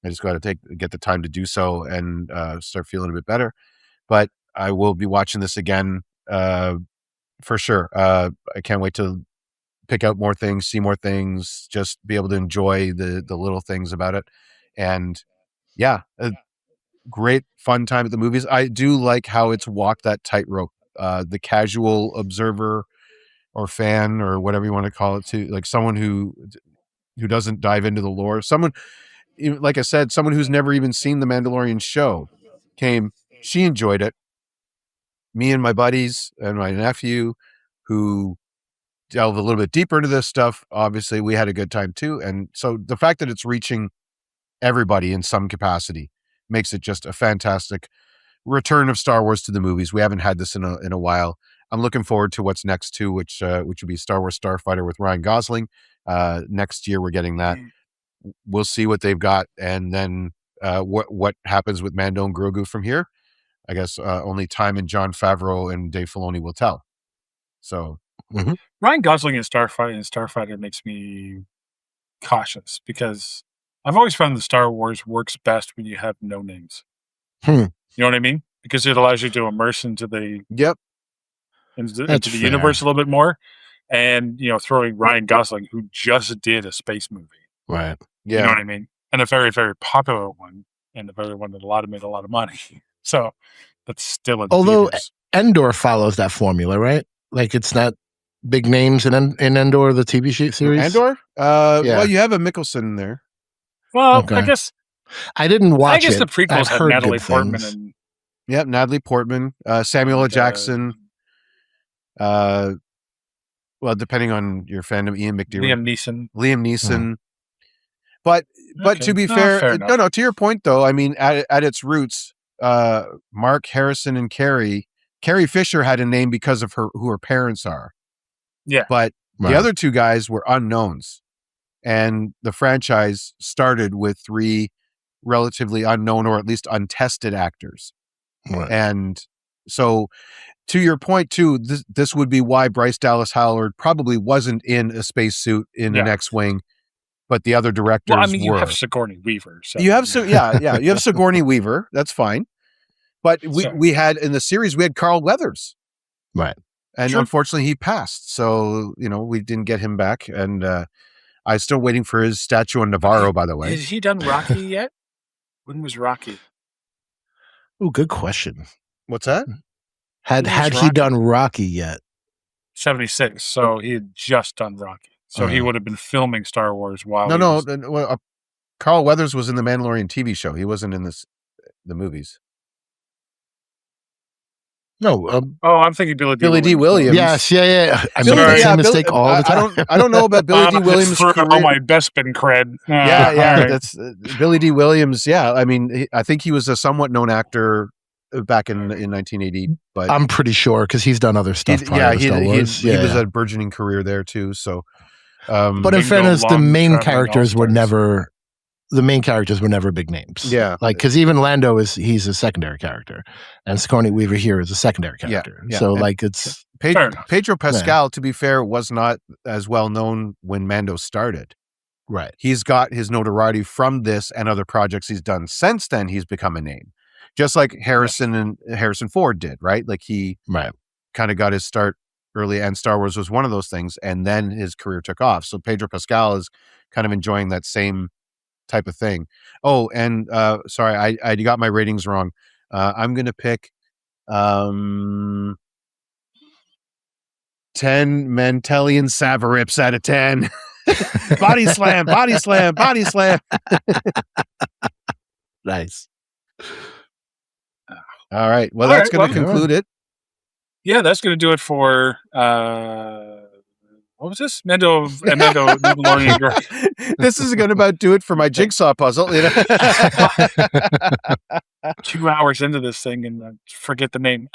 I just got to get the time to do so and start feeling a bit better. But I will be watching this again for sure. I can't wait to pick out more things, see more things, just be able to enjoy the little things about it. And yeah, a great fun time at the movies. I do like how it's walked that tightrope. The casual observer or fan or whatever you want to call it, to like someone who doesn't dive into the lore. Someone, like I said, someone who's never even seen the Mandalorian show she enjoyed it. Me and my buddies and my nephew who delve a little bit deeper into this stuff, obviously we had a good time too. And so the fact that it's reaching everybody in some capacity makes it just a fantastic return of Star Wars to the movies. We haven't had this in a while. I'm looking forward to what's next too, which would be Star Wars Starfighter with Ryan Gosling. Next year we're getting that. We'll see what they've got, and then what happens with Mando and Grogu from here. I guess only time and Jon Favreau and Dave Filoni will tell. So Ryan Gosling in Starfighter makes me cautious because I've always found that Star Wars works best when you have no names. You know what I mean? Because it allows you to immerse into the into the universe a little bit more, and throwing Ryan Gosling, who just did a space movie, Right. You know what I mean, and a very, very popular one, and a very one that made a lot of money. So that's still in Although theaters. Endor follows that formula, right? Like it's not big names in Endor, the TV series. Andor? Yeah. Well, you have a Mickelson in there. Well, Okay. I guess I didn't watch it. the prequels I've had heard Natalie good Portman things. and Yep, Natalie Portman, Samuel L. Jackson. Well, depending on your fandom, Ian McDiarmid, Liam Neeson. But Okay. to be fair fair, enough. no, to your point though, I mean, at its roots, Mark Harrison and Carrie Fisher had a name because of who her parents are. Yeah. But Right. the other two guys were unknowns. and the franchise started with 3 relatively unknown or at least untested actors. Right. And so, to your point too, this would be why Bryce Dallas Howard probably wasn't in a spacesuit in an X-wing, but the other directors Well, I mean, you were. have Sigourney Weaver. So. You have you have Sigourney Weaver. That's fine. But we had in the series we had Carl Weathers, Right. and Sure. unfortunately he passed. So we didn't get him back, and I'm still waiting for his statue in Navarro. By the way, Has he done Rocky yet? When was Rocky? Oh, good question. what's that? Had he Rocky? done Rocky yet? 76. So he had just done Rocky. So he would have been filming Star Wars while. Carl Weathers was in the Mandalorian TV show. He wasn't in the movies. No. I'm thinking Billy D. Williams. Yes. Yeah. I make Billy- that yeah, same Billy- mistake all the time. I don't know about Billy D. Williams' for career. all my Bespin cred. Yeah, all right. that's Billy D. Williams. Yeah, I mean, I think he was a somewhat known actor back in 1980, but I'm pretty sure because he's done other stuff. he Wars. was a burgeoning career there too. So, but in Bingo fairness, the Long main Traveling characters were All-Stars. never big names. Yeah. like because even Lando he's a secondary character, and Sigourney Weaver here is a secondary character. yeah. So And like it's Fair enough. Pedro Pascal, to be fair, was not as well known when Mando started. right. He's got his notoriety from this and other projects he's done since then. He's become a name, just like Harrison Ford did, right? Like he Right. kind of got his start early, and Star Wars was one of those things, and then his career took off. So Pedro Pascal is kind of enjoying that same type of thing. Oh, and sorry, I got my ratings wrong. I'm gonna pick 10 Mantellian Savarips out of 10. Body slam. Nice. All right. Well, All that's right, going to well, conclude it. Yeah, that's going to do it for what was this? Mandalorian Grogu. This is going to about do it for my jigsaw puzzle. 2 hours into this thing and I forget the name.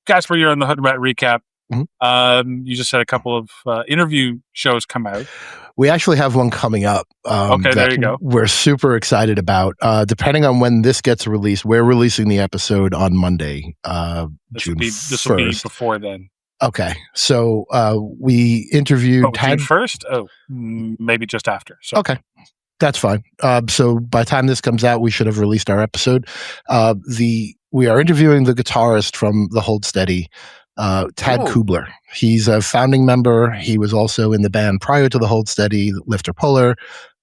Casper, you're on the Hood Rat recap. Mhm. You just had a couple of interview shows come out. We actually have one coming up. Okay, there you go. We're super excited about. Depending on when this gets released, we're releasing the episode on Monday, June This will be 1st. before then. Okay, so we interviewed June 1st? Oh, maybe just after. So. Okay, that's fine. So by the time this comes out, we should have released our episode. We are interviewing the guitarist from the Hold Steady, Tad Kubler. He's a founding member. He was also in the band prior to the Hold Steady, Lifter Puller.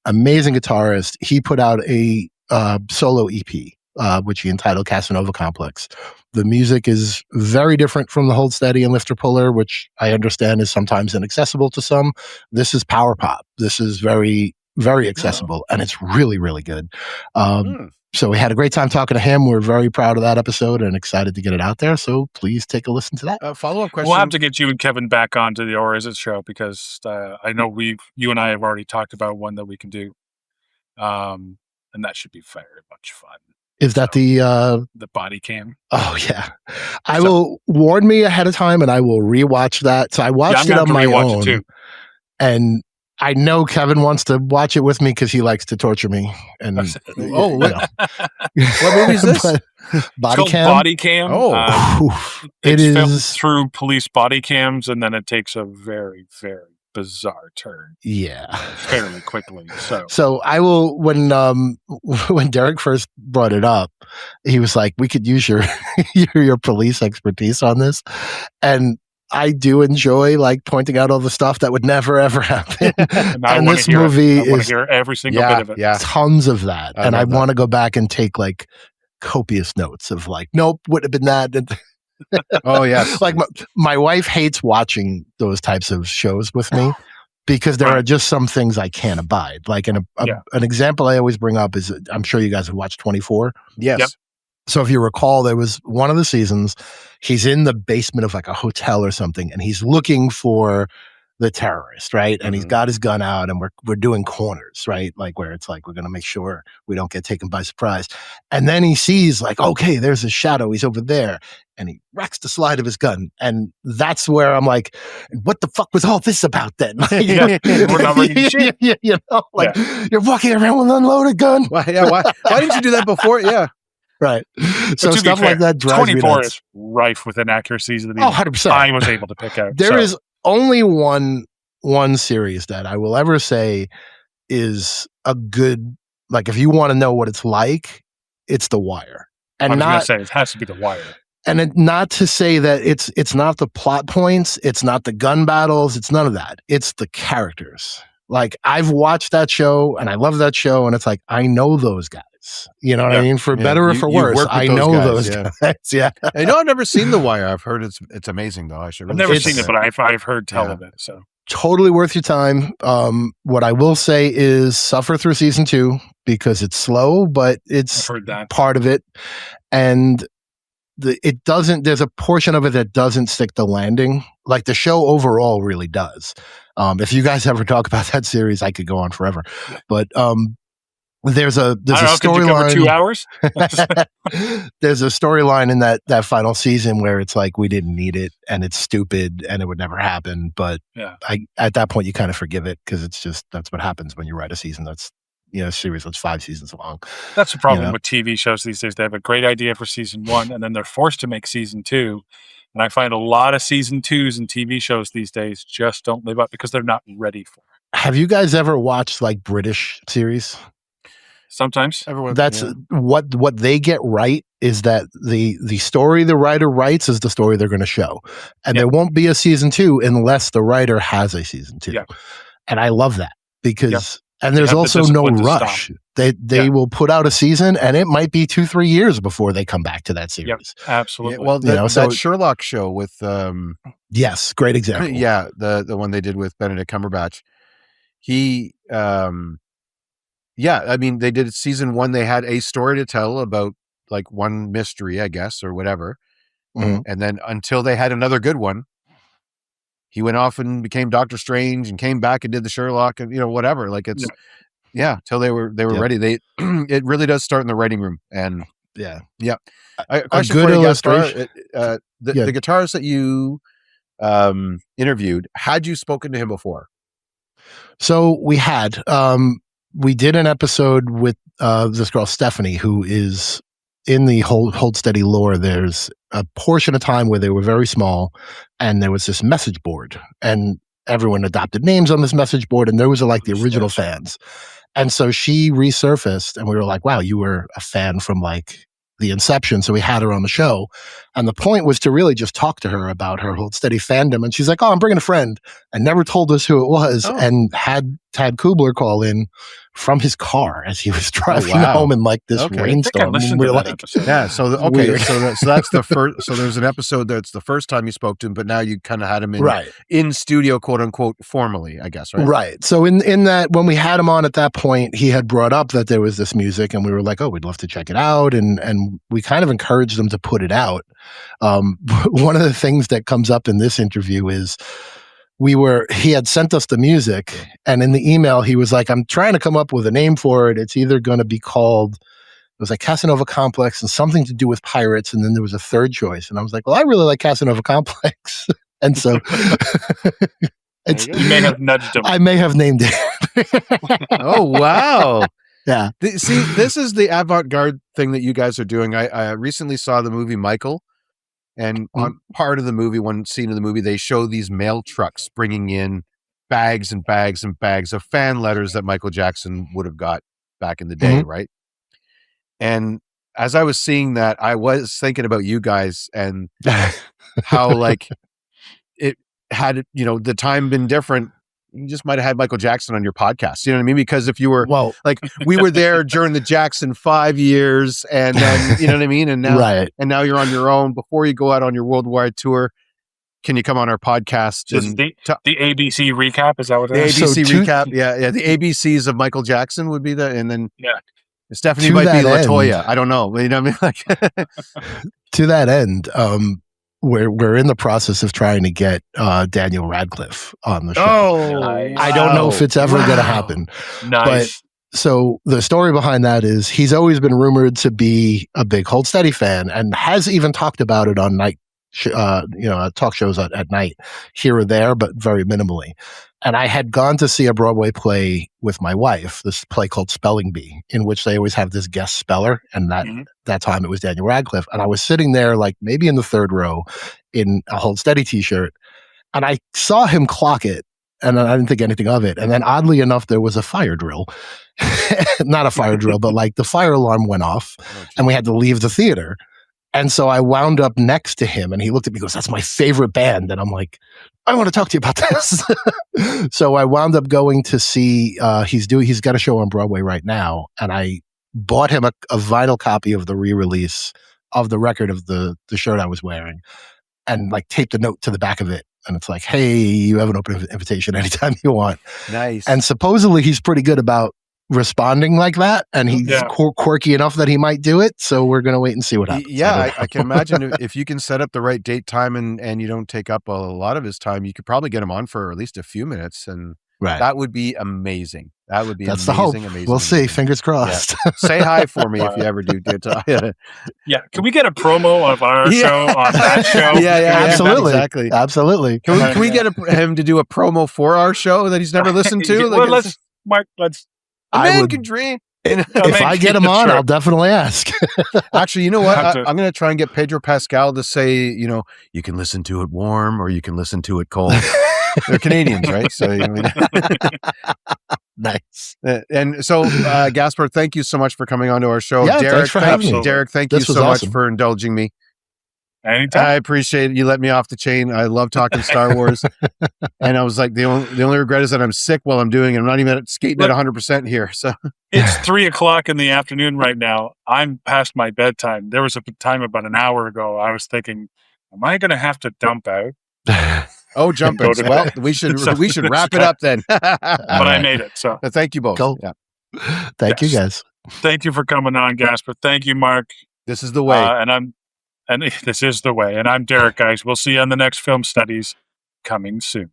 Amazing guitarist. He put out a solo EP, which he entitled Casanova Complex. The music is very different from the Hold Steady and Lifter Puller, which I understand is sometimes inaccessible to some. This is power pop. This is very, very accessible, and it's really, really good. So we had a great time talking to him. We're very proud of that episode and excited to get it out there. So please take a listen to that. Follow-up question. We'll have to get you and Kevin back onto the Or Is It show because I know you and I have already talked about one that we can do. And that should be very much fun. Is that the body cam? Oh yeah, I will warn me ahead of time, and I will rewatch that. So I watched it on my own, too. And I know Kevin wants to watch it with me because he likes to torture me. And what movie is this? Body Cam. Body Cam. It is filmed through police body cams, and then it takes a very, very bizarre turn. Yeah, fairly quickly. So I will when Derek first brought it up, he was like, "We could use your your police expertise on this," and I do enjoy like pointing out all the stuff that would never ever happen. And this movie is hear every single bit of it. Yeah, tons of that, and I want to go back and take like copious notes of like, nope, would have been that. Oh yes, like my wife hates watching those types of shows with me because there are just some things I can't abide. Like an example I always bring up is I'm sure you guys have watched 24. Yes. Yep. So if you recall, there was one of the seasons, he's in the basement of like a hotel or something, and he's looking for the terrorist, right? And he's Mhm. got his gun out, and we're doing corners, right? Like where it's like we're gonna make sure we don't get taken by surprise. And then he sees like, okay, there's a shadow. He's over there, and he racks the slide of his gun, and that's where I'm like, what the fuck was all this about then? Like, We're not ready to shoot. you know, like you're walking around with an unloaded gun, Why didn't you do that before? Yeah. right? But So to be stuff fair, like that drives me 24 nuts. is rife with inaccuracies that Oh, even 100%. I was able to pick out. There so. is only one series that I will ever say is a good, like if you want to know what it's like, it's The Wire. I And was going to not say it has to be The Wire. and not to say that it's not the plot points, it's not the gun battles, it's none of that. It's the characters. Like I've watched that show and I love that show, and it's like I know those guys. You know what I mean? For Yeah, better or you- for you worse, work with I those know guys, those yeah. guys. Yeah. I know I've never seen The Wire. I've heard it's amazing though. I should. I've Really never check seen it, but I've heard tell of it. So Totally worth your time. What I will say is suffer through season 2 because it's slow, but I've it's heard that. part of it. And it doesn't, there's a portion of it that doesn't stick the landing. Like the show overall really does. If you guys ever talk about that series, I could go on forever. But there's a I don't know, could you cover 2 hours? There's a storyline in that final season where it's like we didn't need it and it's stupid and it would never happen. But Yeah. at that point you kind of forgive it because it's just that's what happens when you write a season that's a series that's 5 seasons long. That's the problem You know? with TV shows these days. They have a great idea for season 1 and then they're forced to make season 2. And I find a lot of season 2s in TV shows these days just don't live up because they're not ready for it. Have you guys ever watched like British series? Sometimes. Everyone. That's yeah. what they get right is that the story the writer writes is the story they're going to show, and Yep. there won't be a season 2 unless the writer has a season 2. Yep. And I love that because Yep. and there's have the also no discipline to rush. stop. They Yeah. will put out a season, and it might be 2-3 years before they come back to that series. Yep. Absolutely. Yeah, well, You know, so- that Sherlock show with Yes, great example. yeah, the one they did with Benedict Cumberbatch. He yeah, I mean they did season 1, they had a story to tell about like one mystery, I guess, or whatever. Mhm. And then until they had another good one, he went off and became Doctor Strange and came back and did the Sherlock and whatever. Like it's till they were Yep. ready. They it really does start in the writing room. And Yeah. a question good for you, Gaspar. illustration. The guitarist that you interviewed, had you spoken to him before? So we did an episode with this girl Stephanie, who is in the Hold Steady lore. There's a portion of time where they were very small, and there was this message board, and everyone adopted names on this message board, and there was like the original fans. And so she resurfaced, and we were like, "Wow, you were a fan from like the inception." So we had her on the show, and the point was to really just talk to her about her Hold Steady fandom. And she's like, "Oh, I'm bringing a friend," and never told us who it was, and had Tad Kubler call in from his car as he was driving home in like this Okay. I think I rainstorm. listened And we to were that like, episode. Yeah. So Weird. so that's the first. So there's an episode that's the first time you spoke to him, but now you kind of had him in studio, quote unquote, formally, I guess, right? Right. So in that, when we had him on at that point, he had brought up that there was this music, and we were like, "Oh, we'd love to check it out," and we kind of encouraged him to put it out. One of the things that comes up in this interview is he had sent us the music, and in the email he was like, "I'm trying to come up with a name for it. It's either going to be called," it was like Casanova Complex and something to do with pirates, and then there was a third choice, and I was like, "Well, I really like Casanova Complex," and so You may have nudged him. I may have named it. Oh wow. Yeah. See, this is the avant-garde thing that you guys are doing. I recently saw the movie Michael, and on part of the movie, one scene of the movie, they show these mail trucks bringing in bags and bags and bags of fan letters that Michael Jackson would have got back in the day, right? And as I was seeing that, I was thinking about you guys and how like it had, the time been different, you just might have had Michael Jackson on your podcast. You know what I mean? Because if you were like, we were there during the Jackson 5 years, and then, you know what I mean? And now, and now you're on your own. Before you go out on your worldwide tour, can you come on our podcast? Just the ABC recap, is that what it the is? ABC recap? Yeah. The ABCs of Michael Jackson would be the, and then Stephanie To might be that LaToya. end. I don't know. You know what I mean? Like to that end, we're in the process of trying to get Daniel Radcliffe on the show. Oh, Nice. I don't know if it's ever going to happen. Nice. So the story behind that is he's always been rumored to be a big Hold Steady fan and has even talked about it on talk shows at night here or there, but very minimally. And I had gone to see a Broadway play with my wife, this play called Spelling Bee, in which they always have this guest speller. And that time it was Daniel Radcliffe. And I was sitting there like maybe in the third row in a Hold Steady t-shirt. And I saw him clock it. And I didn't think anything of it. And then oddly enough, there was a fire drill. Not a fire drill, but like the fire alarm went off and we had to leave the theater. And so I wound up next to him and he looked at me and goes, "That's my favorite band." And I'm like, "I want to talk to you about this." So I wound up going to see, he's got a show on Broadway right now. And I bought him a vinyl copy of the re-release of the record of the shirt I was wearing and like taped a note to the back of it. And it's like, "Hey, you have an open invitation anytime you want." Nice. And supposedly he's pretty good about responding like that. And he's quirky enough that he might do it. So we're going to wait and see what happens. Yeah, I can imagine if you can set up the right date, time, and you don't take up a lot of his time, you could probably get him on for at least a few minutes. And that would be amazing. That would be That's amazing, the hope. amazing. We'll see. Fingers crossed. Yeah. Say hi for me if you ever do get to. Yeah. Can we get a promo of our show on that show? Yeah, absolutely. Exactly. Absolutely. Can we get him to do a promo for our show that he's never listened to? Well, let's a man can dream. If I get him on, I'll definitely ask. Actually, you know what? I'm going to try and get Pedro Pascal to say, you can listen to it warm or you can listen to it cold. They're Canadians, right? So, nice. And so, Gaspar, thank you so much for coming on to our show. Yeah, Derek, thanks for having me. Derek, thank you so much for indulging me. Anytime. I appreciate it. You let me off the chain. I love talking Star Wars. And I was like, the only regret is that I'm sick while I'm doing it. I'm not even skating at 100% here. So it's 3:00 in the afternoon right now. I'm past my bedtime. There was a time about an hour ago. I was thinking, am I going to have to dump out? Oh, jumping. Well, we should wrap it up then. But I made it. So thank you both. Cool. Yeah. Thank you guys. Thank you for coming on, Gasper. Thank you, Mark. This is the way. And this is the way. And I'm Derek, guys. We'll see you on the next Film Studies coming soon.